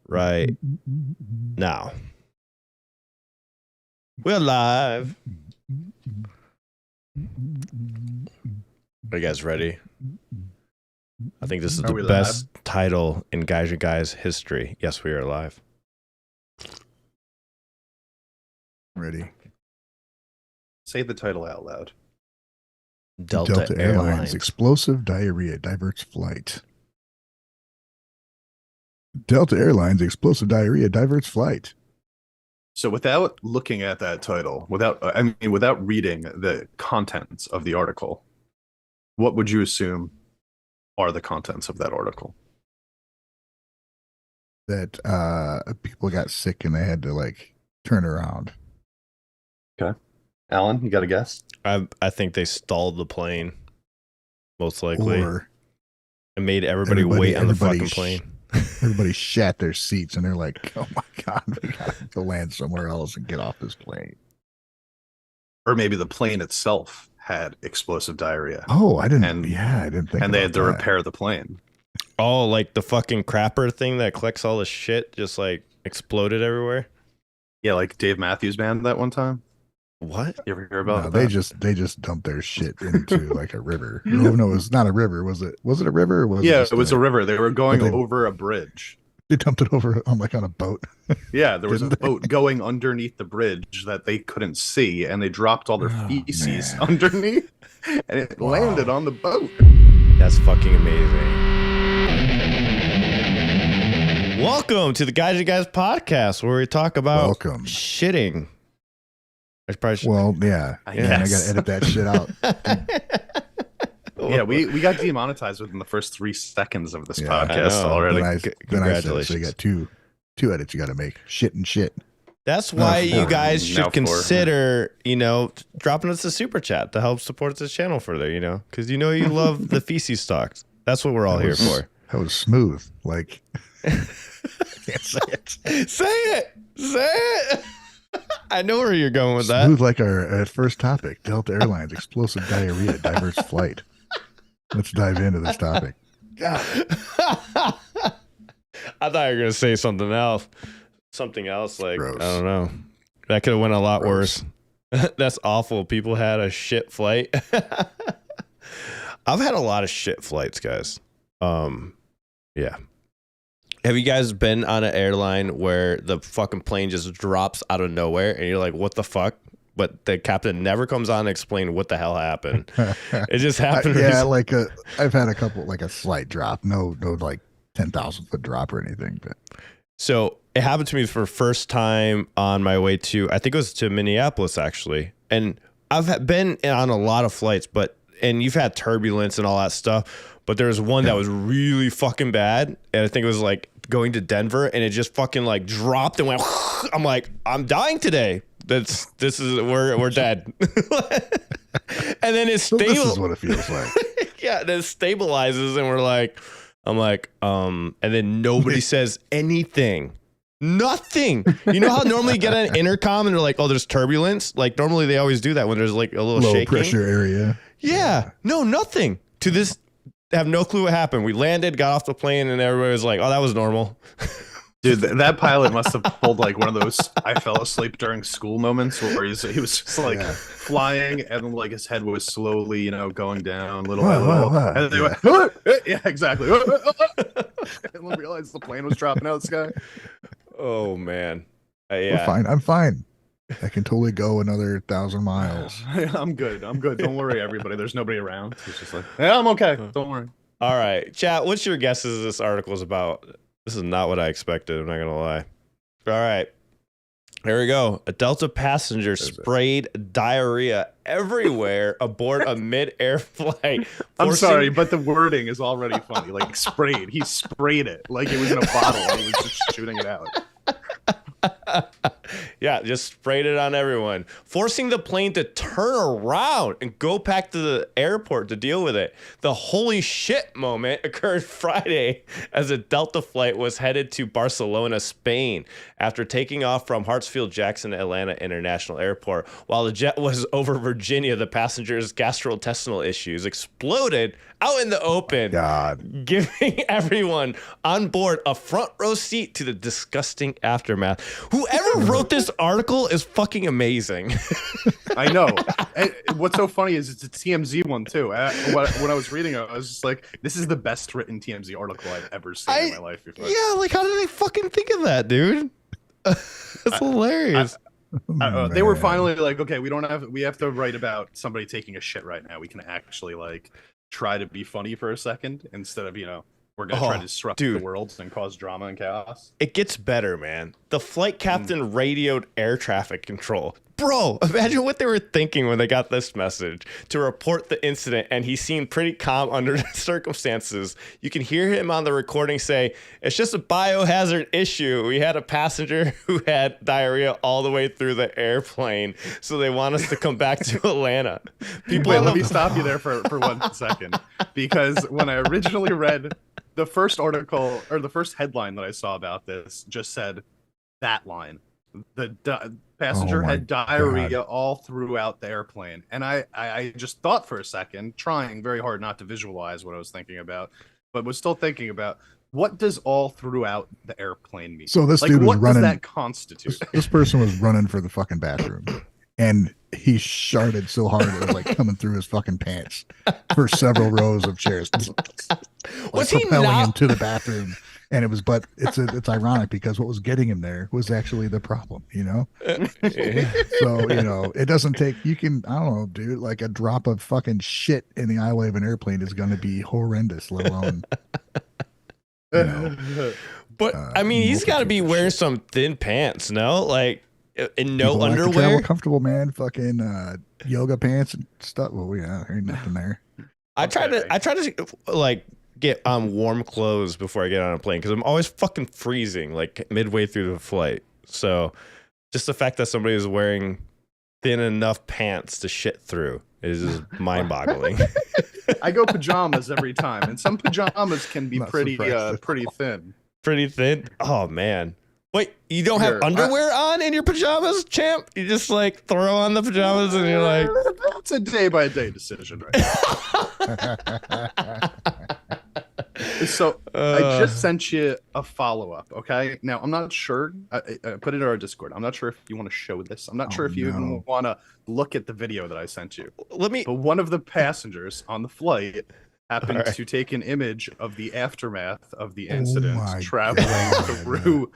right now. We're live. Are you guys ready? I think this is the best title in GAIJIN GUYS history. Yes, we are live. Ready. Say the title out loud. Delta Airlines. Explosive diarrhea diverts flight. Delta Airlines explosive diarrhea diverts flight. So without looking at that title, without reading the contents of the article, what would you assume are the contents of that article? That people got sick and they had to like turn around. Okay. Alan, you got a guess? I think they stalled the plane, most likely, Or and made everybody wait on the fucking plane. Everybody shat their seats and they're like, oh my God, we got to land somewhere else and get off this plane. Or maybe the plane itself had explosive diarrhea. Oh, I didn't think. And they had to repair the plane. Oh, like the fucking crapper thing that collects all the shit just like exploded everywhere? Yeah, like Dave Matthews Band that one time. What? You ever hear about that? They just dumped their shit into like a river. No, it was not a river. Was it a river? Or was it was a river. They were going over a bridge. They dumped it over on a boat. Yeah, there was a boat going underneath the bridge that they couldn't see, and they dropped all their feces underneath, and it landed on the boat. That's fucking amazing. Welcome to the GAIJIN GUYS podcast, where we talk about shitting. I probably should. Well, yeah. I gotta edit that shit out. Yeah, we got demonetized within the first 3 seconds of this podcast already. Congratulations. So you got two edits you got to make. Shit and shit. That's why you guys should consider, dropping us a super chat to help support this channel further, because you love the feces stocks. That's what we're all here for. That was smooth. Like, I can't say it. Say it. I know where you're going with that. Smooth like our first topic. Delta Airlines explosive diarrhea diverts flight. Let's dive into this topic. God. I thought you were going to say something else. Something else like, gross. I don't know. That could have went a lot worse. That's awful. People had a shit flight. I've had a lot of shit flights, guys. Yeah. Have you guys been on an airline where the fucking plane just drops out of nowhere and you're like, what the fuck? But the captain never comes on to explain what the hell happened. It just happened. I've had a couple, like a slight drop. No like 10,000 foot drop or anything. But so it happened to me for the first time on my way to, I think it was to Minneapolis actually. And I've been on a lot of flights, and you've had turbulence and all that stuff. But there was one that was really fucking bad. And I think it was like going to Denver and it just fucking like dropped and went, I'm like, I'm dying today. We're dead. And then this is what it feels like. Yeah, then it stabilizes and I'm like, and then nobody says anything. Nothing. You know how normally you get an intercom and they're like, oh, there's turbulence? Like normally they always do that when there's like a little low shaking. Pressure area. Yeah. No, nothing. To this, have no clue what happened. We landed, got off the plane, and everybody was like, oh, that was normal. Dude, that pilot must have pulled like one of those I fell asleep during school moments where he was just like flying and like his head was slowly, going down little by little. And they went, yeah, exactly. And then realized the plane was dropping out of the sky. Oh, man. Yeah. I'm fine. I can totally go another 1,000 miles. I'm good. Don't worry, everybody. There's nobody around. It's just like, yeah, I'm okay. Don't worry. All right. Chat, what's your guesses this article is about? This is not what I expected. I'm not going to lie. All right. Here we go. A Delta passenger sprayed diarrhea everywhere aboard a mid-air flight. I'm sorry, but the wording is already funny. Like sprayed. He sprayed it like it was in a bottle and he was just shooting it out. Yeah, just sprayed it on everyone, forcing the plane to turn around and go back to the airport to deal with it. The holy shit moment occurred Friday as a Delta flight was headed to Barcelona, Spain, after taking off from Hartsfield-Jackson Atlanta International Airport. While the jet was over Virginia, the passenger's gastrointestinal issues exploded out in the open, giving everyone on board a front row seat to the disgusting aftermath. Whoever wrote this article is fucking amazing. I know. And what's so funny is it's a TMZ one too. When I was reading it, I was just like, this is the best written TMZ article I've ever seen in my life before. Yeah, like how did they fucking think of that, dude? That's hilarious. They were finally like, okay, we have to write about somebody taking a shit right now. We can actually like try to be funny for a second instead of, we're going to try to disrupt the world and cause drama and chaos. It gets better, man. The flight captain radioed air traffic control. Bro, imagine what they were thinking when they got this message to report the incident, and he seemed pretty calm under the circumstances. You can hear him on the recording say, "It's just a biohazard issue. We had a passenger who had diarrhea all the way through the airplane, so they want us to come back to Atlanta." Let me stop you there for 1 second, because when I originally read the first article, or the first headline that I saw about this, just said that line. The passenger had diarrhea all throughout the airplane. And I just thought for a second, trying very hard not to visualize what I was thinking about, but was still thinking about, what does all throughout the airplane mean? So this dude was what running. Does that constitute? This person was running for the fucking bathroom, and he sharted so hard it was like coming through his fucking pants for several rows of chairs. Was he propelling him to the bathroom? And it's ironic because what was getting him there was actually the problem, So, it doesn't take, I don't know, dude, like a drop of fucking shit in the aisleway of an airplane is going to be horrendous, let alone, But, I mean, he's got to be wearing some thin pants, no? Like, in no People underwear? Like to travel comfortable, man. Fucking yoga pants and stuff. Well, yeah, there ain't nothing there. I try to, like, get on warm clothes before I get on a plane because I'm always fucking freezing like midway through the flight. So just the fact that somebody is wearing thin enough pants to shit through is just mind-boggling. I go pajamas every time, and some pajamas can be pretty thin. Pretty thin? Oh man. Wait, you don't have underwear on in your pajamas, champ? You just like throw on the pajamas and you're like, that's a day-by-day decision right now. So I just sent you a follow-up, okay? Now, I'm not sure. I put it in our Discord. I'm not sure if you want to show this. I'm not sure if you even want to look at the video that I sent you. But one of the passengers on the flight happened to take an image of the aftermath of the incident traveling through,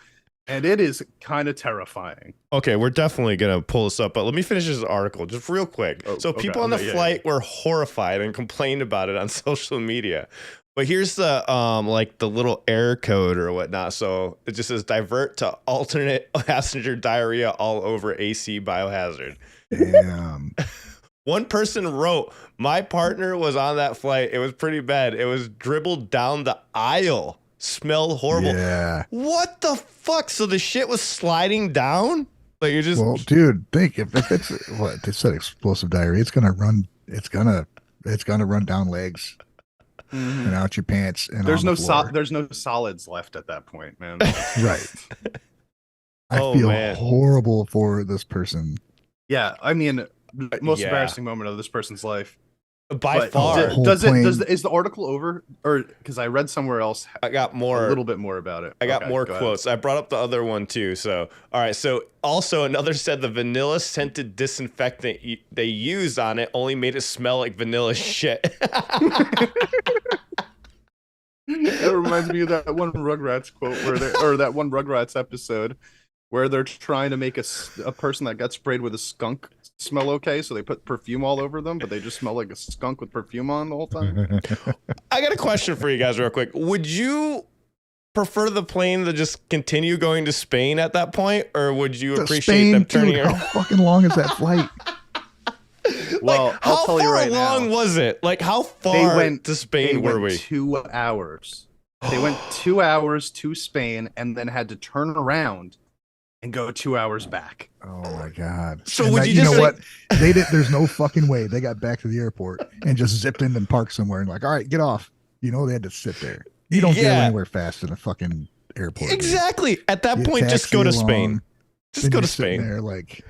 and it is kind of terrifying. Okay, we're definitely going to pull this up, but let me finish this article just real quick. People on the flight were horrified and complained about it on social media. But here's the like the little error code or whatnot. So it just says divert to alternate passenger diarrhea all over AC biohazard. Damn. One person wrote, "My partner was on that flight. It was pretty bad. It was dribbled down the aisle. Smelled horrible." Yeah. What the fuck? So the shit was sliding down? Like you're just dude, think if it's what they said, explosive diarrhea, it's gonna run down legs. And out your pants, and there's no solids left at that point, man. Right. I feel horrible for this person. Yeah, I mean, most embarrassing moment of this person's life by far. Is the article over, or because I read somewhere else? I got more, a little bit more about it. I got more quotes. Ahead. I brought up the other one too. So, all right. So, also another said the vanilla scented disinfectant they used on it only made it smell like vanilla shit. It reminds me of that one Rugrats quote or that one Rugrats episode where they're trying to make a person that got sprayed with a skunk smell okay, so they put perfume all over them, but they just smell like a skunk with perfume on the whole time. I got a question for you guys real quick. Would you prefer the plane to just continue going to Spain at that point, or would you appreciate them turning around? How fucking long is that flight? Well, like, how far along was it? Like, how far to Spain were we? 2 hours. They went 2 hours to Spain and then had to turn around and go 2 hours back. Oh my god! So and would that, you you just know like, what? They did. There's no fucking way they got back to the airport and just zipped in and parked somewhere and like, all right, get off. You know, they had to sit there. You don't get anywhere fast in a fucking airport. Exactly. Dude. At that point, just go to Spain. Just go to Spain. There, like.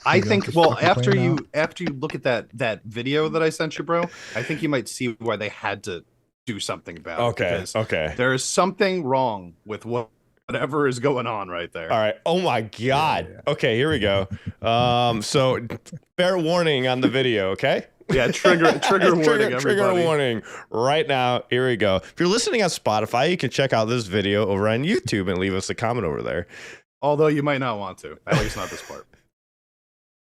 I think. Well, after you look at that video that I sent you, bro, I think you might see why they had to do something about it. Okay. There is something wrong with whatever is going on right there. All right. Oh my god. Yeah. Okay, here we go. So fair warning on the video. Okay. Yeah, trigger warning, everybody. Trigger warning right now. Here we go. If you're listening on Spotify, you can check out this video over on YouTube and leave us a comment over there. Although you might not want to. At least not this part.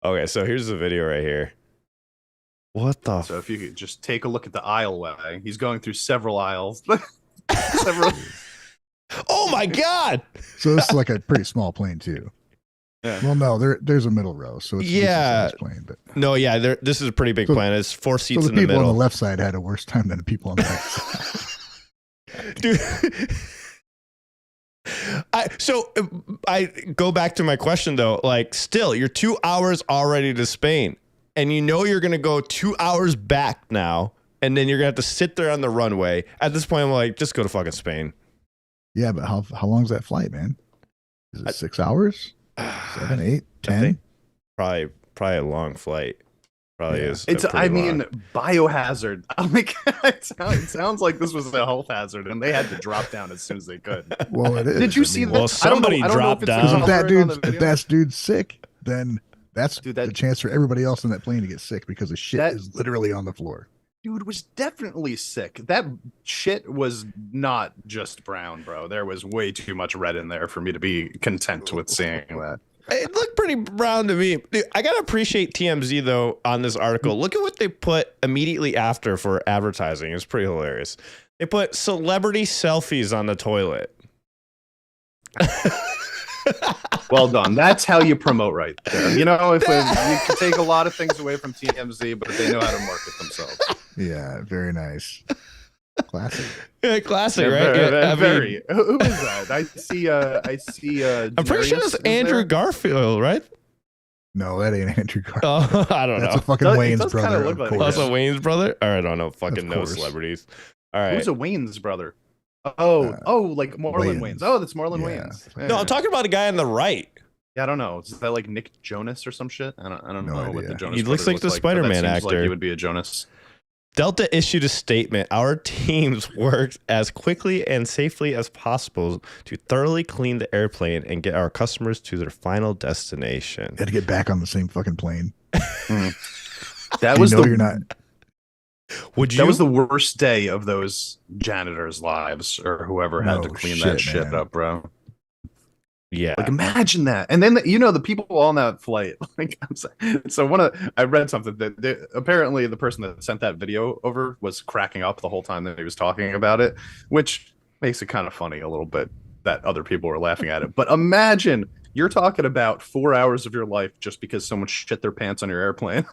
Okay, so here's the video right here. What the? So if you could just take a look at the aisleway, he's going through several aisles. Oh my god! So it's like a pretty small plane too. Yeah. Well, no, there's a middle row, so it's a plane. But no, yeah, this is a pretty big plane. It's 4 seats in the middle. So the people on the left side had a worse time than the people on the right side. Dude. I go back to my question though. Like, still, you're 2 hours already to Spain, and you know you're gonna go 2 hours back now, and then you're gonna have to sit there on the runway. At this point, I'm like, just go to fucking Spain. Yeah, but how long's that flight, man? Is it 6 hours? 7, 8, 10? Probably a long flight. Probably is. It's biohazard. I'm like, it sounds like this was a health hazard, and they had to drop down as soon as they could. Well, it is. Did you see that? Well, somebody dropped down. If that dude's sick, then that's the chance for everybody else in that plane to get sick because the shit is literally on the floor. Dude was definitely sick. That shit was not just brown, bro. There was way too much red in there for me to be content with seeing that. It looked pretty brown to me. Dude, I gotta appreciate TMZ though on this article. Look at what they put immediately after for advertising. It's pretty hilarious. They put celebrity selfies on the toilet. Well done. That's how you promote right there. You know, if you can take a lot of things away from TMZ, but they know how to market themselves. Yeah, very nice. Classic. Yeah, classic, yeah, right? Very. Who is that? I see. I'm pretty sure it's Andrew Garfield, right? No, that ain't Andrew Garfield. Oh, I don't know. That's a fucking Wayne's brother. Look like that's a Wayne's brother? All right, I don't know. Fucking no celebrities. All right. Who's a Wayne's brother? Oh, like Marlon Wayans. Oh, that's Marlon Wayans. Yeah. No, I'm talking about a guy on the right. Yeah, I don't know. Is that like Nick Jonas or some shit? I don't know what the Jonas. He looks like the Spider-Man actor. Like he would be a Jonas. Delta issued a statement. Our teams worked as quickly and safely as possible to thoroughly clean the airplane and get our customers to their final destination. Had to get back on the same fucking plane. That was you're not. That was the worst day of those janitors' lives, or whoever had to clean that shit up, bro. Yeah, like imagine that. And then the people on that flight, like I'm saying, so I read something that apparently the person that sent that video over was cracking up the whole time that he was talking about it, which makes it kind of funny a little bit that other people were laughing at it. But imagine you're talking about 4 hours of your life just because someone shit their pants on your airplane,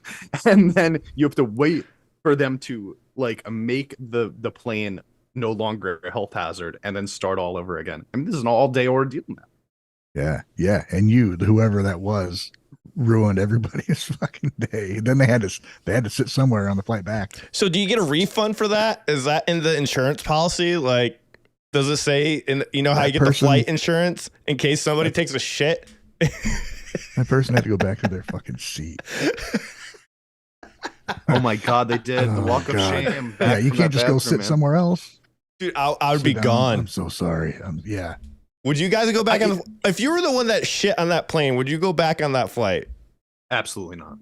and then you have to wait for them to like make the plane no longer a health hazard and then start all over again. I mean, this is an all-day ordeal now. Yeah. And whoever that was, ruined everybody's fucking day. Then they had to sit somewhere on the flight back. So do you get a refund for that? Is that in the insurance policy? Like, does it say how you get the flight insurance in case somebody takes a shit? That person had to go back to their fucking seat. Oh my god, they did the walk of shame. Yeah, you can't just go sit somewhere else. Dude, I would be gone. I'm so sorry. Yeah. Would you guys go back if you were the one that shit on that plane, would you go back on that flight? Absolutely not.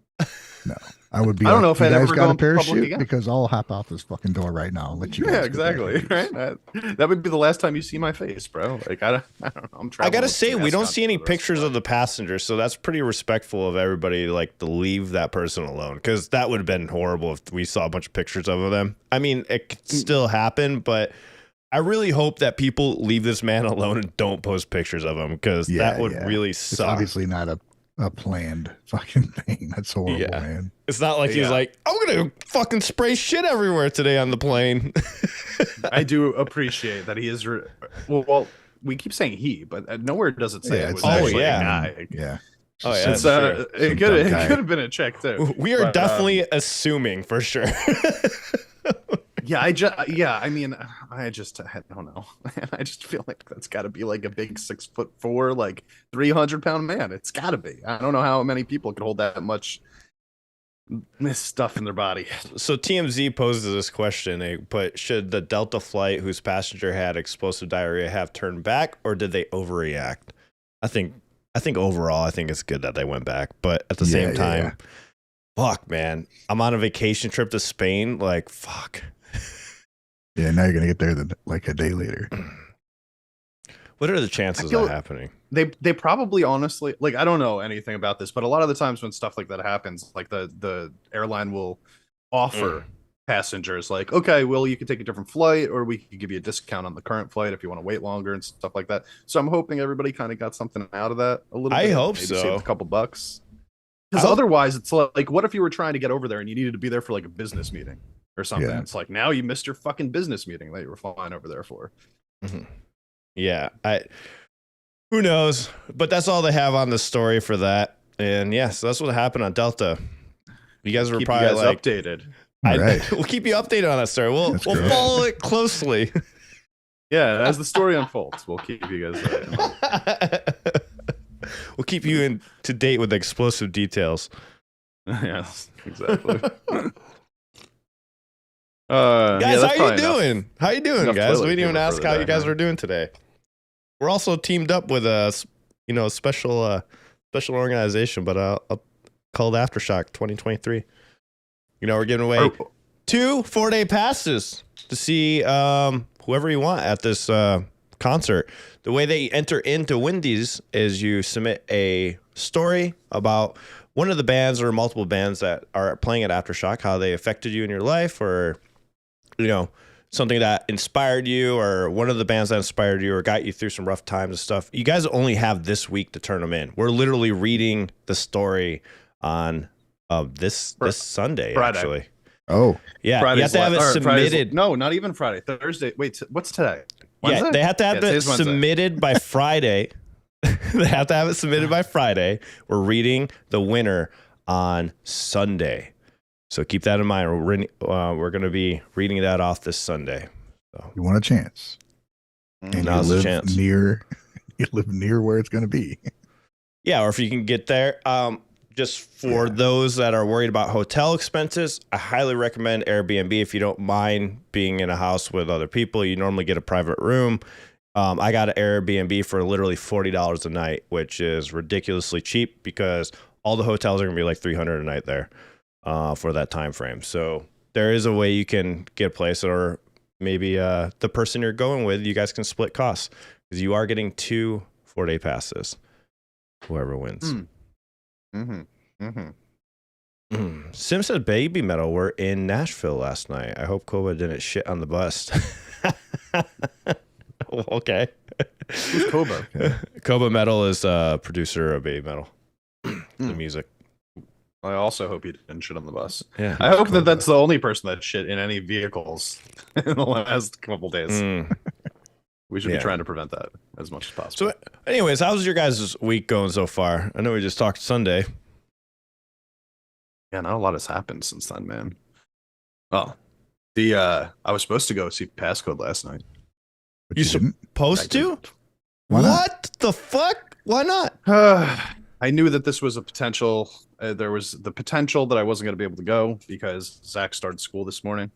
No. I would be. I don't know if I'd ever got go a parachute because I'll hop out this fucking door right now and let you. Yeah, exactly. Right. That would be the last time you see my face, bro. Like I don't know. I gotta say, we don't see any pictures of the passengers, so that's pretty respectful of everybody. Like to leave that person alone, because that would have been horrible if we saw a bunch of pictures of them. I mean, it could still happen, but I really hope that people leave this man alone and don't post pictures of him, because that would really suck. It's obviously not a planned fucking thing. That's horrible, man. It's not like he's like, I'm gonna fucking spray shit everywhere today on the plane. I do appreciate that he is well we keep saying he, but nowhere does it say it was it's actually yeah. a guy. Yeah. Oh yeah, It's that's true. it could have been a chick too. We are But, definitely assuming for sure. I mean, I don't know. I just feel like that's got to be like a big 6'4", like 300-pound man. It's got to be. I don't know how many people could hold that much stuff in their body. So TMZ poses this question, but should the Delta flight whose passenger had explosive diarrhea have turned back, or did they overreact? I think overall, I think it's good that they went back, but at the same time, fuck, man, I'm on a vacation trip to Spain. Like, fuck. Yeah, now you're gonna get there like a day later. What are the chances of that happening? They probably, honestly, like, I don't know anything about this, but a lot of the times when stuff like that happens, like the airline will offer passengers like, okay, well, you can take a different flight, or we could give you a discount on the current flight if you want to wait longer and stuff like that. So I'm hoping everybody kind of got something out of that a little bit. I hope maybe so. saved a couple bucks. Because otherwise, it's like, what if you were trying to get over there and you needed to be there for like a business meeting or something? Yeah. It's like, now you missed your fucking business meeting that you were flying over there for. Mm-hmm. Yeah, who knows? But that's all they have on the story for that. And yeah, so that's what happened on Delta. You guys were probably updated. Right. We'll keep you updated on that story. We'll follow it closely. Yeah, as the story unfolds, we'll keep you guys we'll keep you to date with explosive details. Yes, exactly. Guys, how you doing? How you doing, guys? We didn't even ask how you guys are doing today. We're also teamed up with a special organization, but called Aftershock 2023. We're giving away 2 4-day passes to see whoever you want at this concert. The way they enter into Wendy's is you submit a story about one of the bands or multiple bands that are playing at Aftershock, how they affected you in your life, or something that inspired you, or one of the bands that inspired you or got you through some rough times and stuff. You guys only have this week to turn them in. We're literally reading the story on this Sunday, Friday. Actually. Oh, yeah. Fridays, you have to have it submitted. No, not even Friday. Thursday. Wait, what's today? Wednesday? Yeah, they have to have it submitted by Friday. They have to have it submitted by Friday. We're reading the winner on Sunday. So keep that in mind. We're going to be reading that off this Sunday. So you want a chance? And now's you a live chance. You live near where it's going to be. Yeah, or if you can get there. Just for those that are worried about hotel expenses, I highly recommend Airbnb. If you don't mind being in a house with other people, you normally get a private room. I got an Airbnb for literally $40 a night, which is ridiculously cheap because all the hotels are going to be like $300 a night there for that time frame. So there is a way you can get a place, or maybe the person you're going with, you guys can split costs, because you are getting 2 4-day passes, whoever wins. Sim said Baby Metal were in Nashville last night. I hope Koba didn't shit on the bus. Okay. Who's Koba? Koba Metal is a producer of Baby Metal. The music. I also hope you didn't shit on the bus. Yeah. I hope that's the only person that shit in any vehicles in the last couple days. We should be trying to prevent that as much as possible. So anyways, how's your guys' week going so far? I know we just talked Sunday. Yeah, not a lot has happened since then, man. Oh, I was supposed to go see Passcode last night. But You didn't? supposed to? Why not? What the fuck? Why not? I knew that this was a potential. There was the potential that I wasn't going to be able to go because Zach started school this morning.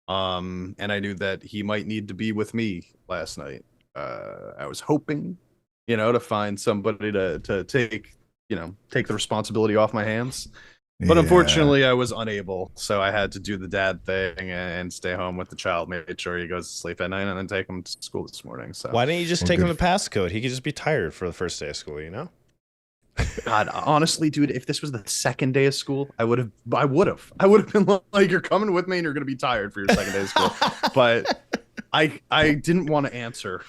And I knew that he might need to be with me last night. I was hoping, to find somebody to take the responsibility off my hands. But unfortunately, I was unable. So I had to do the dad thing and stay home with the child, make sure he goes to sleep at night, and then take him to school this morning. So why didn't you just take him to Passcode? He could just be tired for the first day of school, God, honestly, dude, if this was the second day of school, I would have been like, you're coming with me and you're going to be tired for your second day of school. But I didn't want to answer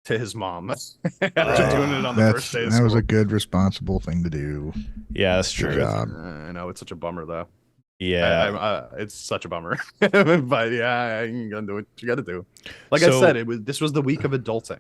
to his mom after doing it on the first day of school. That was a good, responsible thing to do. Yeah, that's true. Good job. I know, it's such a bummer, though. Yeah, it's such a bummer. But yeah, you gotta do what you gotta do. Like I said, this was the week of adulting.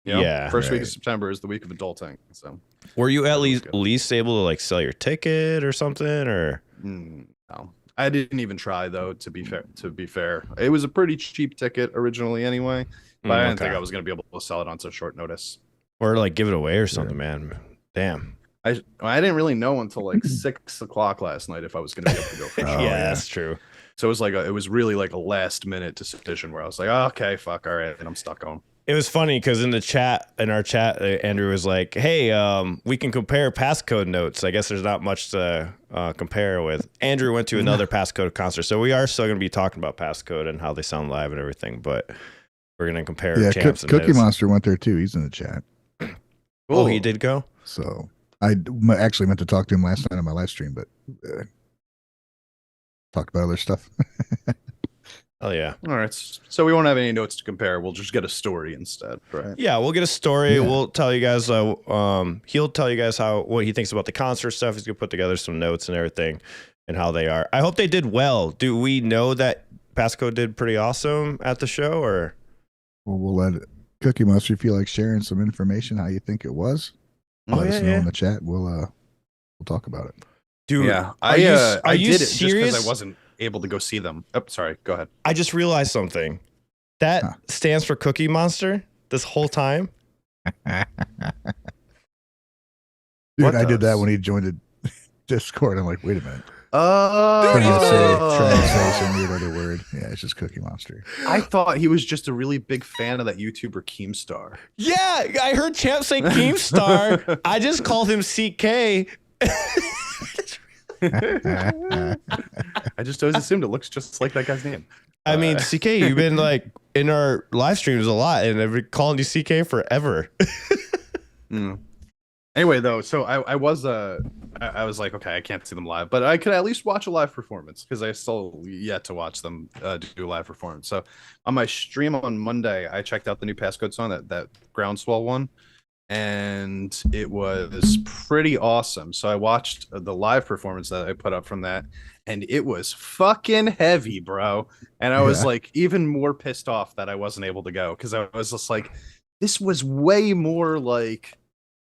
You know, Yeah. first week of September is the week of adulting. So, were you at least able to like sell your ticket or something, or? No, I didn't even try though. To be fair, it was a pretty cheap ticket originally anyway, but I didn't think I was going to be able to sell it on such short notice, or like give it away or something, man. Damn. I didn't really know until like 6 o'clock last night if I was going to be able to go for sure. Yeah, that's true. So it was like it was really like a last minute decision where I was like, oh, okay, fuck, all right, and I'm stuck home. It was funny because in our chat, Andrew was like, "Hey, we can compare Passcode notes. I guess there's not much to compare with." Andrew went to another Passcode concert, so we are still going to be talking about Passcode and how they sound live and everything. But we're going to compare. Yeah, champs and Cookie his. Monster went there too. He's in the chat. Oh, he did go. So I actually meant to talk to him last night on my live stream, but talked about other stuff. Oh yeah. All right. So we won't have any notes to compare. We'll just get a story instead, right? Yeah, we'll get a story. Yeah. We'll tell you guys. He'll tell you guys what he thinks about the concert stuff. He's gonna put together some notes and everything, and how they are. I hope they did well. Do we know that Passcode did pretty awesome at the show, or? Well, we'll let Cookie Monster, if you like sharing some information, how you think it was. Let us know in the chat. We'll talk about it. Dude, yeah, I did it just because I wasn't able to go see them. Oh, sorry. Go ahead. I just realized something. That stands for Cookie Monster this whole time. Dude, I did that when he joined the Discord. I'm like, wait a minute. Oh, trying to say some weird other word. Yeah, it's just Cookie Monster. I thought he was just a really big fan of that YouTuber Keemstar. Yeah, I heard Champ say Keemstar. I just called him CK. I just always assumed it looks just like that guy's name. I mean, CK, you've been like in our live streams a lot, and I've been calling you CK forever. Anyway, though, so I was like, okay, I can't see them live, but I could at least watch a live performance because I still yet to watch them do a live performance. So on my stream on Monday, I checked out the new Passcode song, that Groundswell one, and it was pretty awesome. So I watched the live performance that I put up from that, and it was fucking heavy, bro. And I was like even more pissed off that I wasn't able to go because I was just like, this was way more like.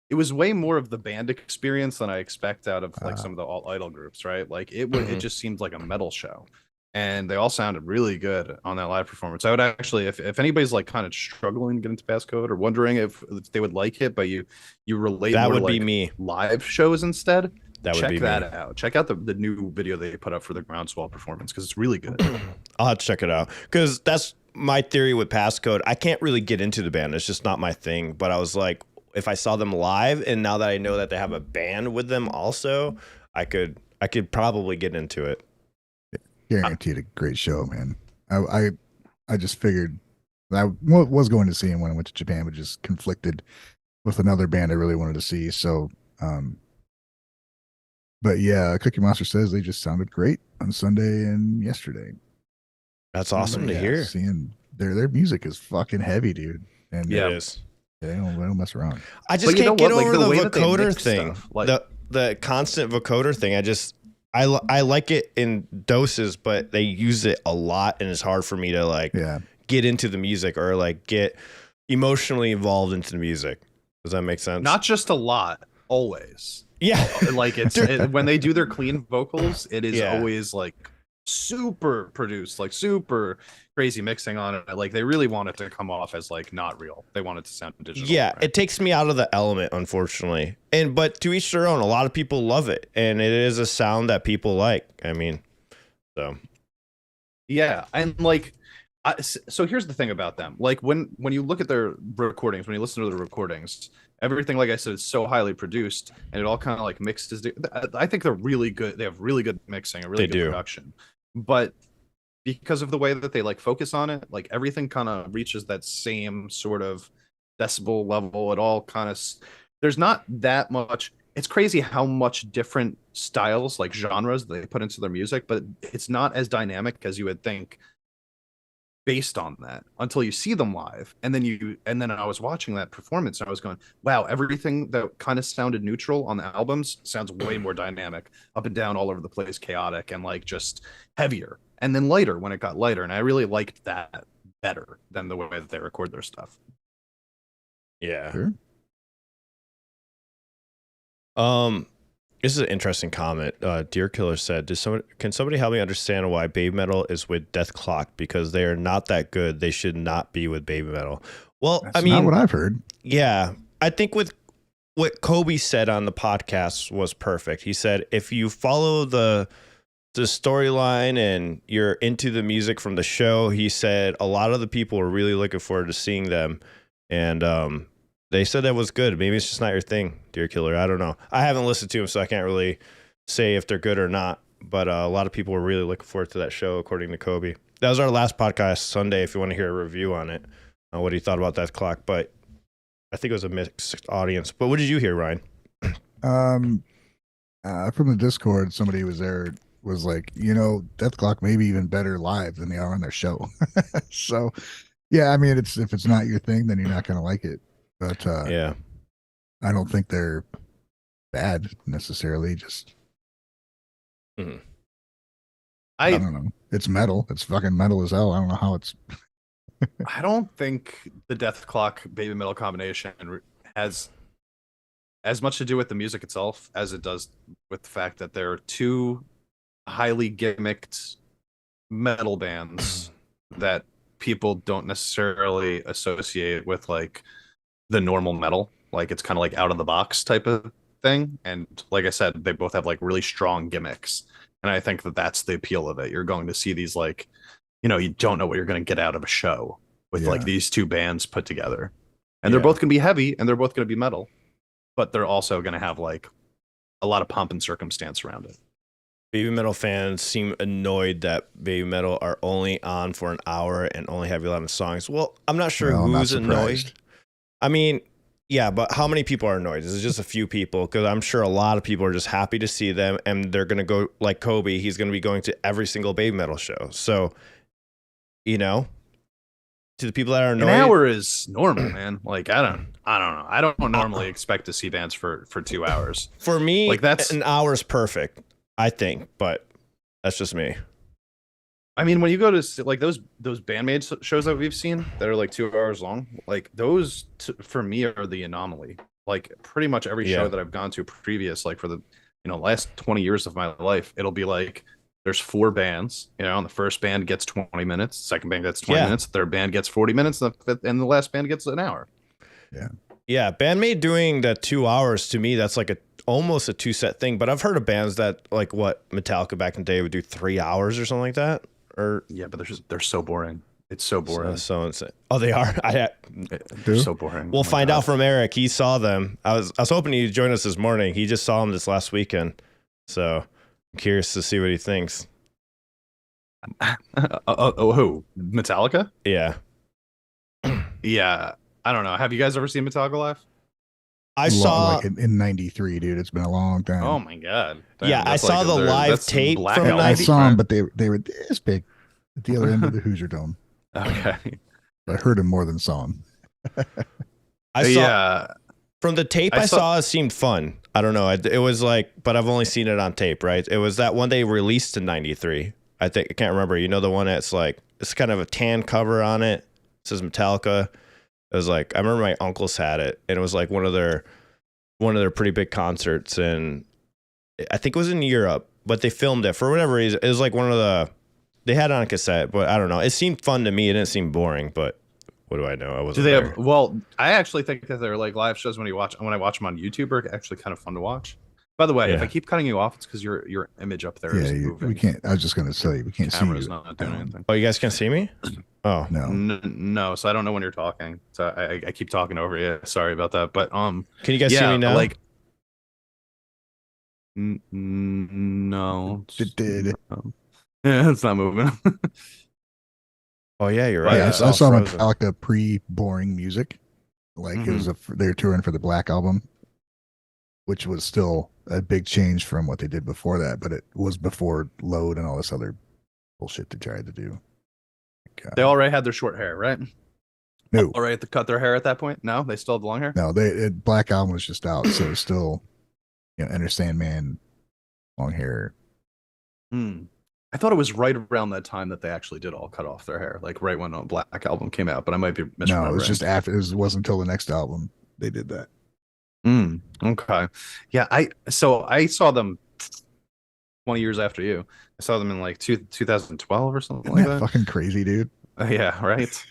It was way more of the band experience than I expect out of like some of the alt idol groups, right? Like it just seemed like a metal show, and they all sounded really good on that live performance. I would actually, if anybody's like kind of struggling to get into Passcode or wondering if they would like it, but you relate that more would to, be like, me live shows instead. Check that out. Check out the new video they put up for the Groundswell performance because it's really good. I'll have to check it out because that's my theory with Passcode. I can't really get into the band; it's just not my thing. But I was like, if I saw them live, and now that I know that they have a band with them also, I could probably get into it. Guaranteed a great show, man. I just figured I was going to see him when I went to Japan, but just conflicted with another band I really wanted to see. So, but yeah, Cookie Monster says they just sounded great on Sunday and yesterday. That's awesome to hear. Seeing their music is fucking heavy, dude. And it is. They don't mess around. I just can't get over the vocoder thing. Like, the constant vocoder thing. I like it in doses, but they use it a lot, and it's hard for me to like get into the music or like get emotionally involved into the music. Does that make sense? Not just a lot, always. Yeah. Like when they do their clean vocals, it is always like super produced, like super crazy mixing on it. Like they really want it to come off as like not real. They want it to sound digital. Yeah, right? It takes me out of the element, unfortunately. But to each their own. A lot of people love it, and it is a sound that people like. I mean, so yeah, and like, so here's the thing about them. Like when you look at their recordings, when you listen to the recordings, everything, like I said, is so highly produced, and it all kind of like mixes. I think they're really good. They have really good mixing, a really good production. But because of the way that they like focus on it, like everything kind of reaches that same sort of decibel level. It all kind of, there's not that much. It's crazy how much different styles, like genres, they put into their music, but it's not as dynamic as you would think based on that until you see them live. And then I was watching that performance and I was going, wow, everything that kind of sounded neutral on the albums sounds way more dynamic, up and down, all over the place, chaotic, and like just heavier. And then later, when it got lighter, and I really liked that better than the way that they record their stuff. Yeah. Sure. This is an interesting comment. Deer Killer said, can somebody help me understand why Baby Metal is with Death Clock? Because they are not that good. They should not be with Baby Metal. Well, That's I mean, not what I've heard. Yeah. I think with what Kobe said on the podcast was perfect. He said, if you follow the storyline and you're into the music from the show, he said a lot of the people are really looking forward to seeing them. And they said that was good. Maybe it's just not your thing, Deer Killer. I don't know. I haven't listened to them, so I can't really say if they're good or not. But a lot of people were really looking forward to that show, according to Kobe. That was our last podcast Sunday, if you want to hear a review on it, what he thought about Death Clock. But I think it was a mixed audience. But what did you hear, Ryan? From the Discord, somebody was like, Death Clock may be even better live than they are on their show. So, yeah, I mean, if it's not your thing, then you're not going to like it. But yeah, I don't think they're bad necessarily. Just I don't know. It's metal. It's fucking metal as hell. I don't know how it's. I don't think the Death Clock Baby Metal combination has as much to do with the music itself as it does with the fact that there are two highly gimmicked metal bands that people don't necessarily associate with like the normal metal. Like it's kind of like out of the box type of thing. And like I said, they both have like really strong gimmicks. And I think that that's the appeal of it. You're going to see these like, you don't know what you're going to get out of a show with like these two bands put together. And they're both going to be heavy and they're both going to be metal, but they're also going to have like a lot of pomp and circumstance around it. Baby Metal fans seem annoyed that Baby Metal are only on for an hour and only have 11 songs. Well, I'm not sure who's annoyed. I mean, yeah, but how many people are annoyed? Is it just a few people? Because I'm sure a lot of people are just happy to see them, and they're going to go, like Kobe, he's going to be going to every single Baby Metal show. So, to the people that are annoyed. An hour is normal, man. Like, I don't know. I don't normally expect to see bands for 2 hours. For me, like that's an hour is perfect, I think, but that's just me. I mean, when you go to like those Bandmade shows that we've seen that are like 2 hours long, like those for me are the anomaly. Like pretty much every show that I've gone to previous, like for the last 20 years of my life, it'll be like there's 4 bands, and the first band gets 20 minutes, second band gets 20 minutes, third band gets 40 minutes, and the last band gets an hour. Yeah, Bandmade doing that 2 hours, to me, that's like almost a 2-set thing. But I've heard of bands that like what Metallica back in the day would do 3 hours or something like that. But they're so boring. It's so boring. So insane. Oh, they are. They're so boring. We'll find out from Eric. He saw them. I was hoping he'd join us this morning. He just saw them this last weekend. So I'm curious to see what he thinks. Who? Metallica? Yeah. Yeah. I don't know. Have you guys ever seen Metallica live? I saw like in '93, dude. It's been a long time. Oh my god! Damn, yeah, I saw the live tape from '90. I saw them, but they were this big at the other end of the Hoosier Dome. Okay, I heard him more than saw him. I saw from the tape I saw. It seemed fun. I don't know. It was like, but I've only seen it on tape. Right? It was that one they released in '93. I think I can't remember. The one that's like it's kind of a tan cover on it. It says Metallica. It was like I remember my uncles had it, and it was like one of their pretty big concerts, and I think it was in Europe, but they filmed it for whatever reason. It was like they had it on cassette, but I don't know. It seemed fun to me. It didn't seem boring, but what do I know? I wasn't there. Well, I actually think that they're like live shows when I watch them on YouTube are actually kind of fun to watch. By the way, if I keep cutting you off, it's because your image up there is moving. We can't. I was just going to tell you, we can't see you. Camera's not doing anything. Oh, you guys can't see me? Oh no. So I don't know when you're talking. So I keep talking over you. Sorry about that. But can you guys see me now? Like, no. It did. Yeah, it's not moving. Oh yeah, you're right. Yeah, I saw Metallica pre-boring music. Like it was they were touring for the Black Album, which was still a big change from what they did before that, but it was before Load and all this other bullshit they tried to do. They already had their short hair, right? No. Already had to cut their hair at that point? No? They still have the long hair? No, Black Album was just out, so it's still, Enter Sandman, long hair. I thought it was right around that time that they actually did all cut off their hair, like right when Black Album came out. But I might be misremembering. No, it was just after. It wasn't until the next album they did that. Okay. Yeah, I saw them 20 years after you. I saw them in like 2012 or something like that. Fucking crazy, dude. Yeah, right.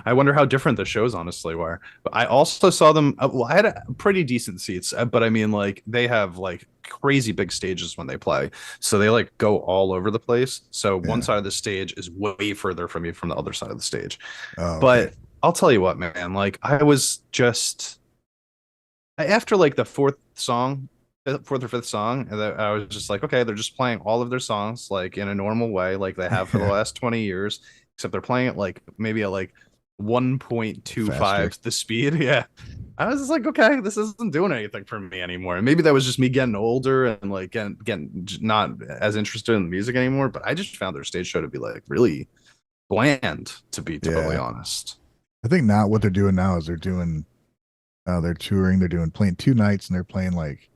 I wonder how different the shows honestly were. But I also saw them. Well, I had pretty decent seats, but I mean, like they have like crazy big stages when they play, so they like go all over the place. So one side of the stage is way further from you from the other side of the stage. Oh, but I'll tell you what, man. Like I was just after like the fourth or fifth song, and I was just like, okay, they're just playing all of their songs like in a normal way, like they have for the last 20 years, except they're playing it like maybe at like 1.25 the speed. Yeah. I was just like, okay, this isn't doing anything for me anymore. And maybe that was just me getting older and like getting not as interested in the music anymore. But I just found their stage show to be like really bland, to be totally honest. I think now what they're doing now is they're touring, they're playing 2 nights, and they're playing like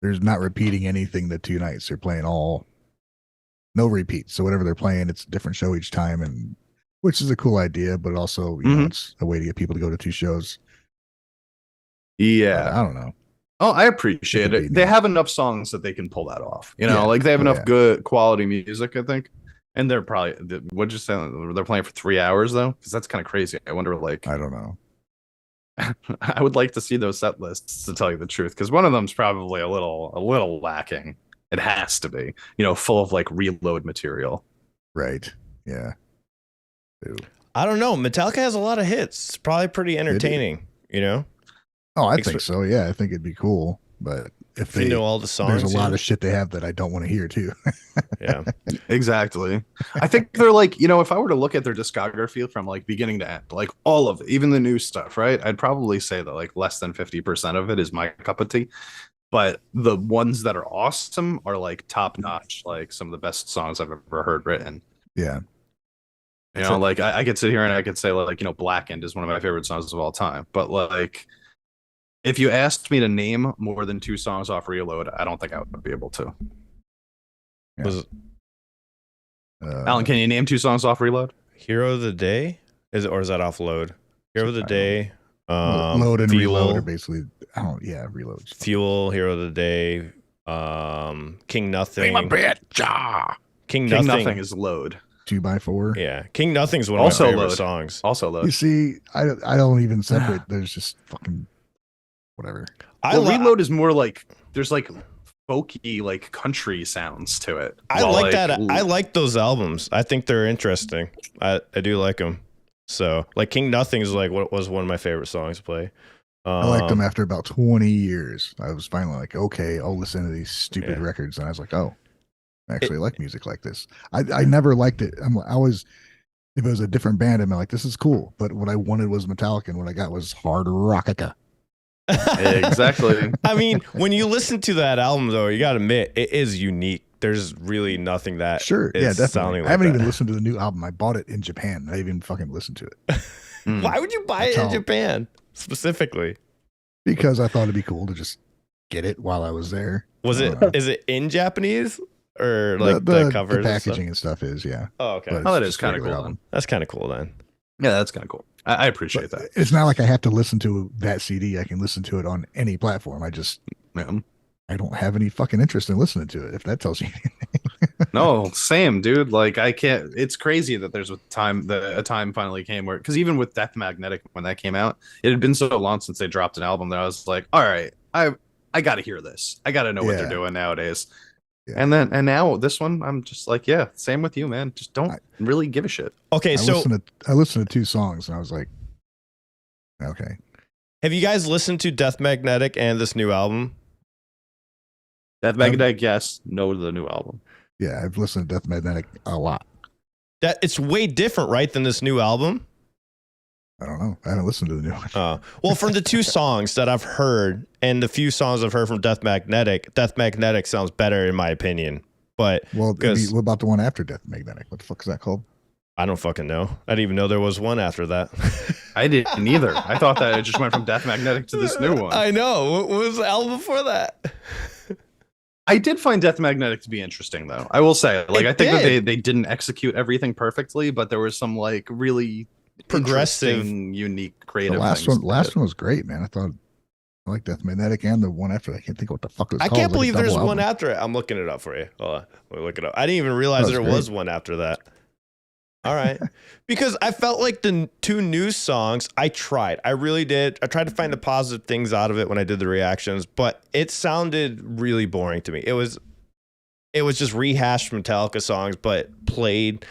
there's not repeating anything the 2 nights. They're playing no repeats. So whatever they're playing, it's a different show each time, and which is a cool idea, but also you know, it's a way to get people to go to 2 shows. Yeah. I don't know. Oh, I appreciate it. They have enough songs that they can pull that off. You know, like they have enough good quality music, I think. And they're probably, what'd you say? They're playing for 3 hours though? Because that's kind of crazy. I wonder, like, I don't know. I would like to see those set lists, to tell you the truth, because one of them's probably a little lacking. It has to be, you know, full of like reload material. Right. Yeah. Ew. I don't know. Metallica has a lot of hits. It's probably pretty entertaining, you know? Oh, I think so. Yeah, I think it'd be cool. But if you know all the songs, there's a lot of shit they have that I don't want to hear too. Yeah, exactly. I think they're like, you know, if I were to look at their discography from like beginning to end, like all of it, even the new stuff, right? I'd probably say that like less than 50% of it is my cup of tea. But the ones that are awesome are like top notch, like some of the best songs I've ever heard written. Yeah. You know, like I could sit here and I could say like, you know, Blackened is one of my favorite songs of all time. But like, if you asked me to name more than 2 songs off Reload, I don't think I would be able to. Yeah. Alan, can you name 2 songs off Reload? Hero of the Day? Is that off Load? Hero of the Day. Load and Fuel. Reload are basically, Reload. Fuel, Hero of the Day, King Nothing. King Nothing is Load. 2x4. Yeah, King Nothing's one of my favorite songs. Also Load. You see, I don't even separate. There's just fucking whatever. Reload is more like there's like folky, like country sounds to it. I like that. I like those albums. I think they're interesting. I do like them. So like King Nothing is like what was one of my favorite songs to play. I liked them after about 20 years. I was finally like, okay, I'll listen to these stupid records, and I was like, oh, I actually like music like this. I never liked it. I always, if it was a different band, I'm like, this is cool. But what I wanted was Metallica, and what I got was hard rockica. Exactly. I mean, when you listen to that album, though, you got to admit it is unique. There's really nothing that definitely. Like I haven't even listened to the new album. I bought it in Japan. I even fucking listened to it. Why would you buy it in Japan specifically? Because I thought it'd be cool to just get it while I was there. Was it? Is it in Japanese or like the covers? The packaging and stuff is, yeah. Oh, okay. Oh, that is kind of cool. Then. That's kind of cool then. Yeah, that's kind of cool. I appreciate that. It's not like I have to listen to that CD. I can listen to it on any platform. I don't have any fucking interest in listening to it, if that tells you anything. No, same, dude. Like I can't. It's crazy that there's a time finally came where, because even with Death Magnetic, when that came out, it had been so long since they dropped an album that I was like, all right, I got to hear this. I got to know what they're doing nowadays. Yeah. And now this one, I'm just like, yeah, same with you, man. Just don't really give a shit. Okay, I listened to 2 songs, and I was like, okay. Have you guys listened to Death Magnetic and this new album? Death Magnetic, yes. No to the new album. Yeah, I've listened to Death Magnetic a lot. That it's way different, right, than this new album? I don't know. I haven't listened to the new one. Well, from the 2 songs that I've heard and the few songs I've heard from Death Magnetic sounds better in my opinion. But what about the one after Death Magnetic? What the fuck is that called? I don't fucking know. I didn't even know there was one after that. I didn't either. I thought that it just went from Death Magnetic to this new one. I know. What was the album before that? I did find Death Magnetic to be interesting, though. I will say, like, I think that they didn't execute everything perfectly, but there was some like really progressive, unique, creative. The last things one was great, man. I like Death Magnetic and the one after. I can't think of what the fuck it was called. I can't believe there's one after it. I'm looking it up for you. Hold on, let me look it up. I didn't even realize there was one after that. All right. Because I felt like the 2 new songs, I really did. I tried to find the positive things out of it when I did the reactions, but it sounded really boring to me. It was just rehashed Metallica songs, but played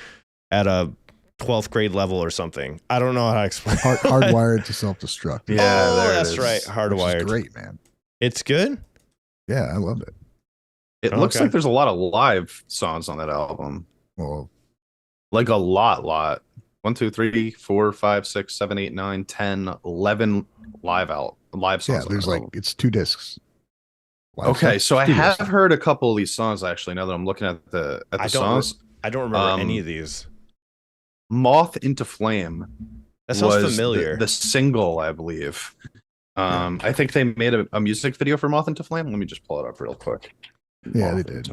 at a 12th grade level or something. I don't know how to explain. Hardwired to self-destruct. Yeah, that's right. Hardwired. Great, man. It's good. Yeah, I loved it. It looks like there's a lot of live songs on that album. Well, like a lot. 1, 2, 3, 4, 5, 6, 7, 8, 9, 10, 11 live songs. Yeah, there's like it's 2 discs. Okay, so I have heard a couple of these songs actually. Now that I'm looking at the songs, I don't remember any of these. Moth into Flame. That sounds familiar. The single, I believe. I think they made a music video for Moth into Flame. Let me just pull it up real quick. Yeah, they did.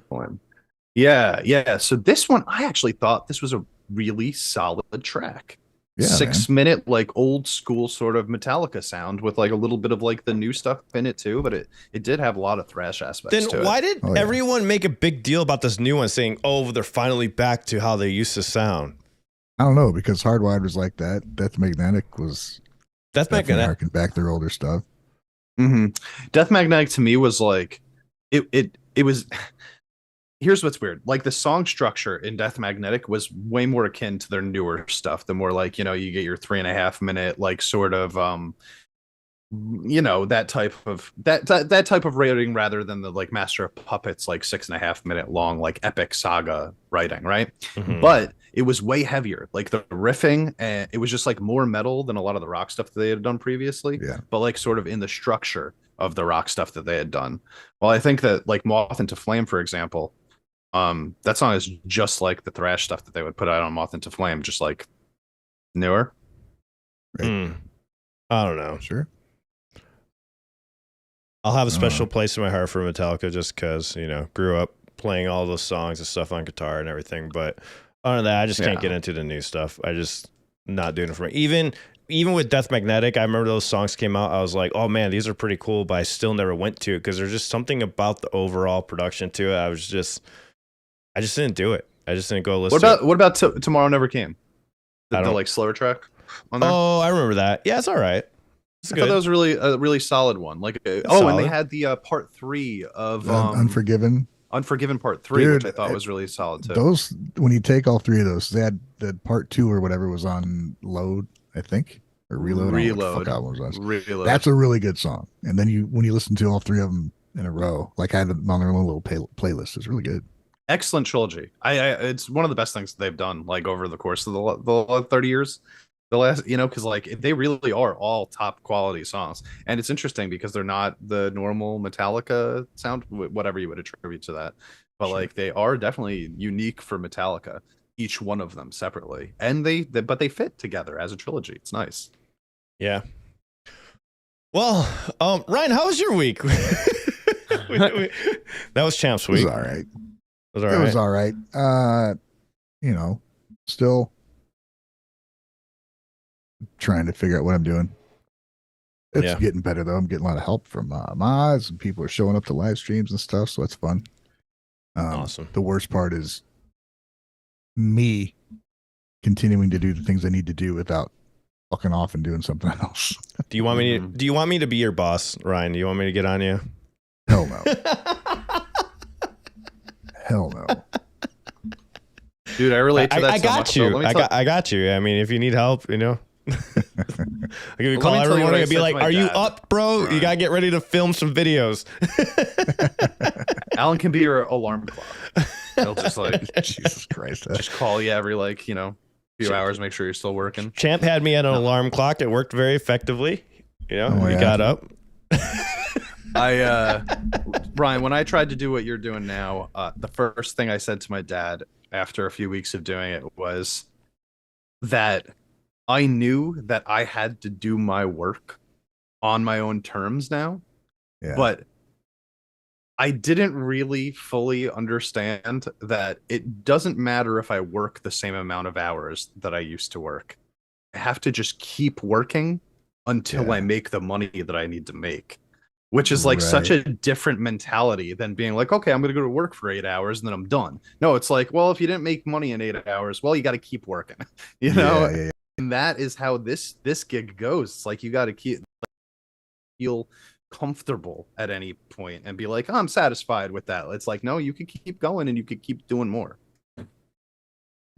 Yeah. So this one, I actually thought this was a really solid track. Yeah, 6-minute, like old school sort of Metallica sound with like a little bit of like the new stuff in it too, but it did have a lot of thrash aspects. Then why did everyone make a big deal about this new one, saying, "Oh, they're finally back to how they used to sound"? I don't know, because Hardwired was like that. Death Magnetic was harking back their older stuff. Mm-hmm. Death Magnetic to me was like it was. Here's what's weird. Like the song structure in Death Magnetic was way more akin to their newer stuff. The more like, you get your 3.5 minute, like sort of, that type of rating rather than the like Master of Puppets, like 6.5 minute long, like epic saga writing. Right. Mm-hmm. But it was way heavier. Like the riffing, and it was just like more metal than a lot of the rock stuff that they had done previously. Yeah. But like sort of in the structure of the rock stuff that they had done. Well, I think that like Moth into Flame, for example, that song is just like the thrash stuff that they would put out on Moth into Flame, just like newer. Right. I don't know. Sure. I'll have a special place in my heart for Metallica just because, grew up playing all those songs and stuff on guitar and everything. But other than that, I just can't get into the new stuff. I just not doing it for me. Even with Death Magnetic, I remember those songs came out. I was like, oh man, these are pretty cool, but I still never went to it because there's just something about the overall production to it. I just didn't do it. I just didn't go listen. What about Tomorrow Never Came? The like slower track on there? Oh, I remember that. Yeah, it's all right. I thought that was a really solid one. Like, and they had the part 3 of Unforgiven part 3, which I thought was really solid too. Those, when you take all 3 of those, they had the part 2 or whatever was on Load, I think, or Reload. Reload. That's a really good song. And then when you listen to all 3 of them in a row, like I had them on their own little playlist, it's really good. Excellent trilogy. It's one of the best things they've done, like over the course of the 30 years. The last, because like they really are all top quality songs, and it's interesting because they're not the normal Metallica sound, whatever you would attribute to that, but like they are definitely unique for Metallica, each one of them separately, and but they fit together as a trilogy. It's nice. Yeah. Well, Ryan, how was your week? That was Champ's week. It was all right. It was all right. Still trying to figure out what I'm doing. It's getting better though. I'm getting a lot of help from mods, and people are showing up to live streams and stuff, so it's fun. Awesome. The worst part is me continuing to do the things I need to do without fucking off and doing something else. Do you want me to be your boss, Ryan? Do you want me to get on you? Hell no. Hell no. Dude, I relate to that. I got you. I got you. I mean, if you need help, I'll give you a call every morning and be like, "Are you up, bro? Right. You gotta get ready to film some videos." Alan can be your alarm clock. He'll just like Jesus Christ, just call you every few hours, make sure you're still working. Champ had me at an alarm clock. It worked very effectively. We got up. Brian, when I tried to do what you're doing now, the first thing I said to my dad after a few weeks of doing it was that I knew that I had to do my work on my own terms now, but I didn't really fully understand that it doesn't matter if I work the same amount of hours that I used to work. I have to just keep working until I make the money that I need to make, which is like such a different mentality than being like, okay, I'm going to go to work for 8 hours and then I'm done. No, it's like, well, if you didn't make money in 8 hours, well, you got to keep working, you know? Yeah. And that is how this gig goes. It's like, you got to feel comfortable at any point and be like, oh, I'm satisfied with that. It's like, no, you can keep going and you can keep doing more.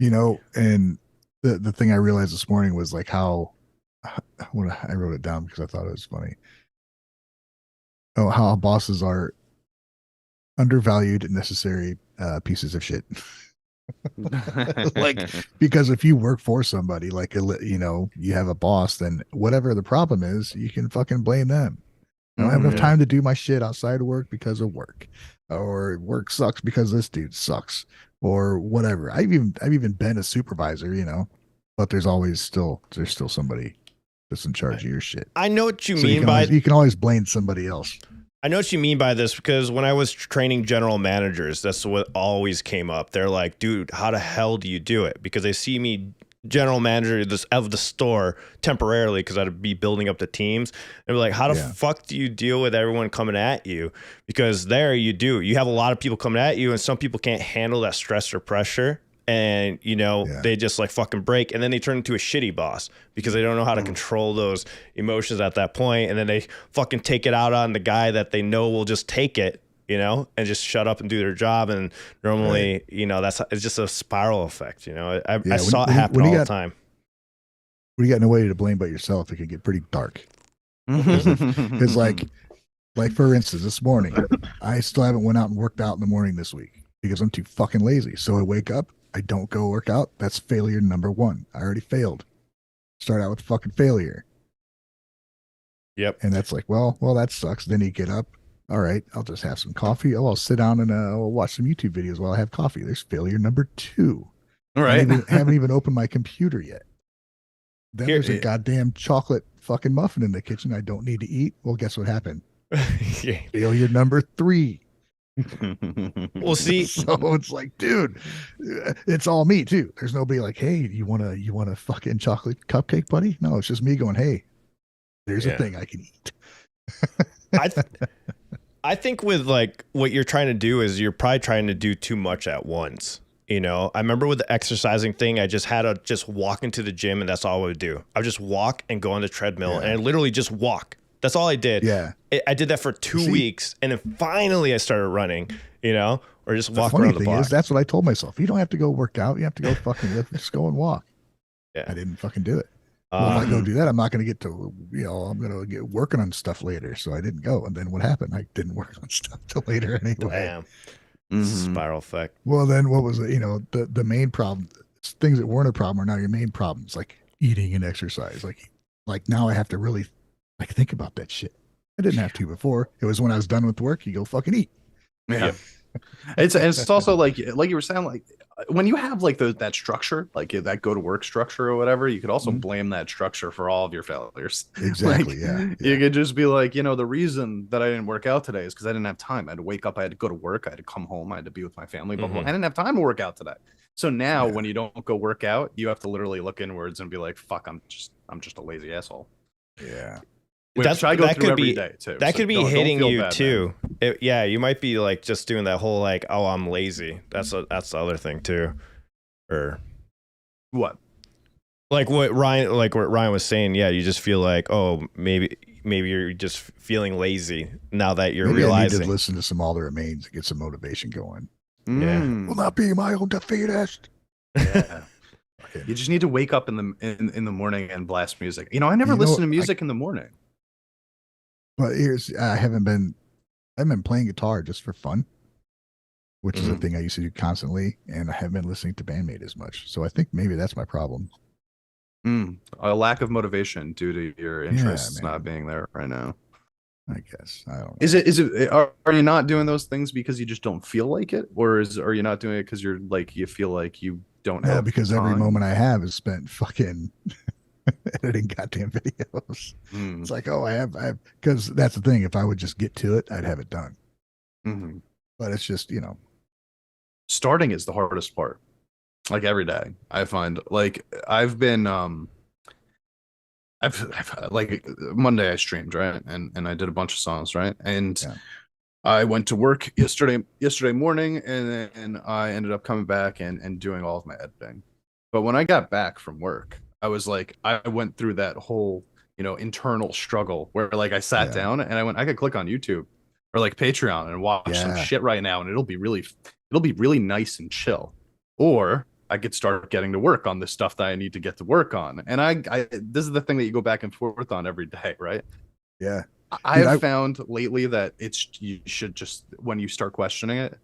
You know, and the thing I realized this morning was like how, when I wrote it down because I thought it was funny. Oh, how bosses are undervalued and necessary pieces of shit. Like, because if you work for somebody, like, you know, you have a boss, then whatever the problem is, you can fucking blame them. I don't have enough time to do my shit outside of work because of work, or work sucks because this dude sucks, or whatever. I've even been a supervisor, you know, but there's still somebody that's in charge of your shit. I know what you mean by you can always blame somebody else. I know what you mean by this because when I was training general managers, that's what always came up. They're like, dude, how the hell do you do it? Because they see me general manager of the store temporarily because I'd be building up the teams. They're like, how the fuck do you deal with everyone coming at you? Because there you have a lot of people coming at you and some people can't handle that stress or pressure. And, you know, they just like fucking break. And then they turn into a shitty boss because they don't know how to control those emotions at that point. And then they fucking take it out on the guy that they know will just take it, you know, and just shut up and do their job. And normally, you know, it's just a spiral effect. You know, I saw it happen all the time. When you got nobody to blame but yourself, it can get pretty dark. Because like for instance, this morning, I still haven't went out and worked out in the morning this week because I'm too fucking lazy. So I wake up, I don't go work out. That's failure number one. I already failed. Start out with fucking failure. Yep. And that's like, well, that sucks. Then you get up. All right, I'll just have some coffee. Oh, I'll sit down and I'll watch some YouTube videos while I have coffee. There's failure number two. All right. I haven't even opened my computer yet. Then there's a goddamn chocolate fucking muffin in the kitchen I don't need to eat. Well, guess what happened? Failure number three. We'll see. So it's like, dude, it's all me too. There's nobody like, hey, you want a fucking chocolate cupcake, buddy? No, it's just me going, hey, there's a thing I can eat. I think with like what you're trying to do is you're probably trying to do too much at once. You know, I remember with the exercising thing, I just had to just walk into the gym and that's all I would do. I would just walk and go on the treadmill and I literally just walk. That's all I did. Yeah. I did that for 2 weeks and then finally I started running, you know, or just walk around the block. That's what I told myself. You don't have to go work out. You have to go fucking lift. Just go and walk. Yeah. I didn't fucking do it. Well, if I go do that, I'm not going to get to, you know, I'm going to get working on stuff later. So I didn't go. And then what happened? I didn't work on stuff till later anyway. Damn. Spiral effect. Well, then what was it? You know, the main problem, things that weren't a problem are now your main problems, like eating and exercise. Like now I have to really like think about that shit. I didn't have to before. It was when I was done with work, you go fucking eat. Yeah. It's also like you were saying, like when you have like that structure, like that go to work structure or whatever, you could also blame that structure for all of your failures. Exactly. Like, you could just be like, you know, the reason that I didn't work out today is because I didn't have time. I had to wake up, I had to go to work, I had to come home, I had to be with my family, but I didn't have time to work out today. So now when you don't go work out, you have to literally look inwards and be like, fuck, I'm just a lazy asshole. Yeah. Which I go through every day too. That could be hitting you too. You might be like just doing that whole like, oh, I'm lazy. That's the other thing too. Or what? Like what Ryan was saying. Yeah, you just feel like, oh, maybe you're just feeling lazy now that you're realizing. I need to listen to some All That Remains and get some motivation going. Yeah, will not be my own defeatist. Yeah. You just need to wake up in the morning and blast music. You know, I never listen to music in the morning. But I've been playing guitar just for fun, which is a thing I used to do constantly, and I haven't been listening to Bandmate as much. So I think maybe that's my problem. A lack of motivation due to your interests not being there right now. I guess I don't know. Is it? Are you not doing those things because you just don't feel like it, or are you not doing it because you're like you feel like you don't have? No, because every moment I have is spent fucking editing goddamn videos. It's like, oh, I have, because that's the thing. If I would just get to it, I'd have it done. Mm-hmm. But it's just, Starting is the hardest part. Like every day, I find like I've like Monday I streamed, right, and I did a bunch of songs, right, and Yeah. I went to work yesterday morning, and then I ended up coming back and doing all of my editing. But when I got back from work, I was like, I went through that whole internal struggle where like I sat down and I could click on YouTube or like Patreon and watch some shit right now, and it'll be really nice and chill, or I could start getting to work on the stuff that I need to get to work on. And I this is the thing that you go back and forth on every day, right? Yeah. I have found lately that you should just, when you start questioning it,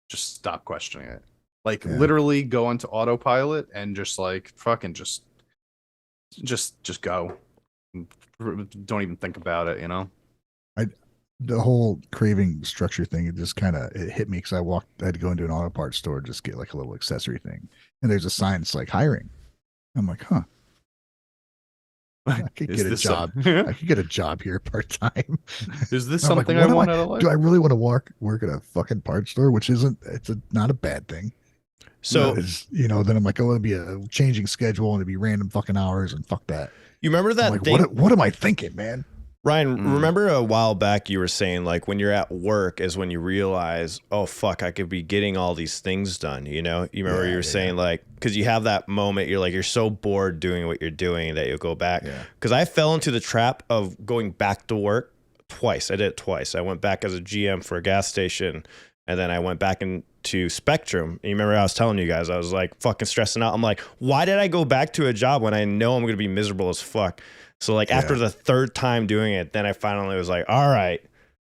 just stop questioning it. Like literally go onto autopilot and just like fucking just go. Don't even think about it, The whole craving structure thing, it hit me because I had to go into an auto parts store, just get like a little accessory thing. And there's a sign that's like hiring. I'm like, huh. I could get a job. I could get a job here part-time. Is this something I want out of life? Do I really want to work at a fucking parts store, which not a bad thing. So, then I'm like, oh, it'll be a changing schedule and it'll be random fucking hours and fuck that. You remember that like, thing? What am I thinking, man? Ryan, remember a while back you were saying like when you're at work is when you realize, oh fuck, I could be getting all these things done. You remember you were saying like, because you have that moment, you're so bored doing what you're doing that you'll go back. Because I fell into the trap of going back to work twice. I did it twice. I went back as a GM for a gas station, and then I went back into Spectrum. And you remember I was telling you guys, I was like fucking stressing out. I'm like, why did I go back to a job when I know I'm going to be miserable as fuck? So like after the third time doing it, then I finally was like, all right,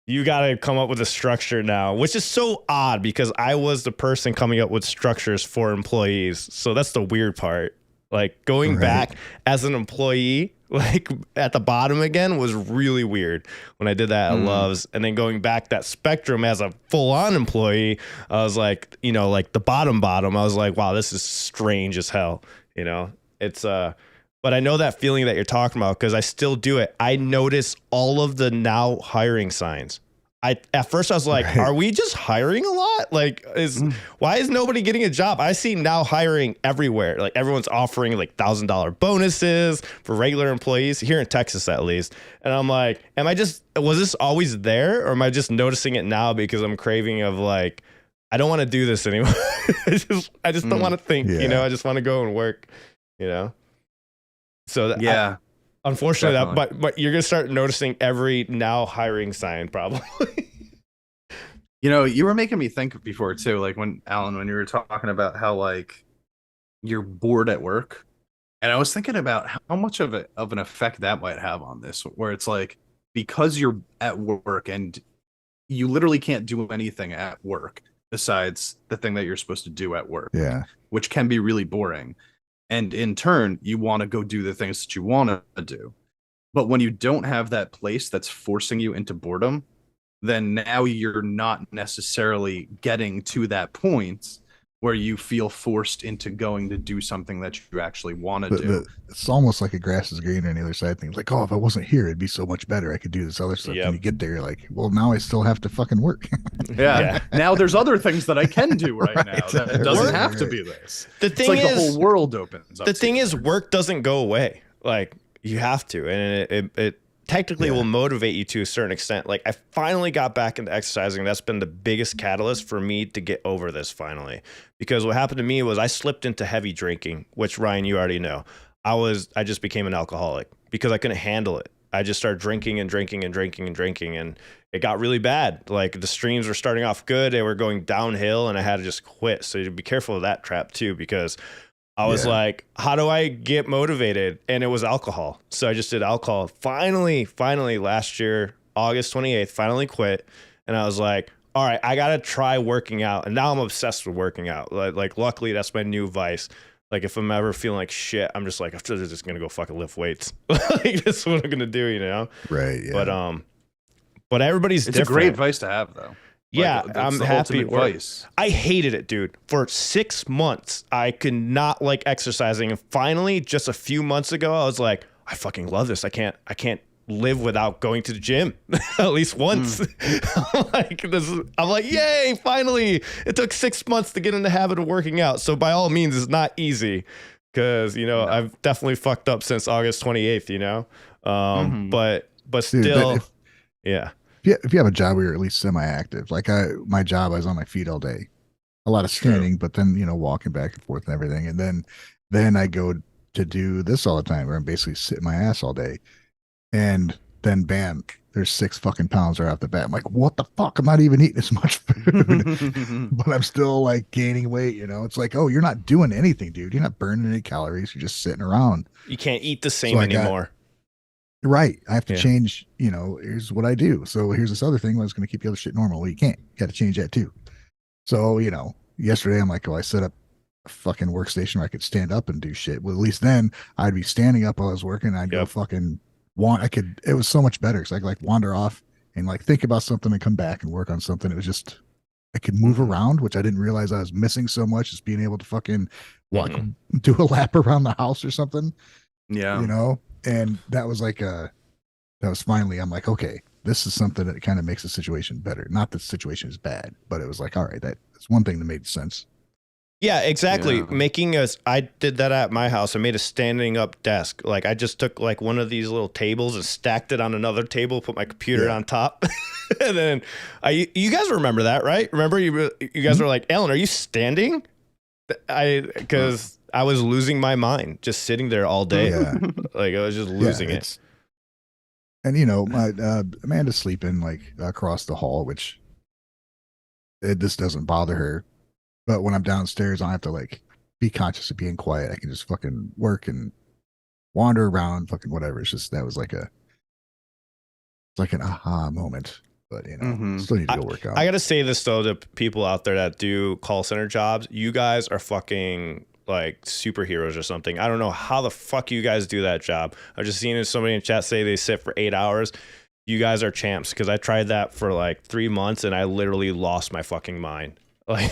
you got to come up with a structure now, which is so odd because I was the person coming up with structures for employees. So that's the weird part. Like going back as an employee, like at the bottom again was really weird when I did that at Love's. And then going back that Spectrum as a full on employee, I was like, like the bottom, I was like, wow, this is strange as hell. It's, but I know that feeling that you're talking about because I still do it. I notice all of the now hiring signs. At first I was like, are we just hiring a lot? Like, why is nobody getting a job? I see now hiring everywhere. Like everyone's offering like $1,000 bonuses for regular employees here in Texas, at least. And I'm like, was this always there, or am I just noticing it now because I'm craving of like, I don't want to do this anymore. I just don't want to think, I just want to go and work, So unfortunately, but you're gonna start noticing every now hiring sign probably. You were making me think before too, like when you were talking about how like you're bored at work, and I was thinking about how much of an effect that might have on this, where it's like because you're at work and you literally can't do anything at work besides the thing that you're supposed to do at work, which can be really boring. And in turn, you want to go do the things that you want to do. But when you don't have that place that's forcing you into boredom, then now you're not necessarily getting to that point where you feel forced into going to do something that you actually want to do. It's almost like a grass is greener on the other side thing. It's like, oh, if I wasn't here, it'd be so much better. I could do this other stuff. And you get there, you're like, well, now I still have to fucking work. Now there's other things that I can do right now. It doesn't have to be this. The thing it's like the whole world opens up. The thing is, work doesn't go away. Like you have to, and it technically will motivate you to a certain extent. Like I finally got back into exercising. That's been the biggest catalyst for me to get over this finally. Because what happened to me was I slipped into heavy drinking, which Ryan, you already know. I just became an alcoholic because I couldn't handle it. I just started drinking and it got really bad. Like the streams were starting off good, they were going downhill, and I had to just quit. So you be careful of that trap too, because I was like, how do I get motivated? And it was alcohol. So I just did alcohol. Finally, last year, August 28th, finally quit. And I was like, all right, I got to try working out. And now I'm obsessed with working out. Like luckily, that's my new vice. Like if I'm ever feeling like shit, I'm just like, I'm just going to go fucking lift weights. Like that's what I'm going to do, Right. Yeah. But everybody's it's different. A great vice to have though. Yeah, I'm happy. I hated it, dude. For 6 months, I could not like exercising. And finally, just a few months ago, I was like, I fucking love this. I can't live without going to the gym at least once. I'm like, yay, finally. It took 6 months to get in the habit of working out. So by all means, it's not easy because, I've definitely fucked up since August 28th, but still, dude, yeah. If you have a job where you're at least semi-active, like my job, I was on my feet all day, a lot of standing, but then, walking back and forth and everything. And then I go to do this all the time where I'm basically sitting my ass all day. And then bam, there's 6 fucking pounds right off the bat. I'm like, what the fuck? I'm not even eating as much food, but I'm still like gaining weight. It's like, oh, you're not doing anything, dude. You're not burning any calories. You're just sitting around. You can't eat the same anymore. Right. I have to change, here's what I do. So here's this other thing that's going to keep the other shit normal. Well, you can't. You got to change that too. So, yesterday I'm like, oh, I set up a fucking workstation where I could stand up and do shit. Well, at least then I'd be standing up while I was working. I'd go fucking it was so much better. So I could like wander off and like think about something and come back and work on something. It was just, I could move around, which I didn't realize I was missing so much, is being able to fucking walk, do a lap around the house or something. Yeah. And that was like that was finally, I'm like, okay, this is something that kind of makes the situation better. Not that the situation is bad, but it was like, all right, that's one thing that made sense. Yeah, exactly. Yeah. I did that at my house. I made a standing up desk. Like I just took like one of these little tables and stacked it on another table, put my computer on top. And then you guys remember that, right? Remember you guys were like, Ellen, are you standing? Because I was losing my mind just sitting there all day. Yeah. Like I was just losing it. And my Amanda's sleeping like across the hall, which this doesn't bother her. But when I'm downstairs, I don't have to like be conscious of being quiet. I can just fucking work and wander around, fucking whatever. It's just, that was like an aha moment. But still need to go work out. I gotta say this though to people out there that do call center jobs. You guys are fucking like superheroes or something. I don't know how the fuck you guys do that job. I've just seen somebody in chat say they sit for 8 hours. You guys are champs, because I tried that for like 3 months and I literally lost my fucking mind. Like,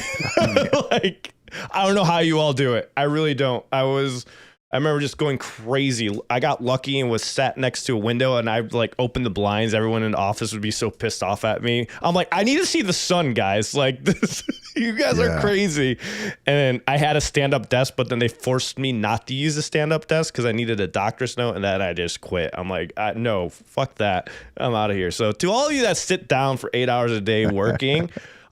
like I don't know how you all do it. I really don't. I remember just going crazy. I got lucky and was sat next to a window, and I like opened the blinds. Everyone in the office would be so pissed off at me. I'm like, I need to see the sun, guys. Like this, you guys are crazy. And I had a stand-up desk, but then they forced me not to use a stand-up desk because I needed a doctor's note, and then I just quit. I'm like, no, fuck that. I'm out of here. So to all of you that sit down for 8 hours a day working,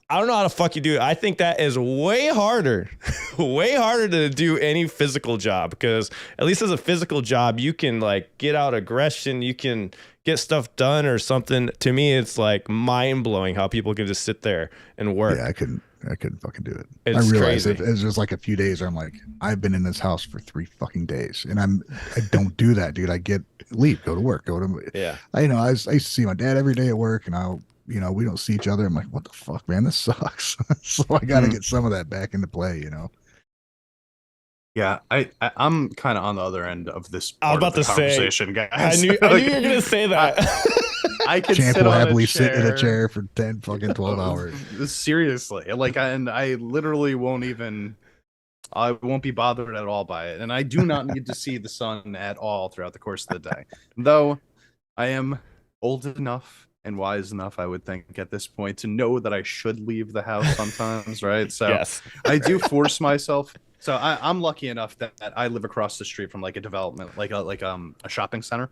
I don't know how the fuck you do it. I think that is way harder to do any physical job, because at least as a physical job, you can like get out aggression, you can get stuff done or something. To me, it's like mind blowing how people can just sit there and work. Yeah, I couldn't fucking do it. It's I realized crazy. It was just like a few days where I'm like, I've been in this house for 3 fucking days, and I don't do that, dude. I go to work, I used to see my dad every day at work, and we don't see each other. I'm like, what the fuck, man? This sucks. So I got to get some of that back into play, Yeah, I'm kind of on the other end of this I was about to conversation, guys. I knew you were gonna say that. I could Champ sit will on happily a chair. sit in a chair for 10 fucking 12 hours. Seriously, like, and I literally I won't be bothered at all by it, and I do not need to see the sun at all throughout the course of the day. Though I am old enough and wise enough, I would think, at this point, to know that I should leave the house sometimes, right? So yes. I do force myself. So I'm lucky enough that I live across the street from like a development, like a shopping center,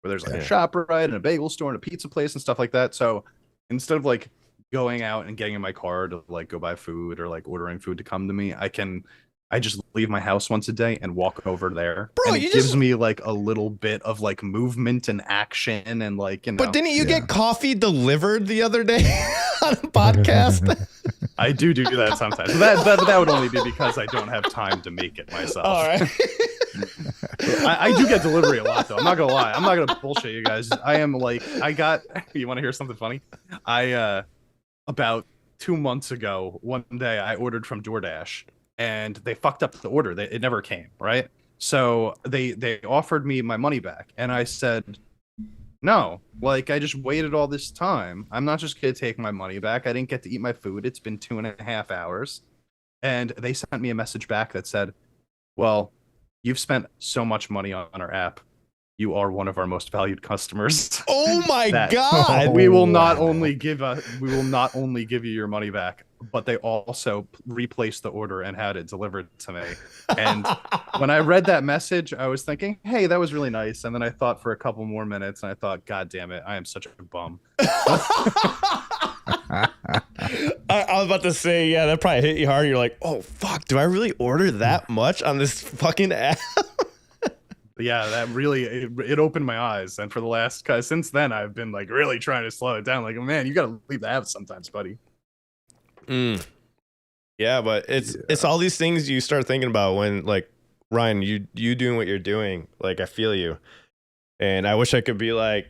where there's like a ShopRite and a bagel store and a pizza place and stuff like that. So instead of like going out and getting in my car to like go buy food or like ordering food to come to me, I just leave my house once a day and walk over there. Bro, and it gives me like a little bit of like movement and action and like, But didn't you get coffee delivered the other day on a podcast? I do that sometimes. That would only be because I don't have time to make it myself. All right. I do get delivery a lot though. I'm not gonna lie. I'm not gonna bullshit you guys. You want to hear something funny? About 2 months ago, one day I ordered from DoorDash, and they fucked up the order. It never came, right? So they offered me my money back, and I said, no, like, I just waited all this time. I'm not just gonna take my money back. I didn't get to eat my food. It's been 2.5 hours. And they sent me a message back that said, well, you've spent so much money on our app. you are one of our most valued customers. Oh my That God. we will not wow. only give you your money back, but they also replaced the order and had it delivered to me. And when I read that message, I was thinking, hey, that was really nice. And then I thought for a couple more minutes, and I thought, God damn it, I am such a bum. I was about to say, yeah, that probably hit you hard. You're like, oh fuck, do I really order that much on this fucking app? Yeah, that really it opened my eyes. And for the last, cause since then I've been like really trying to slow it down. Like, man, you gotta leave the app sometimes, buddy. Yeah, but it's all these things you start thinking about when, like, Ryan, you doing what you're doing. Like, I feel you, and I wish I could be like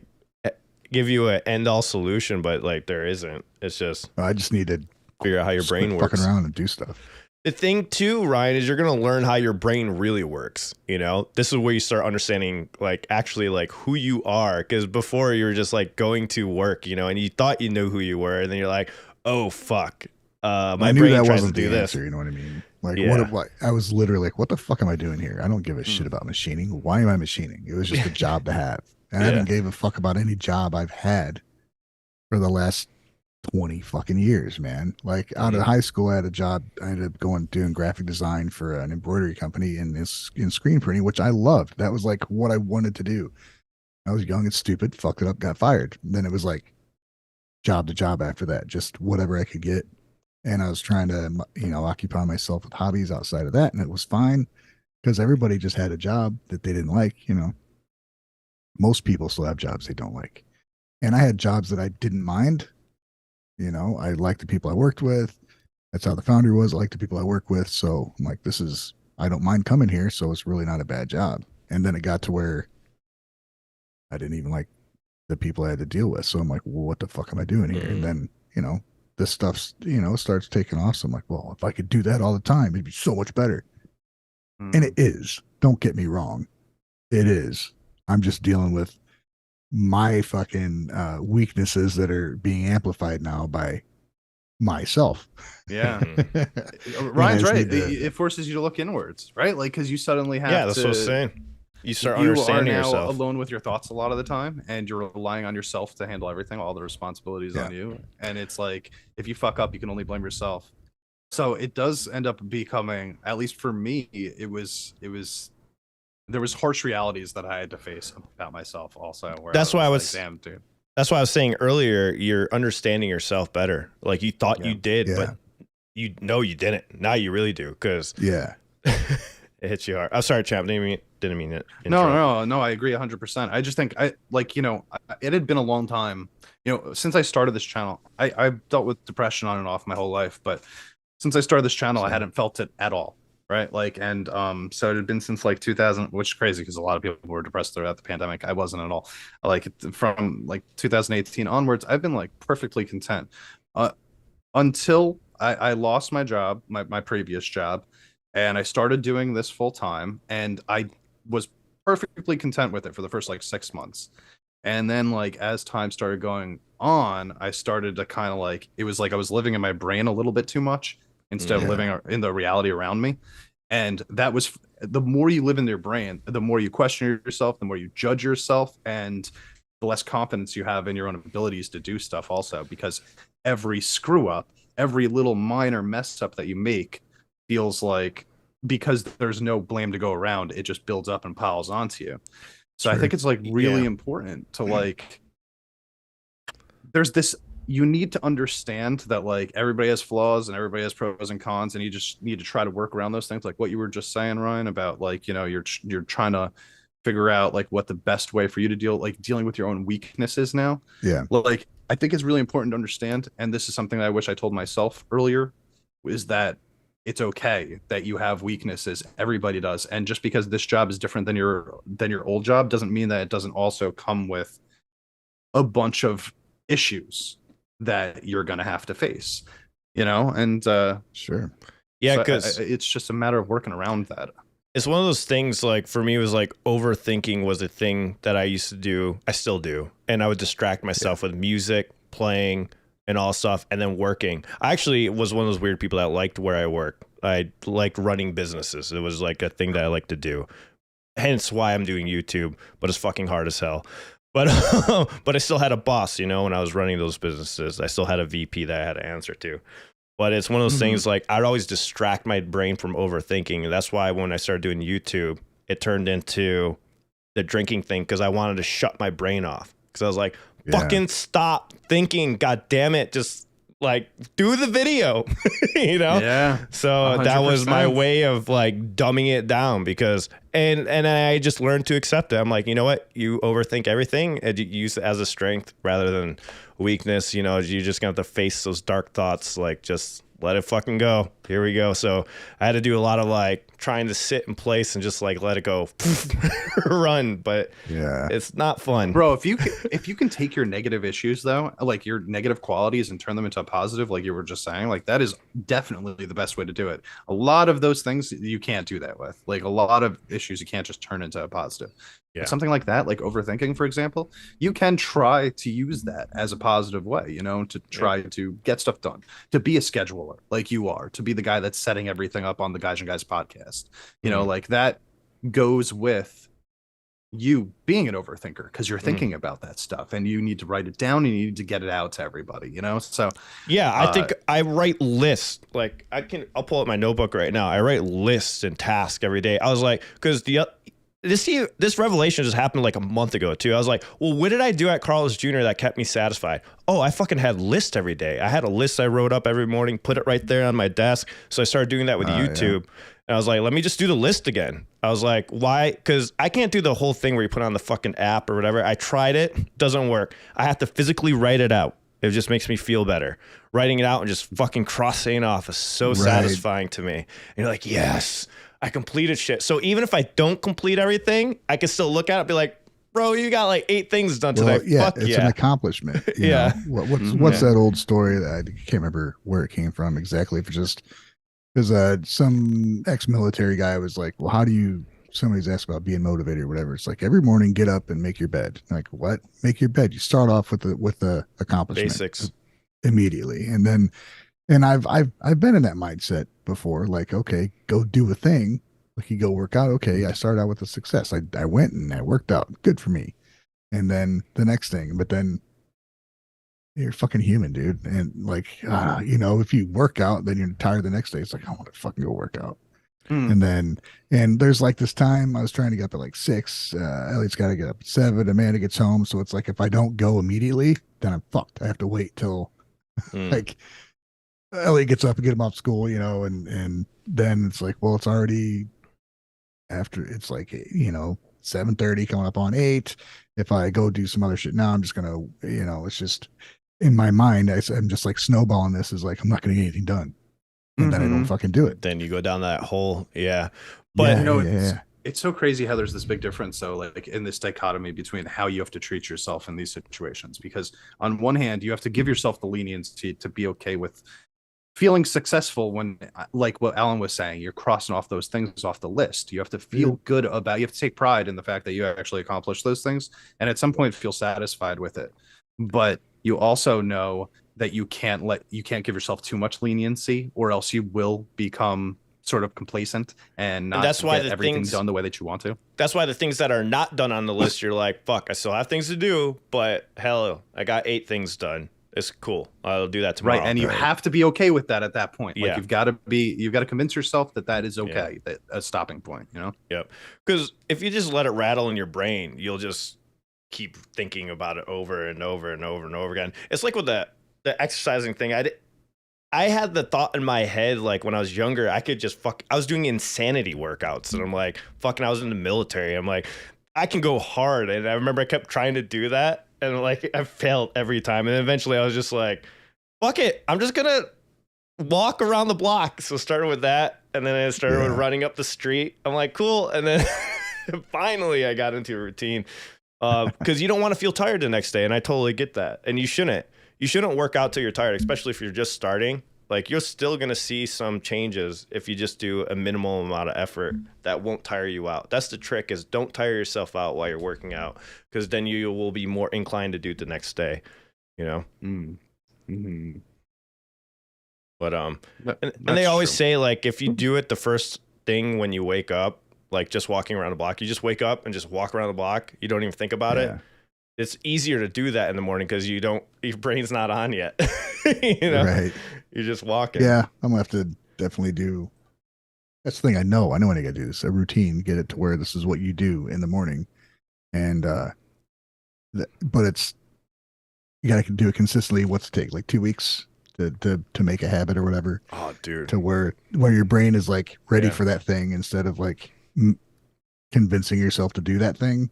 give you an end all solution, but like there isn't. It's just I just need to figure out how your brain works. Fucking around and do stuff. The thing too, Ryan, is you're gonna learn how your brain really works. You know, this is where you start understanding, like, actually, like, who you are. Because before you were just like going to work, you know, and you thought you knew who you were, and then you're like, oh fuck, my brain tries to do this. Answer, you know what I mean? Like, Yeah. what I was literally like, what the fuck am I doing here? I don't give a shit about machining. Why am I machining? It was just a job to have, and I haven't gave a fuck about any job I've had for the last 20 fucking years, man. Like, out of high school, I had a job. I ended up going doing graphic design for an embroidery company in screen printing, which I loved. That was like what I wanted to do. I was young and stupid, fucked it up, got fired. And then it was like job to job after that, just whatever I could get. And I was trying to, you know, occupy myself with hobbies outside of that, and it was fine because everybody just had a job that they didn't like. You know, most people still have jobs they don't like, and I had jobs that I didn't mind. You know, I liked the people I worked with. That's how the founder was. I like the people I work with. So I'm like, I don't mind coming here. So it's really not a bad job. And then it got to where I didn't even like the people I had to deal with. So I'm like, well, what the fuck am I doing here? And then, you know, this stuff, you know, starts taking off. So I'm like, well, if I could do that all the time, it'd be so much better. And it is. Don't get me wrong. It is. I'm just dealing with my fucking weaknesses that are being amplified now by myself. Yeah. Ryan's right. It forces you to look inwards, right? Like, because you suddenly have that's what I was saying. You start you understanding are now yourself alone with your thoughts a lot of the time, and you're relying on yourself to handle everything, all the responsibilities on you. And it's like, if you fuck up, you can only blame yourself. So it does end up becoming, at least for me, there was harsh realities that I had to face about myself also. Where that's why I was like, damn, dude. That's why I was saying earlier, you're understanding yourself better. Like, you thought you did, but you know you didn't. Now you really do, because it hits you hard. I'm sorry, champ. Didn't mean it. No, I agree 100%. I just think it had been a long time, you know, since I started this channel. I've dealt with depression on and off my whole life, but since I started this channel, I hadn't felt it at all. Right. Like, and so it had been since like 2000, which is crazy because a lot of people were depressed throughout the pandemic. I wasn't at all. Like, from like 2018 onwards, I've been like perfectly content until I lost my job, my previous job, and I started doing this full time, and I was perfectly content with it for the first like 6 months. And then, like, as time started going on, I started to kind of like, it was like I was living in my brain a little bit too much instead of living in the reality around me. And that was, the more you live in your brain, the more you question yourself, the more you judge yourself, and the less confidence you have in your own abilities to do stuff also, because every screw up, every little minor mess up that you make feels like, because there's no blame to go around, it just builds up and piles onto you. So I think it's like really important to like, there's this, you need to understand that like everybody has flaws and everybody has pros and cons, and you just need to try to work around those things. Like what you were just saying, Ryan, about like, you know, you're trying to figure out like what the best way for you to dealing with your own weaknesses now. Yeah. Like, I think it's really important to understand, and this is something that I wish I told myself earlier, is that it's okay that you have weaknesses. Everybody does. And just because this job is different than your old job doesn't mean that it doesn't also come with a bunch of issues that you're going to have to face, you know? And sure. Yeah, so because it's just a matter of working around that. It's one of those things, like, for me, it was like overthinking was a thing that I used to do. I still do. And I would distract myself with music, playing, and all stuff, and then working. I actually was one of those weird people that liked where I work. I liked running businesses. It was like a thing that I liked to do. hence why I'm doing YouTube, but it's fucking hard as hell. But but I still had a boss, you know, when I was running those businesses. I still had a VP that I had to answer to. But it's one of those things, like, I'd always distract my brain from overthinking. And that's why when I started doing YouTube, it turned into the drinking thing, because I wanted to shut my brain off. Because I was like, fucking stop thinking, god damn it, just like do the video. You know? Yeah. So 100%. that was my way of like dumbing it down, because and I just learned to accept it. I'm like, you know what, you overthink everything and you use it as a strength rather than weakness. You know, you're just gonna have to face those dark thoughts, like just let it fucking go. Here we go. So I had to do a lot of like trying to sit in place and just like let it go, run. But it's not fun, bro. If you can take your negative issues though, like your negative qualities, and turn them into a positive, like you were just saying, like that is definitely the best way to do it. A lot of those things you can't do that with. Like a lot of issues you can't just turn into a positive. But something like that, like overthinking, for example, you can try to use that as a positive way, you know, to try to get stuff done, to be a scheduler like you are, to be the guy that's setting everything up on the GAIJIN Guys podcast. You know, like that goes with you being an overthinker, because you're thinking about that stuff and you need to write it down and you need to get it out to everybody, you know? So I think I write lists. Like I'll pull up my notebook right now. I write lists and tasks every day. I was like, because this revelation just happened like a month ago too. I was like, well, what did I do at Carl's Jr. that kept me satisfied? Oh, I fucking had lists every day. I had a list I wrote up every morning, put it right there on my desk. So I started doing that with YouTube. And I was like, let me just do the list again. I was like, why? Because I can't do the whole thing where you put on the fucking app or whatever. I tried it. Doesn't work. I have to physically write it out. It just makes me feel better. Writing it out and just fucking crossing off is so satisfying to me. And you're like, yes, I completed shit. So even if I don't complete everything, I can still look at it and be like, bro, you got like 8 things done today. Fuck it's an accomplishment. You know? What's that old story that I can't remember where it came from exactly? For just because some ex-military guy was like, well, how do you? Somebody's asked about being motivated or whatever. It's like every morning, get up and make your bed. Like what? Make your bed. You start off with the accomplishment basics immediately, and then. And I've been in that mindset before. Like, okay, go do a thing. Like you go work out. Okay, I started out with a success. I went and I worked out. Good for me. And then the next thing. But then you're fucking human, dude. And like, you know, if you work out, then you're tired the next day. It's like I want to fucking go work out. And there's like this time I was trying to get up at like 6. Elliott's got to get up at 7. Amanda gets home. So it's like if I don't go immediately, then I'm fucked. I have to wait till like. Elliot gets up and get him off school, you know, and then it's like, well, it's already after. It's like, you know, 7:30 coming up on 8. If I go do some other shit now, I'm just gonna, you know, it's just in my mind. I'm just like snowballing this. Is like I'm not gonna get anything done, and then I don't fucking do it. Then you go down that hole, But you know, it's so crazy how there's this big difference, though, like in this dichotomy between how you have to treat yourself in these situations. Because on one hand, you have to give yourself the leniency to be okay with feeling successful when, like what Alan was saying, you're crossing off those things off the list. You have to feel good about, you have to take pride in the fact that you actually accomplished those things, and at some point feel satisfied with it. But you also know that you can't give yourself too much leniency, or else you will become sort of complacent and not get everything done the way that you want to. That's why the things that are not done on the list, you're like, fuck, I still have things to do, but hell, I got 8 things done. It's cool. I'll do that tomorrow. Right, and you have to be okay with that at that point. Like you've got to convince yourself that is okay, that a stopping point, you know? Yep. Because if you just let it rattle in your brain, you'll just keep thinking about it over and over and over and over again. It's like with the exercising thing. I had the thought in my head, like when I was younger, I could just I was doing insanity workouts, and I'm like, fucking, I was in the military. I'm like, I can go hard. And I remember I kept trying to do that. And like I failed every time, and then eventually I was just like, "Fuck it, I'm just gonna walk around the block." So started with that, and then I started with running up the street. I'm like, "Cool," and then finally I got into a routine because you don't want to feel tired the next day, and I totally get that. And you shouldn't work out till you're tired, especially if you're just starting. Like you're still gonna see some changes if you just do a minimal amount of effort that won't tire you out. That's the trick, is don't tire yourself out while you're working out, because then you will be more inclined to do it the next day, you know? But and they always say, like, if you do it the first thing when you wake up, like just walking around the block. You just wake up and just walk around the block. You don't even think about it. It's easier to do that in the morning because your brain's not on yet. Right. You're just walking. Yeah, I'm gonna have to definitely do. That's the thing. I know when I gotta do this. A routine, get it to where this is what you do in the morning, and but it's you gotta do it consistently. What's it take? Like 2 weeks to make a habit or whatever. Oh, dude. To where your brain is like ready for that thing instead of like convincing yourself to do that thing.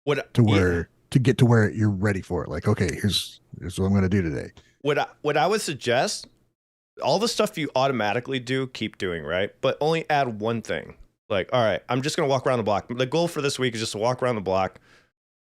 To get to where you're ready for it. Like, okay, here's what I'm going to do today. What I would suggest, all the stuff you automatically do, keep doing, right? But only add one thing. Like, all right, I'm just going to walk around the block. The goal for this week is just to walk around the block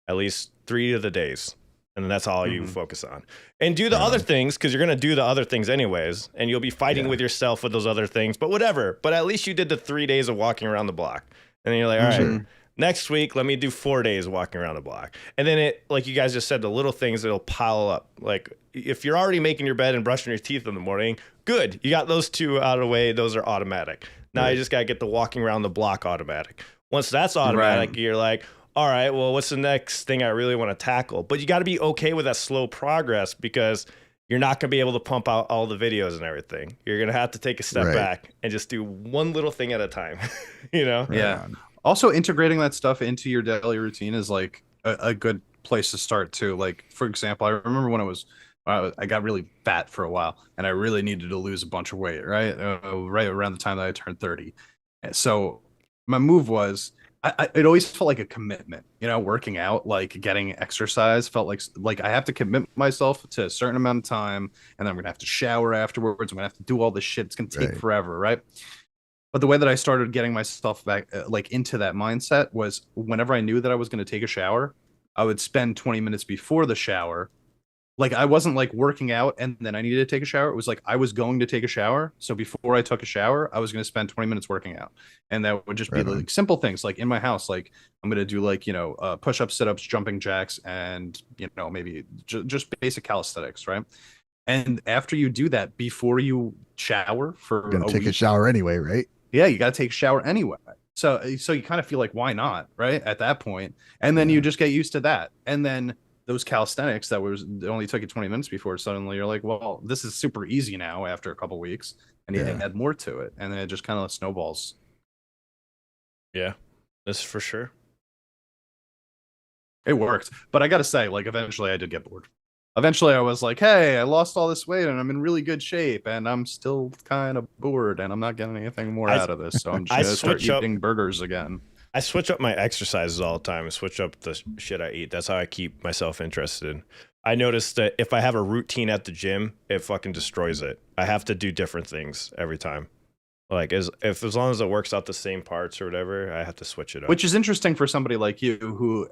at least 3 of the days. And then that's all you focus on. And do the other things, because you're going to do the other things anyways. And you'll be fighting with yourself with those other things. But whatever. But at least you did the 3 days of walking around the block. And then you're like, all right, next week, let me do 4 days walking around the block. And then it, like you guys just said, the little things that'll pile up. Like if you're already making your bed and brushing your teeth in the morning, good. You got those 2 out of the way. Those are automatic. Now you just got to get the walking around the block automatic. Once that's automatic, you're like, all right, well, what's the next thing I really want to tackle? But you got to be okay with that slow progress because you're not going to be able to pump out all the videos and everything. You're going to have to take a step back and just do one little thing at a time, Yeah. Also, integrating that stuff into your daily routine is like a good place to start too. Like, for example, I remember when I got really fat for a while and I really needed to lose a bunch of weight, right? Right around the time that I turned 30. And so my move was, it always felt like a commitment, working out, like getting exercise felt like I have to commit myself to a certain amount of time. And then I'm going to have to shower afterwards. I'm going to have to do all this shit. It's going to take forever. Right. But the way that I started getting myself back, like into that mindset was whenever I knew that I was going to take a shower, I would spend 20 minutes before the shower. Like I wasn't like working out and then I needed to take a shower. It was like I was going to take a shower. So before I took a shower, I was going to spend 20 minutes working out. And that would just be like simple things like in my house, like I'm going to do like, push-ups, sit-ups, jumping jacks, and, maybe just basic calisthenics. Right. And after you do that, before you shower for you're gonna take a shower anyway, right? Yeah, you got to take a shower anyway. So you kind of feel like, why not? Right. At that point. And then you just get used to that. And then those calisthenics that only took you 20 minutes before, suddenly you're like, well, this is super easy now after a couple of weeks. And you add more to it. And then it just kind of snowballs. Yeah, that's for sure. It worked. But I got to say, like, eventually I did get bored. Eventually I was like, hey, I lost all this weight and I'm in really good shape and I'm still kind of bored and I'm not getting anything more out of this. So I'm just going to start eating burgers again. I switch up my exercises all the time. I switch up the shit I eat. That's how I keep myself interested. I noticed that if I have a routine at the gym, it fucking destroys it. I have to do different things every time. Like as long as it works out the same parts or whatever, I have to switch it up. Which is interesting for somebody like you who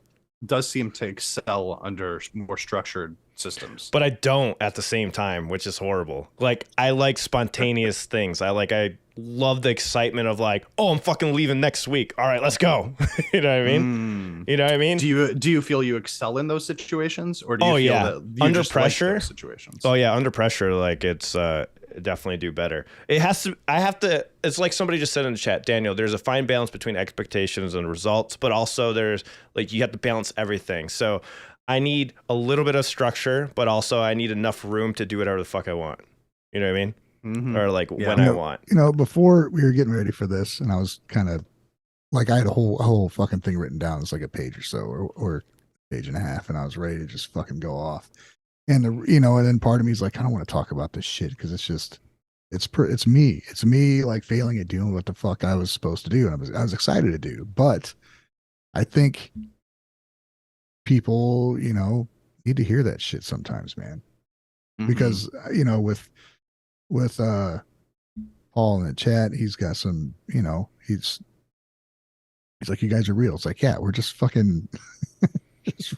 does seem to excel under more structured systems. But I don't at the same time, which is horrible. Like I like spontaneous things. I love the excitement of like, oh, I'm fucking leaving next week. All right, let's go. You know what I mean? You know what I mean? Do you feel you excel in those situations, or do you feel that you under just pressure like those situations? Oh yeah, under pressure, like it's definitely do better. It's like somebody just said in the chat, Daniel, there's a fine balance between expectations and results, but also there's like you have to balance everything. So I need a little bit of structure, but also I need enough room to do whatever the fuck I want. You know what I mean? Or like when I want. Before we were getting ready for this, and I was kind of like, I had a whole fucking thing written down. It's like a page or so, or page and a half, and I was ready to just fucking go off. And and then part of me is like, I don't want to talk about this shit because it's just, it's me like failing at doing what the fuck I was supposed to do, and I was excited to do. But I think people, need to hear that shit sometimes, man, because with Paul in the chat, he's got some, he's like, you guys are real. It's like, yeah, we're just fucking just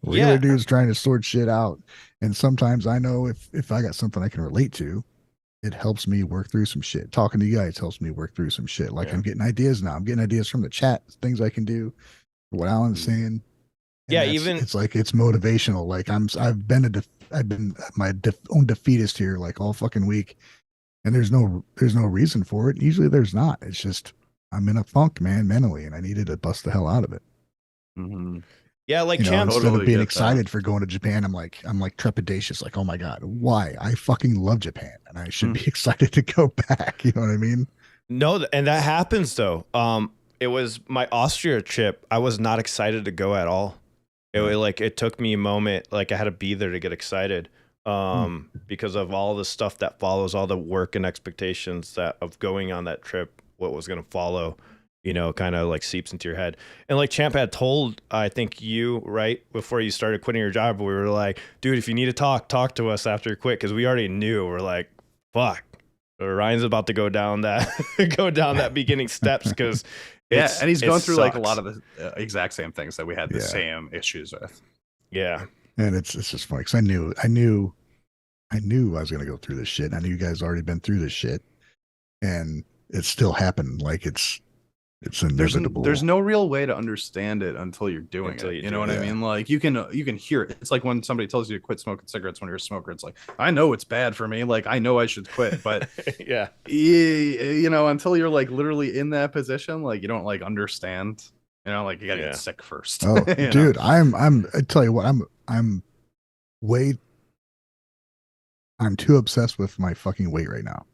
regular dudes trying to sort shit out. And sometimes I know if I got something I can relate to, it helps me work through some shit. Talking to you guys helps me work through some shit. Like I'm getting ideas now. I'm getting ideas from the chat, things I can do, what Alan's saying. And even it's like, it's motivational. Like I've been my own defeatist here like all fucking week, and there's no reason for it. Usually there's not. It's just I'm in a funk, man, mentally, and I needed to bust the hell out of it. Mm-hmm. Yeah, like Instead Totally of being get excited that. for going to Japan, I'm like trepidatious, like, oh my God, why? I fucking love Japan and I should be excited to go back. You know what I mean? No, and that happens though. It was my Austria trip. I was not excited to go at all. It took me a moment, like I had to be there to get excited. Because of all the stuff that follows, all the work and expectations that of going on that trip, what was going to follow, kind of like seeps into your head. And like Champ had told, I think you, right, before you started quitting your job, we were like, dude, if you need to talk to us after you quit. Cause we already knew. We're like, fuck, Ryan's about to go down that beginning steps. Cause and he's going through like a sucks. lot of the exact same things that we had the same issues with. Yeah. And it's just funny because I knew I was going to go through this shit. I knew you guys already been through this shit, and it still happened. Like it's inevitable. There's no real way to understand it until you're doing it. You know what I mean? Like you can hear it. It's like when somebody tells you to quit smoking cigarettes when you're a smoker. It's like, I know it's bad for me. Like I know I should quit, but until you're like literally in that position, like you don't like understand. Like you gotta get sick first. Oh, dude, I tell you what, I'm too obsessed with my fucking weight right now.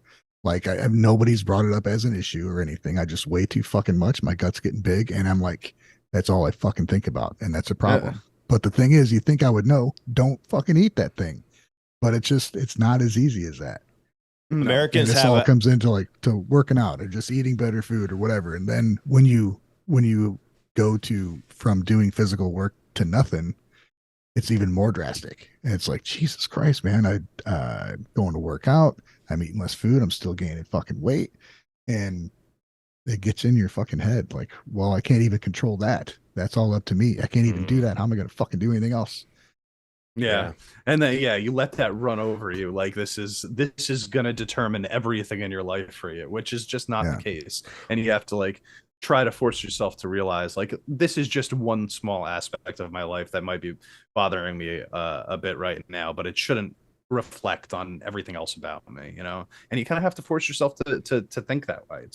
Like nobody's brought it up as an issue or anything. I just weigh too fucking much. My gut's getting big, and I'm like, that's all I fucking think about, and that's a problem. Yeah. But the thing is, you think I would know? Don't fucking eat that thing. But it's not as easy as that. Americans this all comes into to working out or just eating better food or whatever. And then when you go from doing physical work to nothing, it's even more drastic. And it's like, Jesus Christ, man, I'm going to work out. I'm eating less food. I'm still gaining fucking weight. And it gets in your fucking head. Like, well, I can't even control that. That's all up to me. I can't even do that. How am I going to fucking do anything else? Yeah. And then, you let that run over you. Like this is going to determine everything in your life for you, which is just not the case. And you have to like try to force yourself to realize like, this is just one small aspect of my life that might be bothering me a bit right now, but it shouldn't reflect on everything else about me, and you kind of have to force yourself to think that way.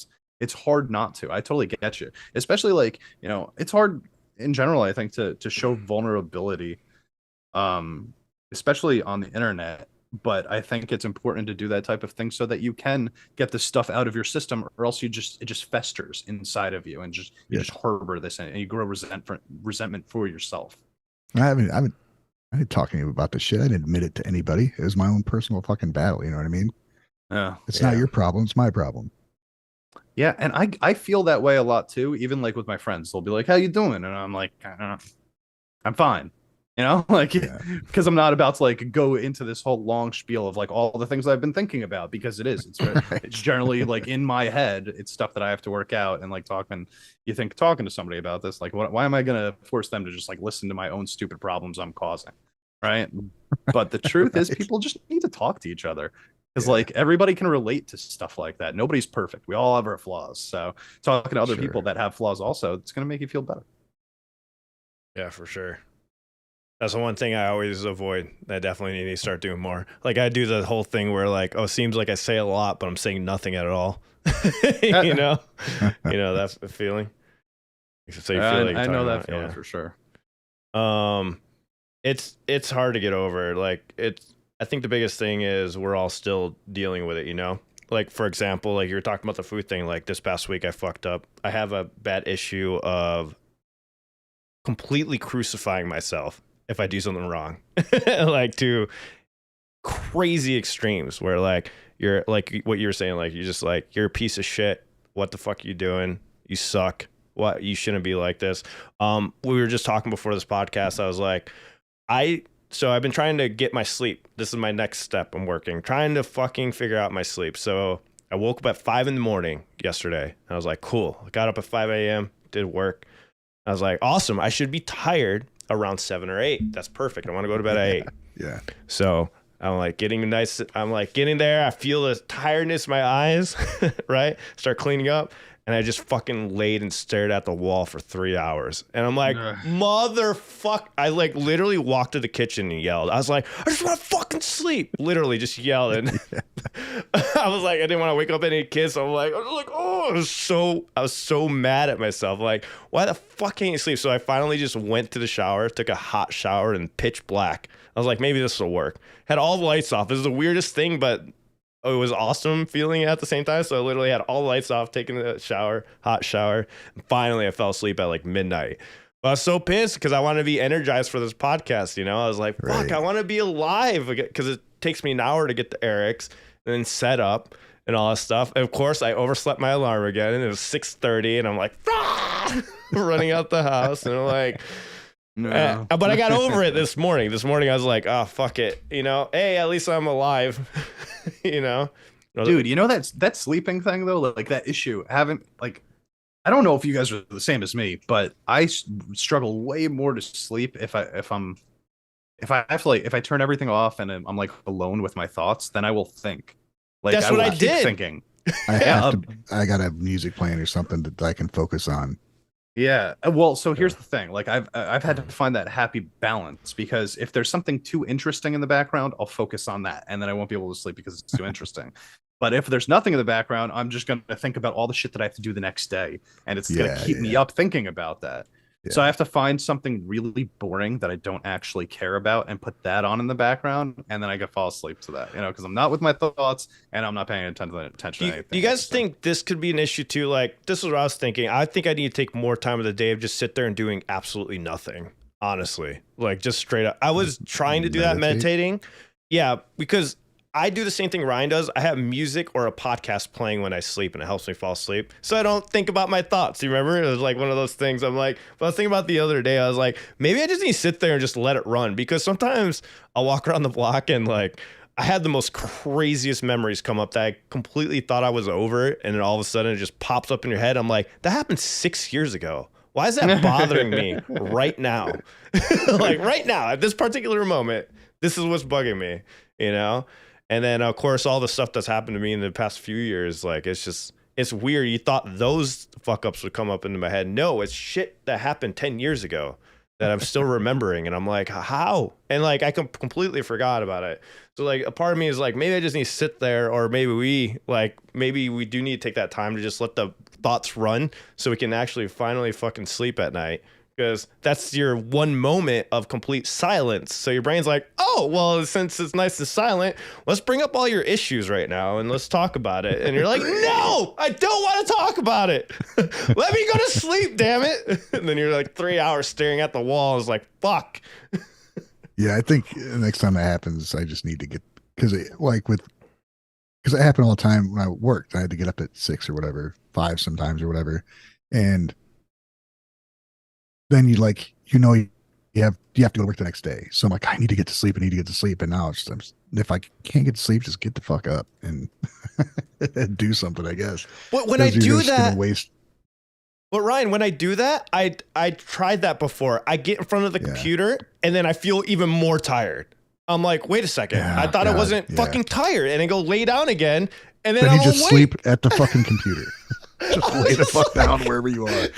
It's hard not to. I totally get you, especially like, it's hard in general, I think, to show vulnerability, especially on the internet. But I think it's important to do that type of thing so that you can get this stuff out of your system, or else it just festers inside of you and just harbor this and you grow resentment for yourself. I didn't talk to you about this shit. I didn't admit it to anybody. It was my own personal fucking battle. You know what I mean? It's not your problem. It's my problem. Yeah. And I feel that way a lot too. Even like with my friends, they'll be like, how you doing? And I'm like, I don't know. I'm fine. Because I'm not about to like go into this whole long spiel of like all the things I've been thinking about, because it's generally like in my head, it's stuff that I have to work out. And like talking to somebody about this, like why am I going to force them to just like listen to my own stupid problems I'm causing? Right. But the truth is people just need to talk to each other, because like everybody can relate to stuff like that. Nobody's perfect. We all have our flaws. So talking to other people that have flaws also, it's going to make you feel better. Yeah, for sure. That's the one thing I always avoid. I definitely need to start doing more. Like I do the whole thing where like, oh, seems like I say a lot, but I'm saying nothing at all. That's the feeling. So you feel like I know that feeling for sure. It's hard to get over. Like I think the biggest thing is we're all still dealing with it, Like for example, like you were talking about the food thing, like this past week I fucked up. I have a bad issue of completely crucifying myself if I do something wrong, like to crazy extremes where like you're like what you were saying, like you're just like, you're a piece of shit. What the fuck are you doing? You suck. What? You shouldn't be like this. We were just talking before this podcast. I was like, so I've been trying to get my sleep. This is my next step. I'm trying to fucking figure out my sleep. So I woke up at 5 a.m. yesterday. I was like, cool. I got up at 5 a.m., did work. I was like, awesome. I should be tired around 7 or 8. That's perfect. I want to go to bed at 8. Yeah. So I'm like getting there. I feel the tiredness in my eyes, right? Start cleaning up. And I just fucking laid and stared at the wall for 3 hours. And I'm like, motherfuck. I like literally walked to the kitchen and yelled. I was like, I just want to fucking sleep. Literally just yelled. And I was like, I didn't want to wake up any kids. So I was like, oh, I was so mad at myself. Like, why the fuck can't you sleep? So I finally just went to the shower, took a hot shower in pitch black. I was like, maybe this will work. Had all the lights off. This is the weirdest thing, but it was awesome feeling it at the same time. So I literally had all the lights off, taking the shower, hot shower. And finally, I fell asleep at like midnight. But I was so pissed because I wanted to be energized for this podcast. You know, I was like, fuck, I want to be alive because it takes me an hour to get to Eric's and then set up and all that stuff. And of course, I overslept my alarm again, and it was 6:30, and I'm like, running out the house, and I'm like, no. But I got over it this morning. This morning, I was like, oh, fuck it. You know, hey, at least I'm alive. You know, dude. You know that sleeping thing though, like that issue. I don't know if you guys are the same as me, but I struggle way more to sleep if I have to, like, if I turn everything off and I'm like alone with my thoughts, then I will think. Like, that's what I did. Thinking. I gotta have music playing or something that I can focus on. Yeah. Well, so here's the thing. Like, I've had to find that happy balance, because if there's something too interesting in the background, I'll focus on that, and then I won't be able to sleep because it's too interesting. But if there's nothing in the background, I'm just going to think about all the shit that I have to do the next day, and it's going to keep me up thinking about that. Yeah. So I have to find something really boring that I don't actually care about and put that on in the background, and then I can fall asleep to that, you know, because I'm not with my thoughts and I'm not paying attention to anything. Do you guys think this could be an issue too? Like, this is what I was thinking. I think I need to take more time of the day of just sit there and doing absolutely nothing. Honestly, like, just straight up. I was trying to do that, meditating. Yeah, because I do the same thing Ryan does. I have music or a podcast playing when I sleep, and it helps me fall asleep, so I don't think about my thoughts. You remember? It was like one of those things. I'm like, but I was thinking about the other day. I was like, maybe I just need to sit there and just let it run, because sometimes I'll walk around the block and like I had the most craziest memories come up that I completely thought I was over, and then all of a sudden it just pops up in your head. I'm like, that happened 6 years ago. Why is that bothering me right now? Like, right now, at this particular moment, this is what's bugging me, you know? And then, of course, all the stuff that's happened to me in the past few years, like, it's weird. You thought those fuck ups would come up into my head. No, it's shit that happened 10 years ago that I'm still remembering. And I'm like, how? And like, I completely forgot about it. So like, a part of me is like, maybe I just need to sit there, or maybe we do need to take that time to just let the thoughts run so we can actually finally fucking sleep at night. Because that's your one moment of complete silence. So your brain's like, oh, well, since it's nice and silent, let's bring up all your issues right now and let's talk about it. And you're like, no, I don't want to talk about it. Let me go to sleep, damn it. And then you're like 3 hours staring at the wall. It's like, fuck. Yeah, I think the next time that happens, I just need to get, because it happened all the time when I worked. I had to get up at 6 or whatever, 5 sometimes or whatever. And then you have to go to work the next day. So I'm like, I need to get to sleep. And now if I can't get to sleep, just get the fuck up and do something, I guess. But when I do that, but Ryan, when I do that, I tried that before. I get in front of the computer and then I feel even more tired. I'm like, wait a second. I thought I wasn't fucking tired. And I go lay down again. And then you just sleep at the fucking computer. Just lay the fuck down wherever you are.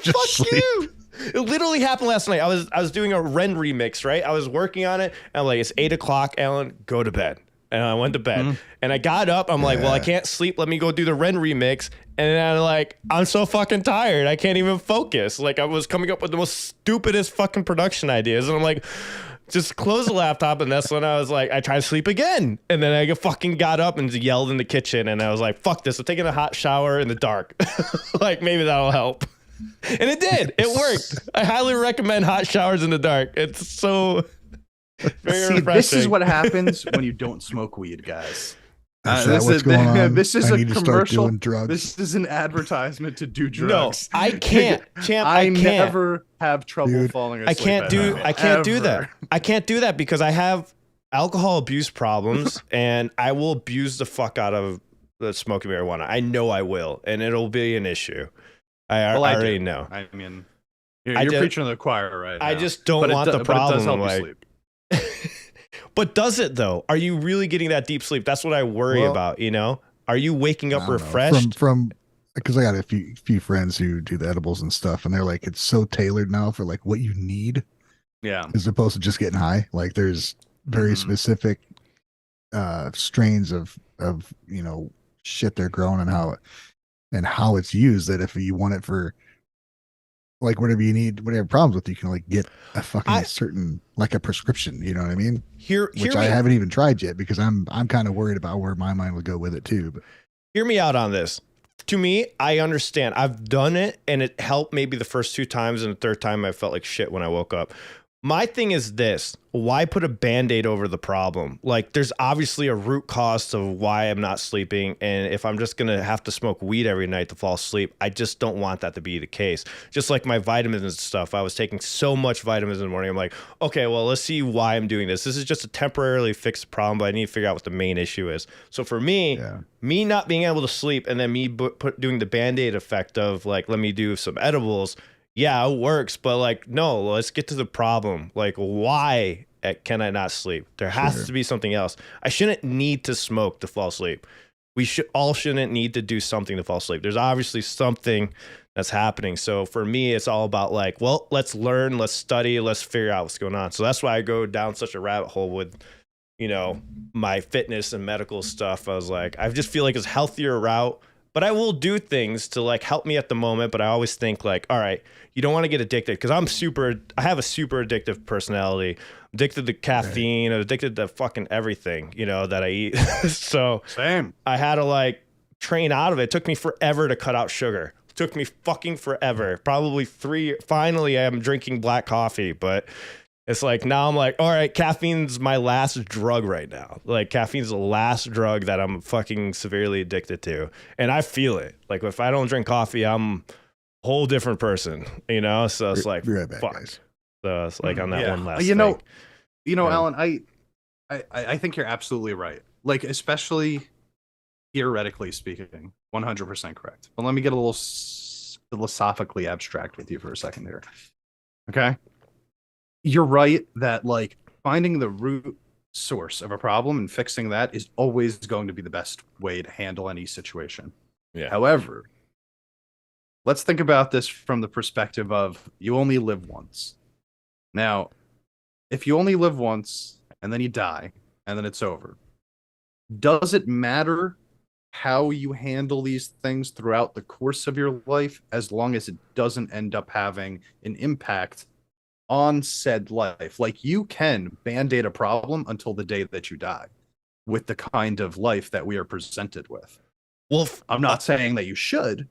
Fuck sleep. You. It literally happened last night. I was doing a Ren remix, right? I was working on it, and I'm like, it's 8 o'clock, Alan, go to bed. And I went to bed. And I got up, I'm like, well, I can't sleep. Let me go do the Ren remix. And then I'm so fucking tired. I can't even focus. Like, I was coming up with the most stupidest fucking production ideas. And I'm like, just close the laptop. And that's when I was like, I tried to sleep again. And then I fucking got up and yelled in the kitchen. And I was like, fuck this. I'm taking a hot shower in the dark. Like, maybe that'll help. And it did. It worked. I highly recommend hot showers in the dark. It's so very refreshing. This is what happens when you don't smoke weed, guys. This is a commercial. This is an advertisement to do drugs. No, I can't, champ. I never have trouble falling asleep. I can't do that. I can't do that because I have alcohol abuse problems, and I will abuse the fuck out of the smoking marijuana. I know I will, and it'll be an issue. I already know. I mean, you're preaching to the choir right now. I just don't want the problem. But it does help you sleep. But does it though? Are you really getting that deep sleep? That's what I worry about. You know, are you waking up refreshed? From because I got a few friends who do the edibles and stuff, and they're like, it's so tailored now for like what you need. Yeah. As opposed to just getting high. Like there's very specific strains of shit they're growing and how and how it's used, that if you want it for like whatever you need, whatever problems with, you can like get a fucking certain, like a prescription, you know what I mean? Which I haven't even tried yet, because I'm kind of worried about where my mind would go with it too. But hear me out on this. To me, I understand. I've done it and it helped maybe the first 2 times, and the third time I felt like shit when I woke up. My thing is this: why put a Band-Aid over the problem? Like, there's obviously a root cause of why I'm not sleeping. And if I'm just going to have to smoke weed every night to fall asleep, I just don't want that to be the case. Just like my vitamins and stuff. I was taking so much vitamins in the morning. I'm like, okay, well, let's see why I'm doing this. This is just a temporarily fixed problem, but I need to figure out what the main issue is. So for me, me not being able to sleep, and then me doing the Band-Aid effect of like, let me do some edibles. Yeah, it works, but like, no, let's get to the problem. Like, why can I not sleep? There has to be something else. I shouldn't need to smoke to fall asleep. We shouldn't need to do something to fall asleep. There's obviously something that's happening. So for me, it's all about like, well, let's learn, let's study, let's figure out what's going on. So that's why I go down such a rabbit hole with, you know, my fitness and medical stuff. I was like, I just feel like it's a healthier route. But I will do things to like help me at the moment. But I always think like, all right, you don't want to get addicted, because I have a super addictive personality. Addicted to caffeine, addicted to fucking everything, you know, that I eat. So same. I had to like train out of it. It took me forever to cut out sugar. It took me fucking forever. Probably 3. Finally, I am drinking black coffee, but it's like now I'm like, all right, caffeine's my last drug right now. Like, caffeine's the last drug that I'm fucking severely addicted to. And I feel it. Like, if I don't drink coffee, I'm a whole different person, you know? So it's like, right back, fuck. guys. So it's like on that one last you thing. know, Alan, I think you're absolutely right. Like, especially theoretically speaking, 100% correct. But let me get a little philosophically abstract with you for a second here. Okay? You're right that like finding the root source of a problem and fixing that is always going to be the best way to handle any situation. Yeah. However, let's think about this from the perspective of you only live once. Now, if you only live once and then you die and then it's over, does it matter how you handle these things throughout the course of your life, as long as it doesn't end up having an impact on said life? Like, you can Band-Aid a problem until the day that you die with the kind of life that we are presented with. Well, I'm not saying that you should,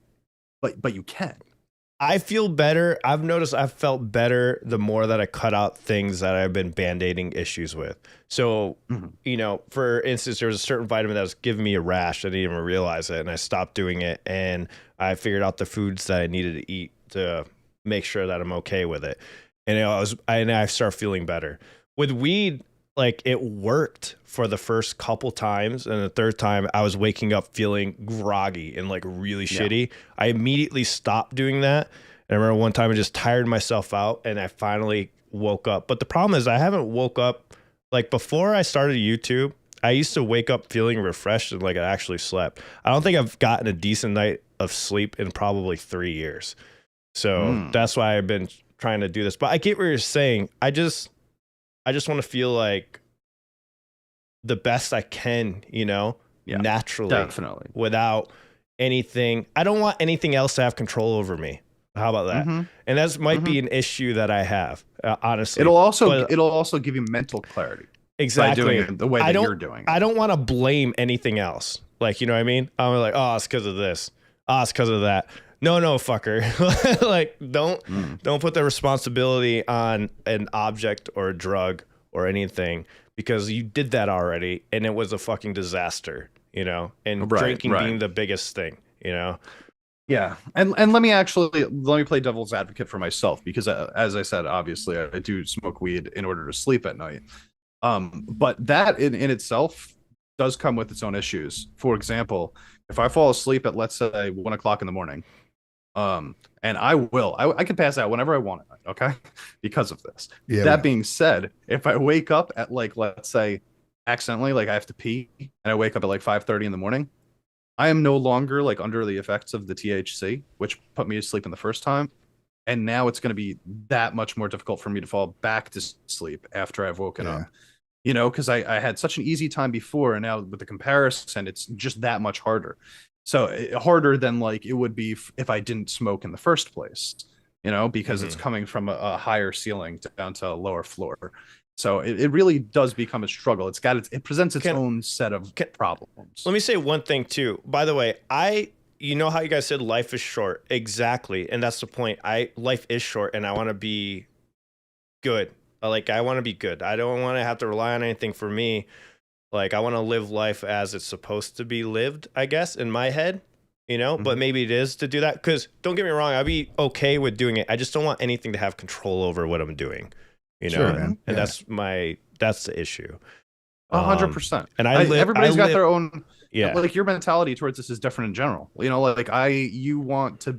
but you can. I feel better. I've noticed I've felt better the more that I cut out things that I've been Band-Aiding issues with. So, you know, for instance, there was a certain vitamin that was giving me a rash. I didn't even realize it, and I stopped doing it, and I figured out the foods that I needed to eat to make sure that I'm okay with it. And I started feeling better. With weed, like, it worked for the first couple times, and the third time I was waking up feeling groggy and like really shitty. I immediately stopped doing that. And I remember one time I just tired myself out, and I finally woke up. But the problem is I haven't woke up, like, before I started YouTube, I used to wake up feeling refreshed and like I actually slept. I don't think I've gotten a decent night of sleep in probably 3 years. So that's why I've been trying to do this. But I get what you're saying. I just want to feel like the best I can, you know, naturally, definitely, without anything. I don't want anything else to have control over me. How about that? And that might be an issue that I have, honestly. It'll also give you mental clarity. Exactly. By doing it the way that you're doing it. I don't want to blame anything else. Like, you know what I mean? I'm like, oh, it's because of this. Oh, it's because of that. No, fucker. Like, don't put the responsibility on an object or a drug or anything, because you did that already and it was a fucking disaster, you know, and drinking being the biggest thing, you know? Yeah. And let me play devil's advocate for myself, because as I said, obviously I do smoke weed in order to sleep at night. But that in itself does come with its own issues. For example, if I fall asleep at, let's say, 1 o'clock in the morning, and I can pass out whenever I want at night, okay? Because of this. That being said, if I wake up at, like, let's say accidentally, like I have to pee, and I wake up at like 5:30 in the morning, I am no longer like under the effects of the THC, which put me to sleep in the first time. And now it's going to be that much more difficult for me to fall back to sleep after I've woken up. You know, because I had such an easy time before, and now with the comparison, it's just that much harder. So harder than like it would be if I didn't smoke in the first place, you know, because it's coming from a higher ceiling down to a lower floor. So it really does become a struggle. It presents its own set of problems. Let me say one thing too. By the way, you know how you guys said life is short. Exactly. And that's the point. Life is short and I want to be good. Like I want to be good. I don't want to have to rely on anything for me. Like I want to live life as it's supposed to be lived, I guess, in my head, you know, but maybe it is to do that. Cause don't get me wrong. I'd be okay with doing it. I just don't want anything to have control over what I'm doing, you know? Sure, man. And that's the issue. 100%. And everybody's got their own, yeah. Like your mentality towards this is different in general. You know, like you want to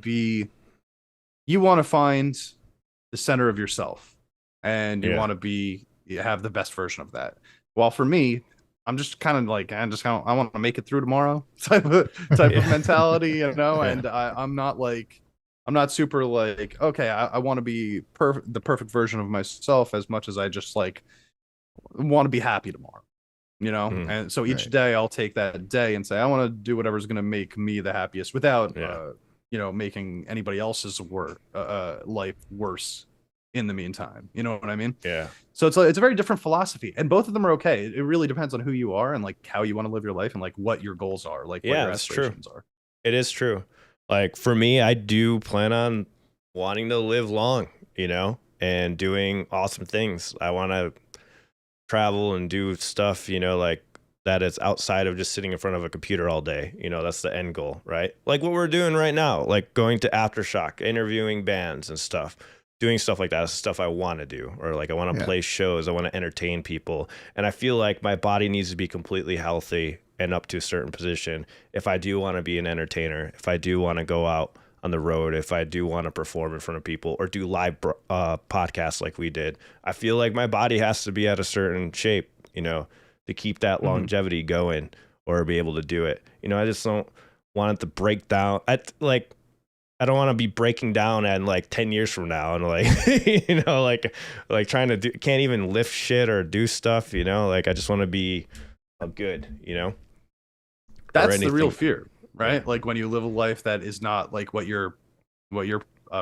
find the center of yourself and you want to have the best version of that. While for me, I'm just kind of like, I want to make it through tomorrow type of mentality, you know? And I'm not super like, okay, I want to be the perfect version of myself as much as I just like want to be happy tomorrow, you know? And so each day I'll take that day and say, I want to do whatever's going to make me the happiest without, you know, making anybody else's life worse in the meantime. You know what I mean? Yeah. So it's a very different philosophy, and both of them are okay. It really depends on who you are and like how you want to live your life and like what your goals are, like what your aspirations are. It is true. Like for me, I do plan on wanting to live long, you know, and doing awesome things. I want to travel and do stuff, you know, like that is outside of just sitting in front of a computer all day. You know, that's the end goal, right? Like what we're doing right now, like going to Aftershock, interviewing bands and stuff. Doing stuff like that is stuff I want to do, or like I want to play shows. I want to entertain people. And I feel like my body needs to be completely healthy and up to a certain position. If I do want to be an entertainer, if I do want to go out on the road, if I do want to perform in front of people or do live podcasts like we did, I feel like my body has to be at a certain shape, you know, to keep that longevity going or be able to do it. You know, I just don't want it to break down. I don't want to be breaking down and like 10 years from now and like, you know, like trying to can't even lift shit or do stuff, you know, like I just want to be good, you know. That's the real fear, right? Like when you live a life that is not like what you're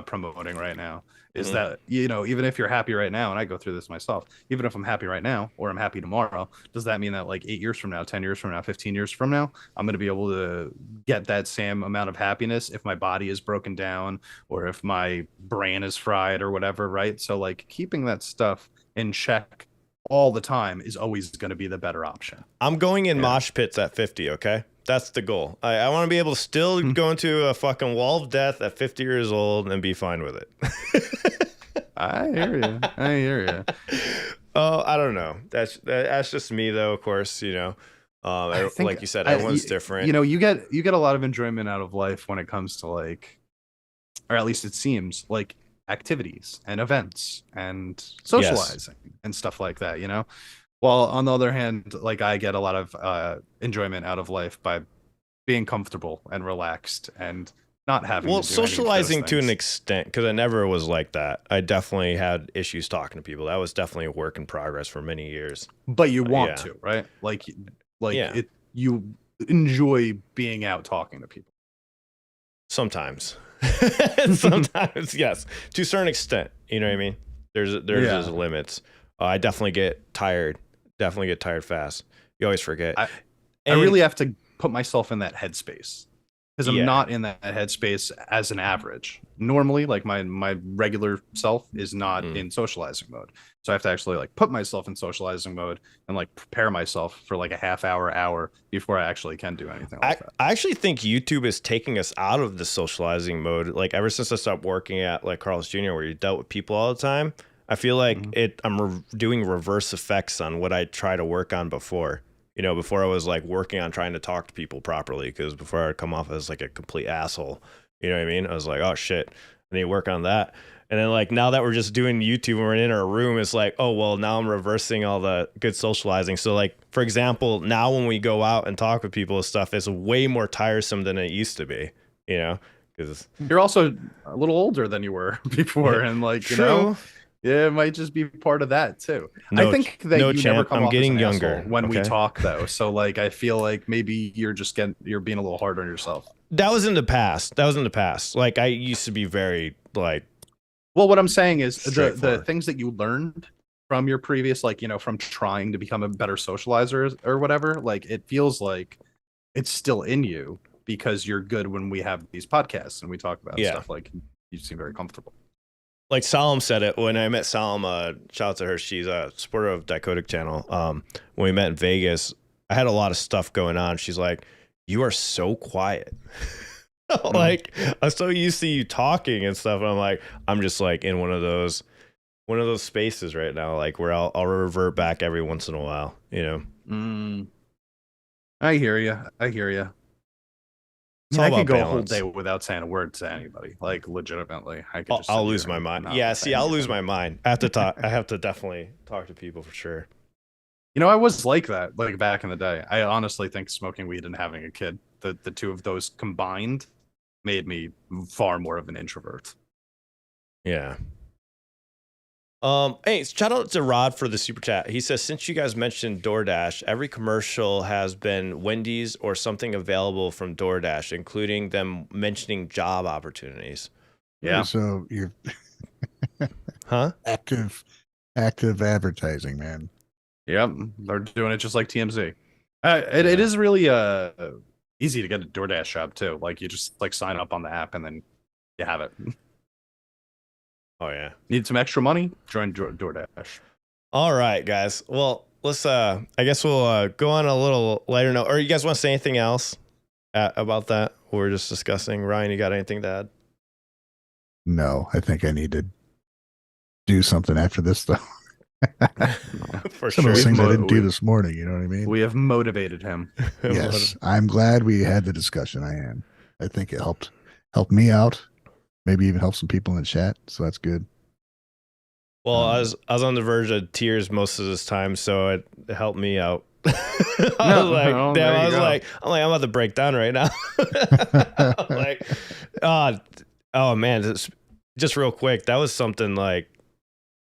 promoting right now is that, you know, even if you're happy right now, and I go through this myself, even if I'm happy right now or I'm happy tomorrow, does that mean that like 8 years from now, 10 years from now, 15 years from now, I'm going to be able to get that same amount of happiness if my body is broken down or if my brain is fried or whatever, right? So like keeping that stuff in check all the time is always going to be the better option. I'm going in mosh pits at 50, okay? That's the goal. I want to be able to still go into a fucking wall of death at 50 years old and be fine with it. I hear you. Oh, I don't know. That's just me, though. Of course, you know. Like you said, everyone's different. You know, you get a lot of enjoyment out of life when it comes to like, or at least it seems like activities and events and socializing and stuff like that. You know. Well, on the other hand, like I get a lot of enjoyment out of life by being comfortable and relaxed and not having to do socializing to an extent, because I never was like that. I definitely had issues talking to people. That was definitely a work in progress for many years. But you want to, right? You enjoy being out talking to people. Sometimes. Sometimes, yes. To a certain extent. You know what I mean? There's limits. I definitely get tired. Definitely get tired fast. You always forget. I really have to put myself in that headspace because I'm not in that headspace as an average. Normally, like my regular self is not in socializing mode. So I have to actually like put myself in socializing mode and like prepare myself for like a half hour before I actually can do anything like that. I actually think YouTube is taking us out of the socializing mode. Like ever since I stopped working at like Carl's Jr., where you dealt with people all the time, I feel like I'm doing reverse effects on what I try to work on before. You know, before I was like working on trying to talk to people properly, because before I'd come off as like a complete asshole. You know what I mean? I was like, oh shit, I need to work on that. And then like now that we're just doing YouTube and we're in our room, it's like, oh well, now I'm reversing all the good socializing. So like, for example, now when we go out and talk with people and stuff, it's way more tiresome than it used to be. You know, because you're also a little older than you were before, and like you know. Yeah, it might just be part of that too. No, I think that no you never champ. come I'm off getting as an younger. asshole when we Okay? talk though. So like I feel like maybe you're being a little hard on yourself. That was in the past. That was in the past. Like I used to be very like. Well, what I'm saying is the Straightforward. things that you learned from your previous, like, from trying to become a better socializer or whatever, like it feels like it's still in you because you're good when we have these podcasts and we talk about Yeah. stuff. Like you seem very comfortable. Like Salam said it when I met Salam. Shout out to her. She's a supporter of Dichotic Channel. When we met in Vegas, I had a lot of stuff going on. She's like, "You are so quiet." Like I'm so used to you talking and stuff. And I'm like, I'm just like in one of those spaces right now, like where I'll revert back every once in a while. I hear you. I hear you. It's I all could about go balance. a whole day without saying a word to anybody. Like legitimately, I could just. I'll sit lose here my and mind. not Yeah, say see, I'll lose anything. my mind. I have to talk. I have to definitely talk to people for sure. I was like that, like back in the day. I honestly think smoking weed and having a kid, the two of those combined, made me far more of an introvert. Yeah. Hey, shout out to Rod for the super chat. He says, since you guys mentioned DoorDash, every commercial has been Wendy's or something available from DoorDash, including them mentioning job opportunities. Yeah. So you're Huh? active advertising, man. Yep. They're doing it just like TMZ. It is really easy to get a DoorDash job too. Like you just like sign up on the app and then you have it. Oh yeah. Need some extra money? Join DoorDash. All right, guys. Well, let's I guess we'll go on a little lighter note. Or you guys want to say anything else about that we're just discussing? Ryan, you got anything to add? No, I think I need to do something after this though. For Some sure. of those things I didn't do this morning, you know what I mean? We have motivated him. Yes, I'm glad we had the discussion. I think it helped me out. Maybe even help some people in the chat. So that's good. Well, I was on the verge of tears most of this time, so it helped me out. I was like, I'm about to break down right now. Like, oh man, just real quick, that was something like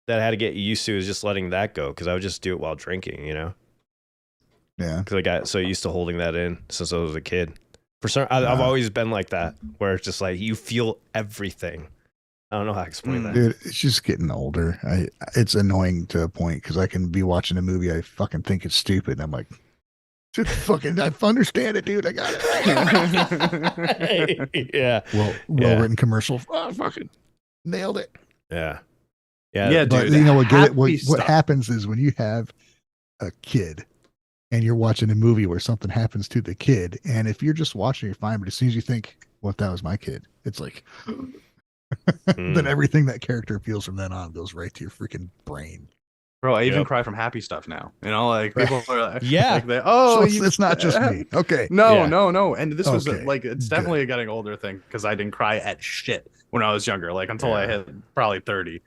that I had to get used to, is just letting that go, because I would just do it while drinking, Yeah. Because I got so used to holding that in since I was a kid. I've always been like that, where it's just like you feel everything. I don't know how to explain that. Dude, it's just getting older. It's annoying to a point because I can be watching a movie, I fucking think it's stupid, and I'm like, just fucking, I understand it, dude. I got it. Yeah. Well written commercial. Oh, fucking nailed it. Yeah. Yeah, But dude. you know what happens is when you have a kid and you're watching a movie where something happens to the kid, and if you're just watching, you're fine. But as soon as you think, well, if that was my kid, it's like, then everything that character feels from then on goes right to your freaking brain. Bro, I even cry from happy stuff now. Like people are like, yeah. Like So it's not just me. Okay. No. And this was Okay. like, it's definitely a getting older thing because I didn't cry at shit when I was younger. Like until I hit probably 30,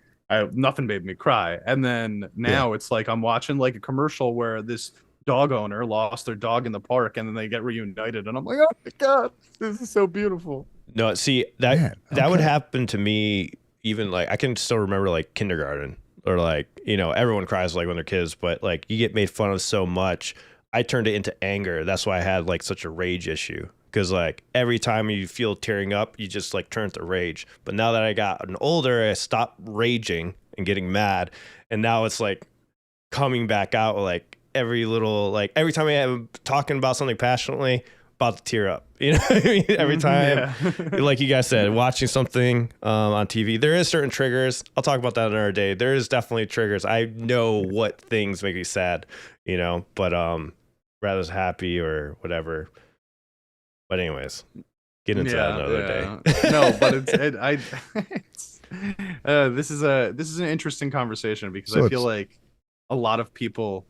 nothing made me cry. And then now it's like I'm watching like a commercial where this dog owner lost their dog in the park and then they get reunited, and I'm like, oh my god, this is so beautiful. No, see that would happen to me. Even like I can still remember like kindergarten, or like, everyone cries like when they're kids, but like you get made fun of so much, I turned it into anger. That's why I had like such a rage issue, because like every time you feel tearing up, you just like turn to rage. But now that I got older, I stopped raging and getting mad, and now it's like coming back out like every time I am talking about something passionately, about to tear up. You know what I mean? Every time, like you guys said, watching something on TV, there is certain triggers. I'll talk about that another day. There is definitely triggers. I know what things make me sad, but rather is happy or whatever. But anyways, get into that another day. No, but this is an interesting conversation because I feel like a lot of people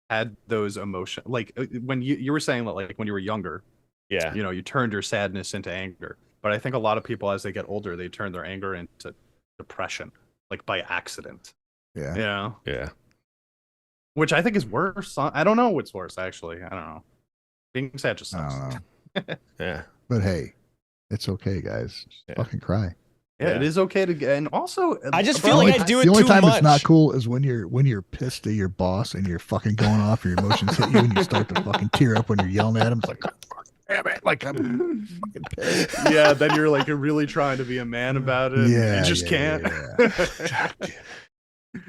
had those emotions, like when you were saying that, like when you were younger, you turned your sadness into anger. But I think a lot of people, as they get older, they turn their anger into depression, like by accident. Yeah. Which I think is worse. I don't know what's worse, actually. I don't know. Being sad just sucks. I don't know. Yeah. But hey, it's okay, guys. Just fucking cry. Yeah, it is okay to get, and also I just feel like I do it too much. The only time it's not cool is when you're pissed at your boss and you're fucking going off, your emotions hit you, and you start to fucking tear up when you're yelling at him. It's like, oh, fuck, damn it, like I'm fucking pissed. Yeah, then you're like, you're really trying to be a man about it. Yeah, you just can't.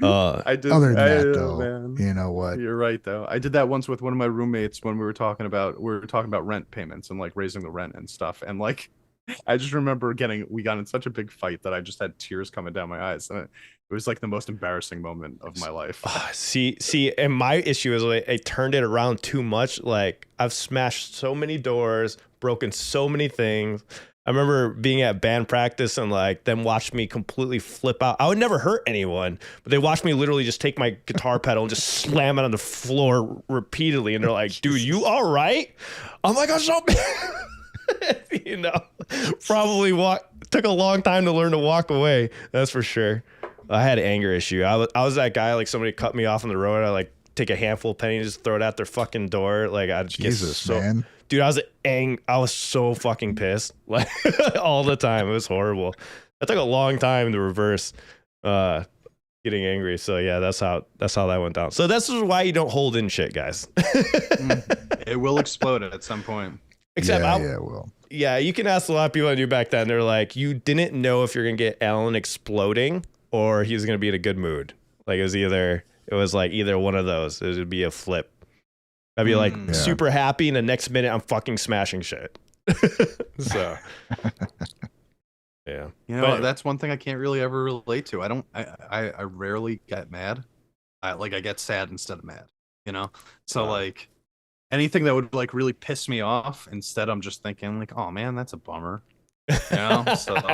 I did. Other than that, though, man. you know what? You're right, though. I did that once with one of my roommates when we were talking about rent payments and like raising the rent and stuff, and like. I just remember we got in such a big fight that I just had tears coming down my eyes. And it was like the most embarrassing moment of my life. See, and my issue is like, I turned it around too much. Like I've smashed so many doors, broken so many things. I remember being at band practice and like them watched me completely flip out. I would never hurt anyone, but they watched me literally just take my guitar pedal and just slam it on the floor repeatedly. And they're like, dude, you all right? I'm like, I'm so bad. You know, probably took a long time to learn to walk away. That's for sure. I had an anger issue. I was that guy, like somebody cut me off on the road. I like take a handful of pennies, just throw it out their fucking door. Like I Jesus, man. Dude, I was so fucking pissed, like all the time. It was horrible. That took a long time to reverse getting angry. So yeah, that's how that went down. So this is why you don't hold in shit, guys. It will explode at some point. Except well. Yeah, you can ask a lot of people I knew back then. They're like, you didn't know if you're gonna get Alan exploding or he was gonna be in a good mood. Like it was like either one of those. It would be a flip. I'd be like super happy, and the next minute I'm fucking smashing shit. So yeah, you know, that's one thing I can't really ever relate to. I rarely get mad. I get sad instead of mad. You know, so like. Anything that would like really piss me off, instead I'm just thinking like, oh man, that's a bummer. You know? So, like,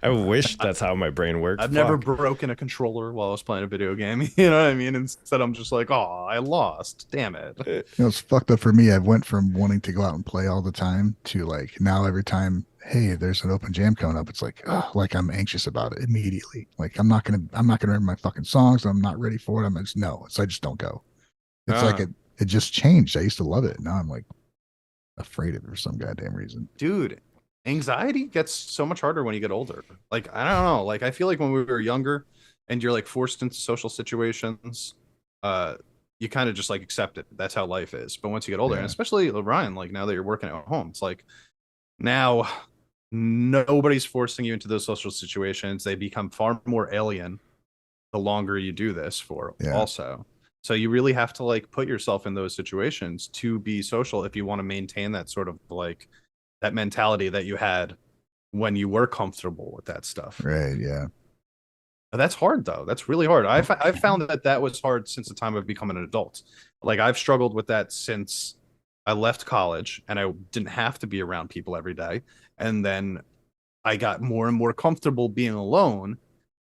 I wish that's how my brain works. I've never broken a controller while I was playing a video game. You know what I mean? Instead I'm just like, oh, I lost. Damn it. You know, it's fucked up for me. I went from wanting to go out and play all the time to like now every time, hey, there's an open jam coming up, it's like, oh, like I'm anxious about it immediately. Like I'm not gonna remember my fucking songs. I'm not ready for it. I just don't go. It's like it just changed. I used to love it. Now I'm like afraid of it for some goddamn reason. Dude, anxiety gets so much harder when you get older. Like, I don't know. Like, I feel like when we were younger and you're like forced into social situations, you kind of just like accept it. That's how life is. But once you get older, and especially Ryan, like now that you're working at home, it's like now nobody's forcing you into those social situations. They become far more alien the longer you do this for also. So you really have to like put yourself in those situations to be social if you want to maintain that sort of like that mentality that you had when you were comfortable with that stuff. Right. Yeah. That's hard though. That's really hard. I've found that was hard since the time I've become an adult. Like I've struggled with that since I left college and I didn't have to be around people every day. And then I got more and more comfortable being alone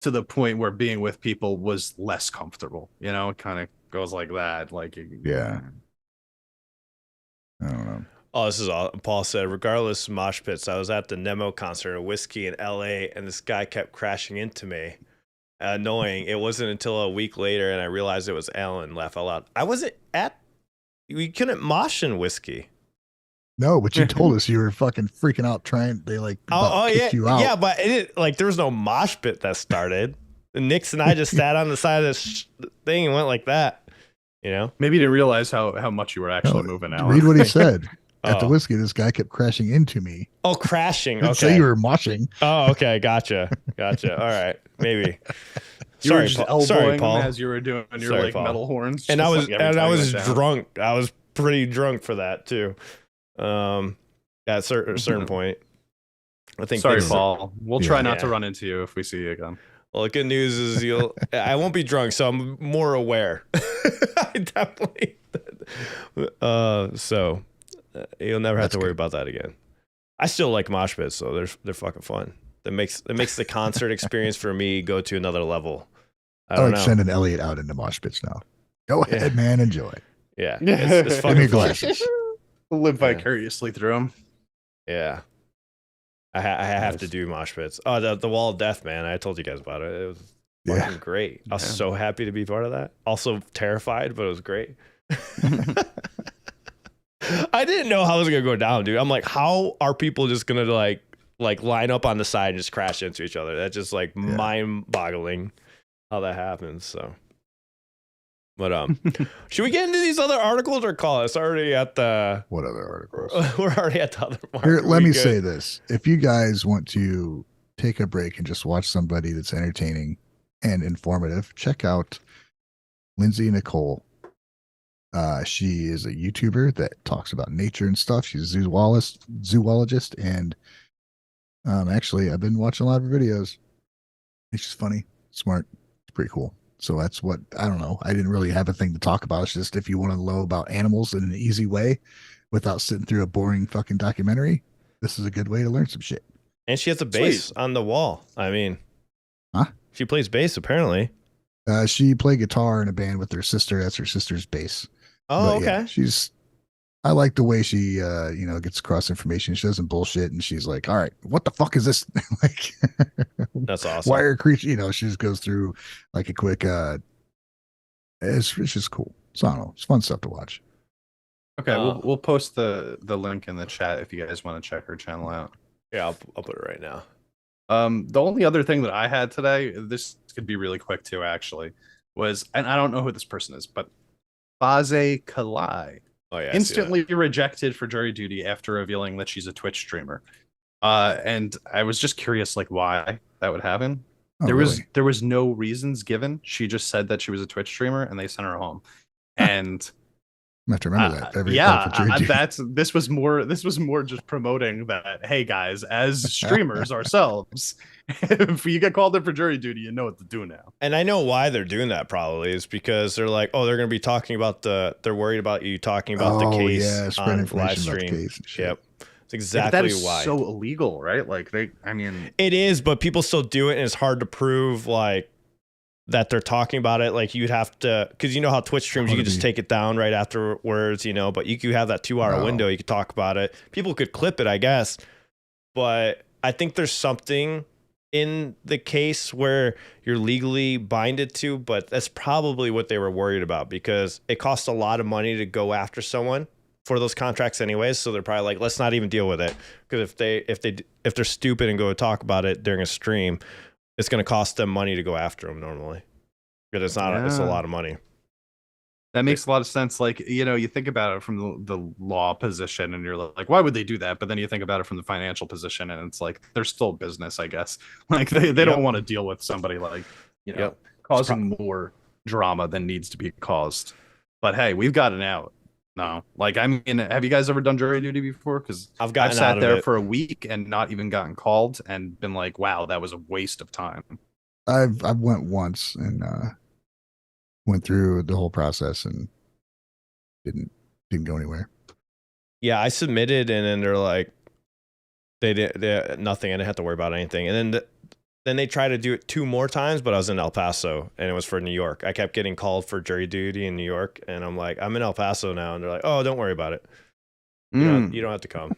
to the point where being with people was less comfortable. You know, it kind of goes like that. Like, yeah. I don't know. Oh, this is all Paul said. Regardless of mosh pits, I was at the Nemo concert at Whiskey in LA, and this guy kept crashing into me. Annoying. It wasn't until a week later, and I realized it was Alan. Laugh out loud. I wasn't at. We couldn't mosh in Whiskey. No, but you told us you were fucking freaking out trying. They like kicked you out. Yeah, but there was no mosh pit that started. Nix and I just sat on the side of this thing and went like that. You know, maybe you didn't realize how much you were actually moving out. Read what he said. At the Whiskey, this guy kept crashing into me. Oh, crashing. Okay. Say you were moshing. Oh, okay. Gotcha. All right. Maybe. You were just elbowing him as you were doing your like Paul. Metal horns. And I was drunk. I was pretty drunk for that too. At a certain point. I think. Sorry, Paul. We'll try not to run into you if we see you again. Well, the good news is I won't be drunk, so I'm more aware. I definitely. So you'll never have to worry about that again. I still like mosh pits, so they're fucking fun. That makes the concert experience for me go to another level. I don't know. Sending Elliot out into mosh pits now. Go ahead, man. Enjoy. Yeah, it's fucking Give me glasses. Live vicariously through them. Yeah. I have to do mosh pits. Oh, the Wall of Death, man. I told you guys about it. It was fucking great. I was so happy to be part of that. Also terrified, but it was great. I didn't know how it was going to go down, dude. I'm like, how are people just going to like like line up on the side and just crash into each other. That's just like mind-boggling how that happens. So, but should we get into these other articles or call us already at the? What other articles? We're already at the other mark. Here, let me say this: if you guys want to take a break and just watch somebody that's entertaining and informative, check out Lindsay Nicole. She is a YouTuber that talks about nature and stuff. She's a zoologist, and actually, I've been watching a lot of her videos. It's just funny, smart. It's pretty cool. So that's what, I don't know. I didn't really have a thing to talk about. It's just if you want to know about animals in an easy way without sitting through a boring fucking documentary, this is a good way to learn some shit. And she has a bass on the wall. I mean, she plays bass apparently. She played guitar in a band with her sister. That's her sister's bass. Oh, but, okay. Yeah, I like the way she, gets across information. She doesn't bullshit, and she's like, "All right, what the fuck is this?" Like, that's awesome. Why are creatures? She just goes through like a quick. It's just cool. So I don't know. It's fun stuff to watch. Okay, we'll post the link in the chat if you guys want to check her channel out. Yeah, I'll put it right now. The only other thing that I had today, this could be really quick too, actually, was, and I don't know who this person is, but Faze Kalai. Oh yeah, instantly rejected for jury duty after revealing that she's a Twitch streamer. And I was just curious, like, why that would happen. There was no reasons given. She just said that she was a Twitch streamer, and they sent her home. And I have to remember that. This was more just promoting that, hey guys, as streamers ourselves, if you get called in for jury duty, you know what to do now. And I know why they're doing that probably is because they're like, oh, they're going to be talking about they're worried about you talking about the case on live stream. Yep. That's exactly why. So illegal, right? Like it is, but people still do it, and it's hard to prove like that they're talking about it. Like you'd have to, because you know how Twitch streams, you could just take it down right afterwards, but you could have that 2-hour window. You could talk about it. People could clip it, I guess. But I think there's something in the case where you're legally binded to, but that's probably what they were worried about because it costs a lot of money to go after someone for those contracts anyways. So they're probably like, let's not even deal with it. Because if they're stupid and go talk about it during a stream, it's going to cost them money to go after them normally. But it's not. It's a lot of money. That makes a lot of sense. Like, you think about it from the law position and you're like, why would they do that? But then you think about it from the financial position and it's like, they're still business, I guess. Like they don't want to deal with somebody like, causing more drama than needs to be caused. But hey, we've got it out. No, like, I mean, have you guys ever done jury duty before? Because I've sat there for a week and not even gotten called and been like, wow, that was a waste of time. I've went once and went through the whole process and didn't go anywhere. Yeah, I submitted and then they're like, they did nothing. I didn't have to worry about anything. And then they tried to do it 2 more times, but I was in El Paso and it was for New York. I kept getting called for jury duty in New York, and I'm like, I'm in El Paso now, and they're like, oh, don't worry about it. You don't have to come.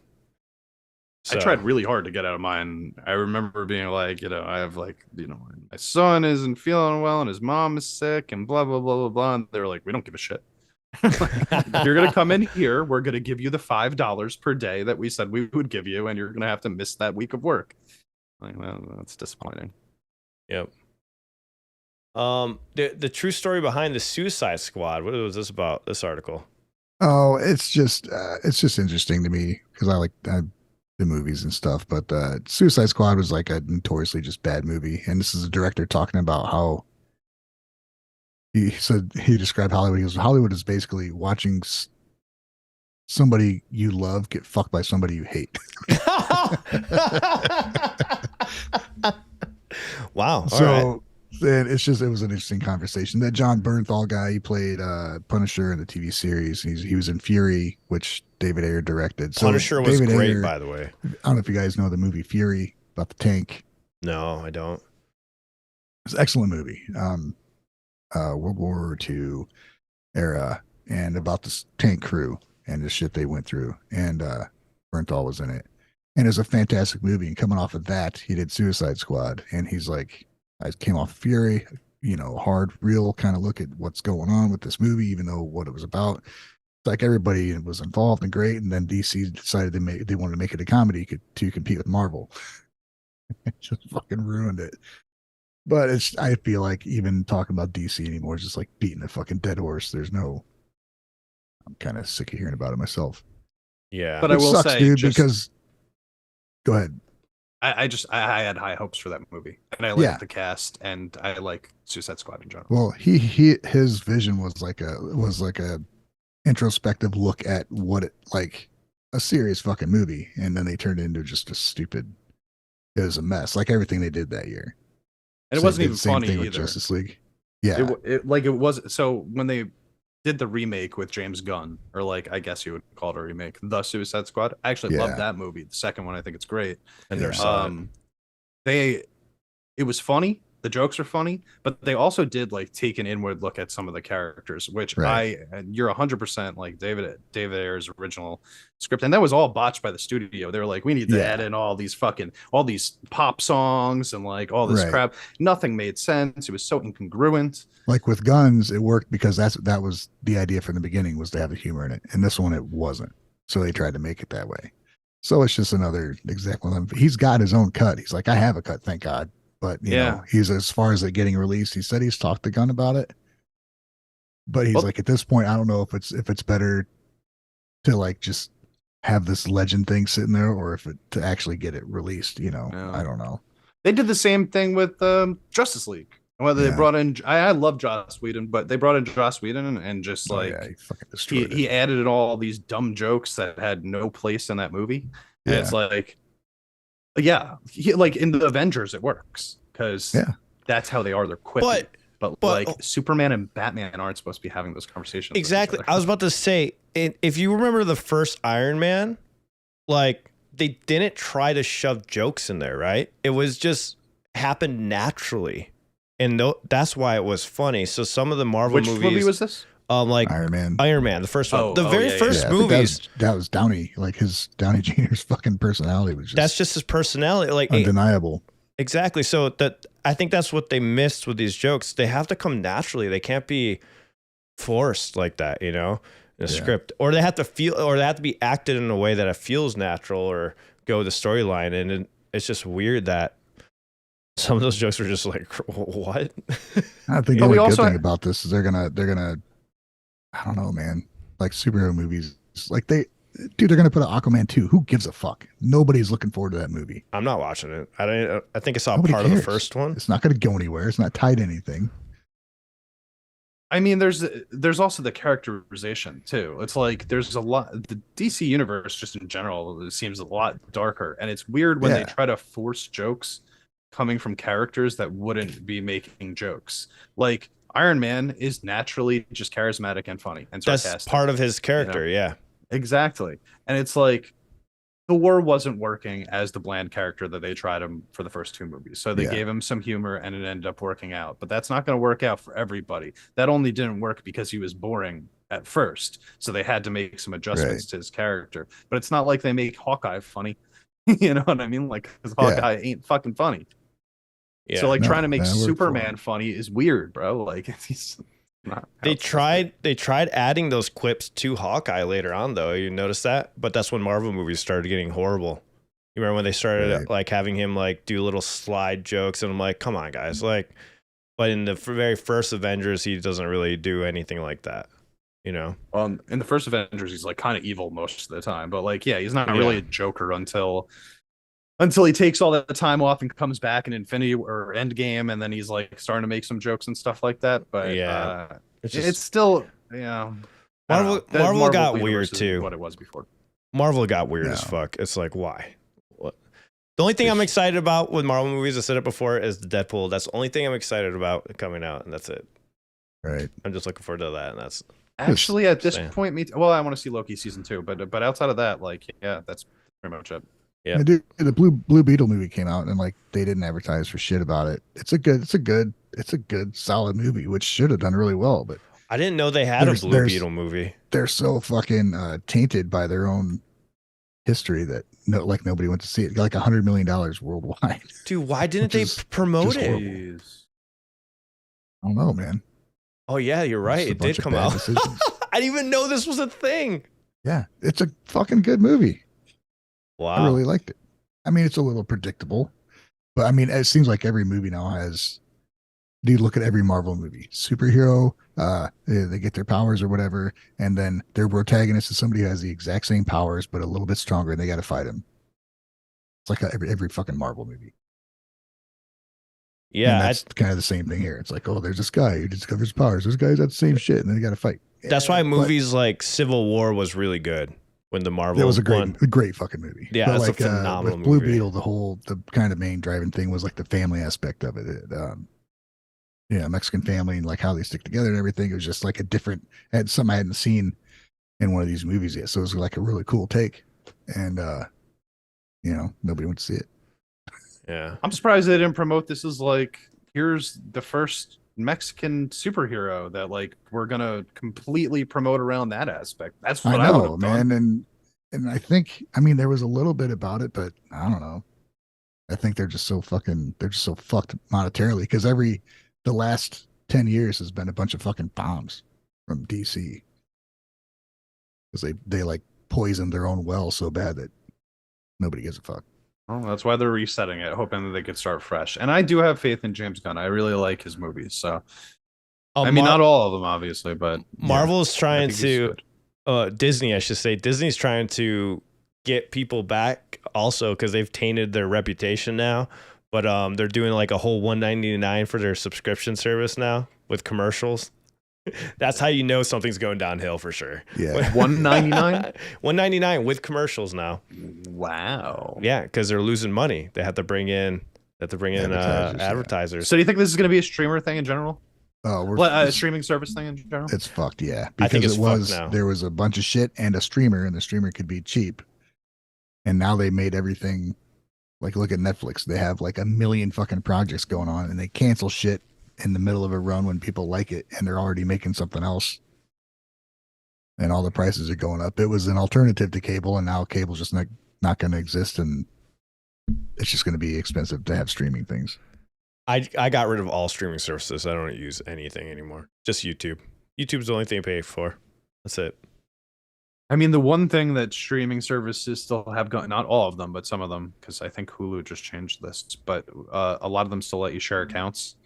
So, I tried really hard to get out of mine. I remember being like, I have like, my son isn't feeling well and his mom is sick and blah, blah, blah, blah, blah. And they were like, we don't give a shit. If you're going to come in here, we're going to give you the $5 per day that we said we would give you, and you're going to have to miss that week of work. Like, well, that's disappointing. Yep. The true story behind the Suicide Squad. What was this about? This article? Oh, it's just interesting to me because I like the movies and stuff. But Suicide Squad was like a notoriously just bad movie, and this is a director talking about how he described Hollywood. He goes, Hollywood is basically watching somebody you love get fucked by somebody you hate. Wow. So it was an interesting conversation. That John Bernthal guy, he played Punisher in the TV series. He was in Fury, which David Ayer directed. So Punisher was great, by the way. I don't know if you guys know the movie Fury about the tank. No, I don't. It's an excellent movie. World War II era, and about this tank crew and the shit they went through. And Bernthal was in it. And it was a fantastic movie. And coming off of that, he did Suicide Squad. And he's like, I came off Fury, hard, real kind of look at what's going on with this movie, even though what it was about. like everybody was involved and great, and then DC decided they wanted to make it a comedy to compete with Marvel. It just fucking ruined it. But I feel like even talking about DC anymore is just like beating a fucking dead horse. I'm kind of sick of hearing about it myself. Yeah. But I will sucks, say, dude, because go ahead. I had high hopes for that movie, and I liked the cast, and I like Suicide Squad in general. Well, his vision was like a introspective look at what it like a serious fucking movie, and then they turned it into just a stupid. It was a mess, like everything they did that year. And it wasn't even same funny thing with either. Justice League. Yeah, it was. So when they did the remake with James Gunn, or like I guess you would call it a remake, The Suicide Squad. I actually love that movie. The second one, I think it's great. And never saw it. It was funny. The jokes are funny, but they also did like take an inward look at some of the characters, which you're 100% like David Ayer's original script, and that was all botched by the studio. They were like, we need to add in all these pop songs and like all this crap. Nothing made sense. It was so incongruent. Like with Guns, it worked because that was the idea from the beginning, was to have the humor in it, and this one it wasn't. So they tried to make it that way. So it's just another example. He's got his own cut. He's like, I have a cut, thank God. But you know, he's, as far as it getting released, he said he's talked to Gunn about it. But he's like, at this point, I don't know if it's better to like just have this legend thing sitting there, or to actually get it released. You know, I don't know. They did the same thing with Justice League. Whether they brought in, I love Joss Whedon, but they brought in Joss Whedon and just he added in all these dumb jokes that had no place in that movie. And it's like, like in the Avengers, it works because that's how they are. They're quippy. But like Superman and Batman aren't supposed to be having those conversations. Exactly. I was about to say, if you remember the first Iron Man, like they didn't try to shove jokes in there, right? It was just happened naturally. And that's why it was funny. So some of the Marvel movies. Which movie was this? Like Iron Man, the first one. The very first movies. That was Downey. Like his Downey Jr.'s fucking personality was just. That's just his personality, like undeniable. Exactly. So I think that's what they missed with these jokes. They have to come naturally. They can't be forced like that, you know, in a script, or they have to be acted in a way that it feels natural or go with the storyline. And it's just weird that some of those jokes were just like, what? I think the only good thing about this is they're gonna, I don't know, man. Like superhero movies, like they're gonna put an Aquaman 2. Who gives a fuck? Nobody's looking forward to that movie. I'm not watching it. I think I saw part of the first one. It's not gonna go anywhere. It's not tied to anything. I mean, there's also the characterization too. It's like there's a lot. The DC universe, just in general, it seems a lot darker, and it's weird when they try to force jokes coming from characters that wouldn't be making jokes. Like Iron Man is naturally just charismatic and funny and sarcastic. That's part of his character, Exactly. And it's like Thor wasn't working as the bland character that they tried him for the first two movies. So they gave him some humor and it ended up working out. But that's not going to work out for everybody. That only didn't work because he was boring at first. So they had to make some adjustments to his character. But it's not like they make Hawkeye funny. You know what I mean? Like, because Hawkeye ain't fucking funny. Yeah, so like trying to make Superman funny is weird, bro. Like he's not. They tried adding those quips to Hawkeye later on, though. You notice that? But that's when Marvel movies started getting horrible. You remember when they started like having him like do little slide jokes, and I'm like, come on, guys, like. But in the very first Avengers, he doesn't really do anything like that. You know. In the first Avengers, he's like kind of evil most of the time, but like, he's not really a Joker until he takes all that time off and comes back in Infinity or Endgame, and then he's like starting to make some jokes and stuff like that. But it's still Marvel got weird too. What it was before. Marvel got weird as fuck. It's like, why? What? The only thing I'm excited about with Marvel movies, I said it before, is the Deadpool. That's the only thing I'm excited about coming out, and that's it. Right. I'm just looking forward to that, and that's actually at this point. I want to see Loki season 2, but outside of that, like, that's pretty much it. Yeah, dude, the Blue Beetle movie came out and like they didn't advertise for shit about it. It's a good solid movie, which should have done really well. But I didn't know they had a Blue Beetle movie. They're so fucking tainted by their own history that nobody went to see it. Got like $100 million worldwide. Dude, why didn't they promote it? I don't know, man. Oh yeah, you're right. It did come out. I didn't even know this was a thing. Yeah, it's a fucking good movie. Wow. I really liked it. I mean, it's a little predictable, but I mean, it seems like every movie now has. Do you look at every Marvel movie? Superhero, they get their powers or whatever, and then their protagonist is somebody who has the exact same powers but a little bit stronger, and they got to fight him. It's like every fucking Marvel movie. Yeah, and that's kind of the same thing here. It's like, oh, there's this guy who discovers powers. Those guys got the same shit, and then they got to fight. That's why movies like Civil War was really good when the Marvel. That was a great fucking movie. Yeah, that's like, a phenomenal with Blue movie. Beetle, the kind of main driving thing was like the family aspect of it. Mexican family and like how they stick together and everything. It was just like something I hadn't seen in one of these movies yet. So it was like a really cool take. And, nobody went to see it. Yeah. I'm surprised they didn't promote this as like, here's the first Mexican superhero that like we're going to completely promote around that aspect. That's what I know, man. And I think, there was a little bit about it, but I don't know. I think they're just so fucked monetarily because the last 10 years has been a bunch of fucking bombs from DC because they like poisoned their own well so bad that nobody gives a fuck. Well, that's why they're resetting it, hoping that they could start fresh. And I do have faith in James Gunn. I really like his movies. So, not all of them, obviously, but Marvel's trying to, Disney, I should say, Disney's trying to get people back also because they've tainted their reputation now. But they're doing like a whole $199 for their subscription service now with commercials. That's how you know something's going downhill for sure. Yeah, $199, $199 with commercials now. Wow. Yeah, because they're losing money. They have to bring in advertisers. So do you think this is going to be a streamer thing in general? Oh, a streaming service thing in general? It's fucked. Yeah, I think it's fucked now. There was a bunch of shit and a streamer, and the streamer could be cheap, and now they made everything. Like, look at Netflix. They have like a million fucking projects going on, and they cancel shit in the middle of a run when people like it, and they're already making something else. And all the prices are going up. It was an alternative to cable, and now cable's just not going to exist, and it's just going to be expensive to have streaming things. I got rid of all streaming services. I don't use anything anymore. Just YouTube. YouTube's the only thing I pay for. That's it. The one thing that streaming services still have gone, not all of them, but some of them, because I think Hulu just changed this, but a lot of them still let you share accounts.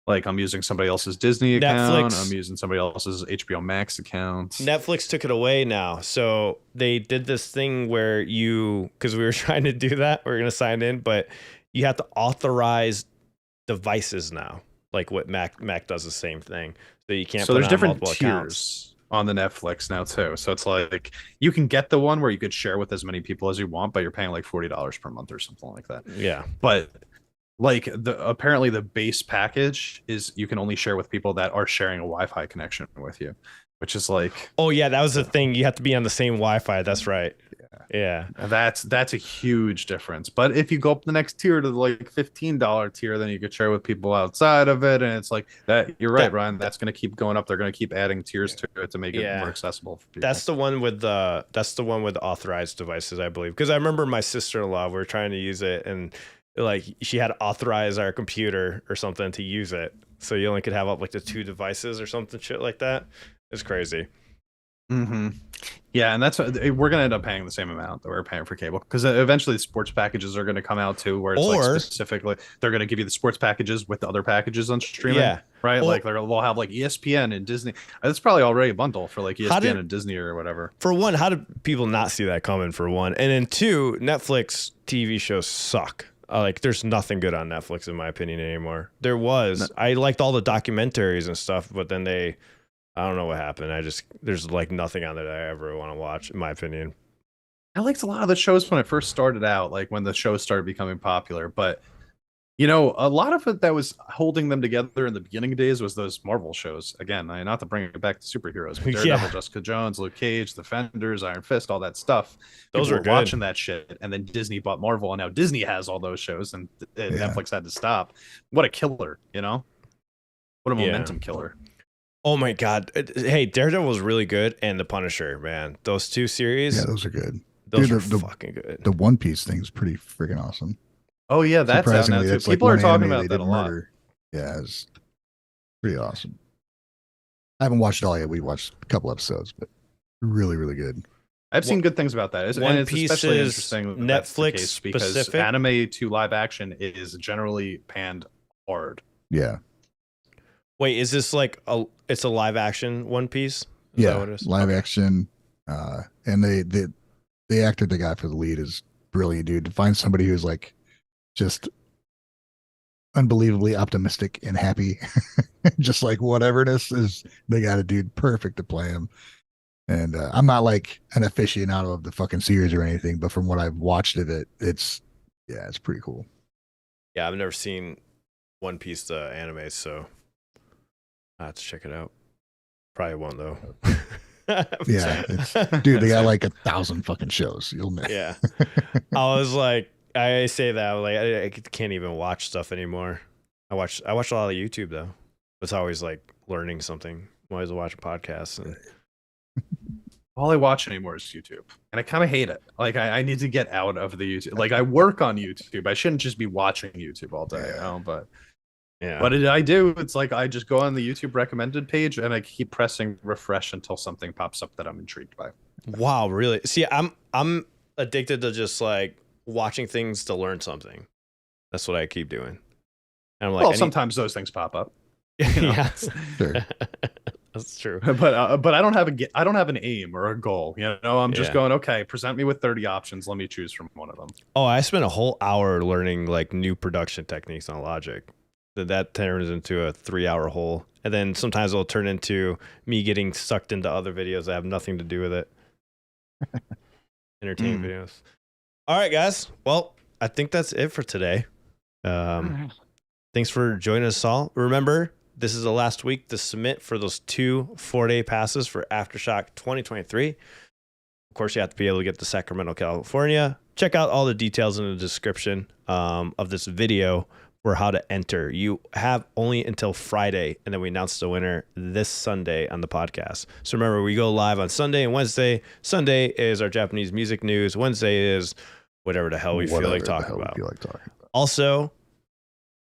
Like I'm using somebody else's Disney account. I'm using somebody else's HBO Max account. Netflix took it away now. So they did this thing where because we were trying to do that, we were going to sign in, but you have to authorize devices now. Like what Mac does the same thing. So you can't. So there's different tiers accounts on the Netflix now too. So it's like you can get the one where you could share with as many people as you want, but you're paying like $40 per month or something like that. Yeah. But like apparently the base package is you can only share with people that are sharing a Wi-Fi connection with you, which is like, oh yeah, that was the thing. You have to be on the same Wi-Fi. That's right. Yeah. That's a huge difference. But if you go up the next tier to the like $15 tier, then you could share with people outside of it. And it's like that. You're right, Ryan. That's going to keep going up. They're going to keep adding tiers to it to make it more accessible for people. That's the one with authorized devices, I believe. Because I remember my sister-in-law, we were trying to use it, and like she had to authorize our computer or something to use it. So you only could have up like the 2 devices or something shit like that. It's crazy. Mm-hmm. Yeah, and that's what we're gonna end up paying the same amount that we're paying for cable, because eventually the sports packages are gonna come out too, where it's like specifically they're gonna give you the sports packages with the other packages on streaming. Yeah, right. Like they'll have like ESPN and Disney. That's probably already a bundle for like ESPN and Disney or whatever. For one, how did people not see that coming? For one, and then 2, Netflix TV shows suck. Like there's nothing good on Netflix in my opinion anymore. There was. I liked all the documentaries and stuff, but then I don't know what happened. There's like nothing on there that I ever want to watch, in my opinion. I liked a lot of the shows when it first started out, like when the shows started becoming popular. But, you know, a lot of it that was holding them together in the beginning days was those Marvel shows. Again, not to bring it back to superheroes, but Daredevil, Jessica Jones, Luke Cage, Defenders, Iron Fist, all that stuff. Those were good. Watching that shit. And then Disney bought Marvel, and now Disney has all those shows, and Netflix had to stop. What a killer, you know? What a momentum killer. Oh my God. Hey, Daredevil was really good, and The Punisher, man. Those 2 series. Yeah, those are good. Those are fucking good. The One Piece thing's pretty freaking awesome. Oh, yeah, that's out now, too. People are talking about that a lot. Yeah, it's pretty awesome. I haven't watched it all yet. We watched a couple episodes, but really, really good. I've seen good things about that. One And it's Piece especially is interesting that's the Netflix case because specific? anime to live action is generally panned hard. Yeah. Wait, is this like it's a live action One Piece? Is Yeah. that what it is? Live Okay. action. And the actor they got for the lead is brilliant, dude. To find somebody who's like just unbelievably optimistic and happy, just like whatever it is, they got a dude perfect to play him. And I'm not like an aficionado of the fucking series or anything, but from what I've watched of it, it's pretty cool. Yeah, I've never seen One Piece the anime, so I have to check it out. Probably won't though. Yeah, dude, they got like 1,000 fucking shows. You'll miss. Yeah. I was like, I say that like I can't even watch stuff anymore. I watch a lot of YouTube though. It's always like learning something. I'm always watching podcasts. And All I watch anymore is YouTube, and I kind of hate it. Like I need to get out of the YouTube. Like I work on YouTube. I shouldn't just be watching YouTube all day. You know? But yeah, what did I do? It's like I just go on the YouTube recommended page and I keep pressing refresh until something pops up that I'm intrigued by. wow, really? See, I'm addicted to just like watching things to learn something. That's what I keep doing. And I'm like, Well, sometimes those things pop up. yeah, Sure. that's true. But I don't have an aim or a goal. You know, I'm just going, okay, present me with 30 options. Let me choose from one of them. Oh, I spent a whole hour learning like new production techniques on Logic. That turns into a 3-hour hole. And then sometimes it'll turn into me getting sucked into other videos that have nothing to do with it. Entertaining videos. All right, guys. Well, I think that's it for today. Thanks for joining us all. Remember, this is the last week to submit for those 2 4-day passes for Aftershock 2023. Of course, you have to be able to get to Sacramento, California. Check out all the details in the description of this video for how to enter. You have only until Friday, and then we announce the winner this Sunday on the podcast. So remember, we go live on Sunday and Wednesday. Sunday is our Japanese music news. Wednesday is whatever the hell we feel like talking about. Also,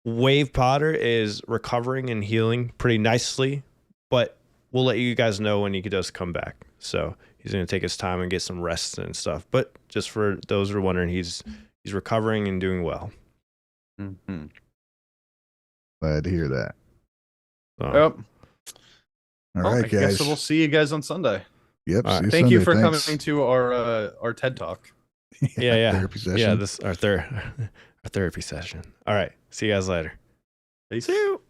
Wave Potter is recovering and healing pretty nicely, but we'll let you guys know when he does come back. So he's going to take his time and get some rest and stuff. But just for those who are wondering, he's recovering and doing well. Mm-hmm. Glad to hear that. Yep. All right, I guys. guess we'll see you guys on Sunday. Yep. All right. See Thank you Sunday. for Thanks. coming to our TED Talk. Yeah. Therapy session. Yeah, this our therapy session. All right. See you guys later. Peace. See you.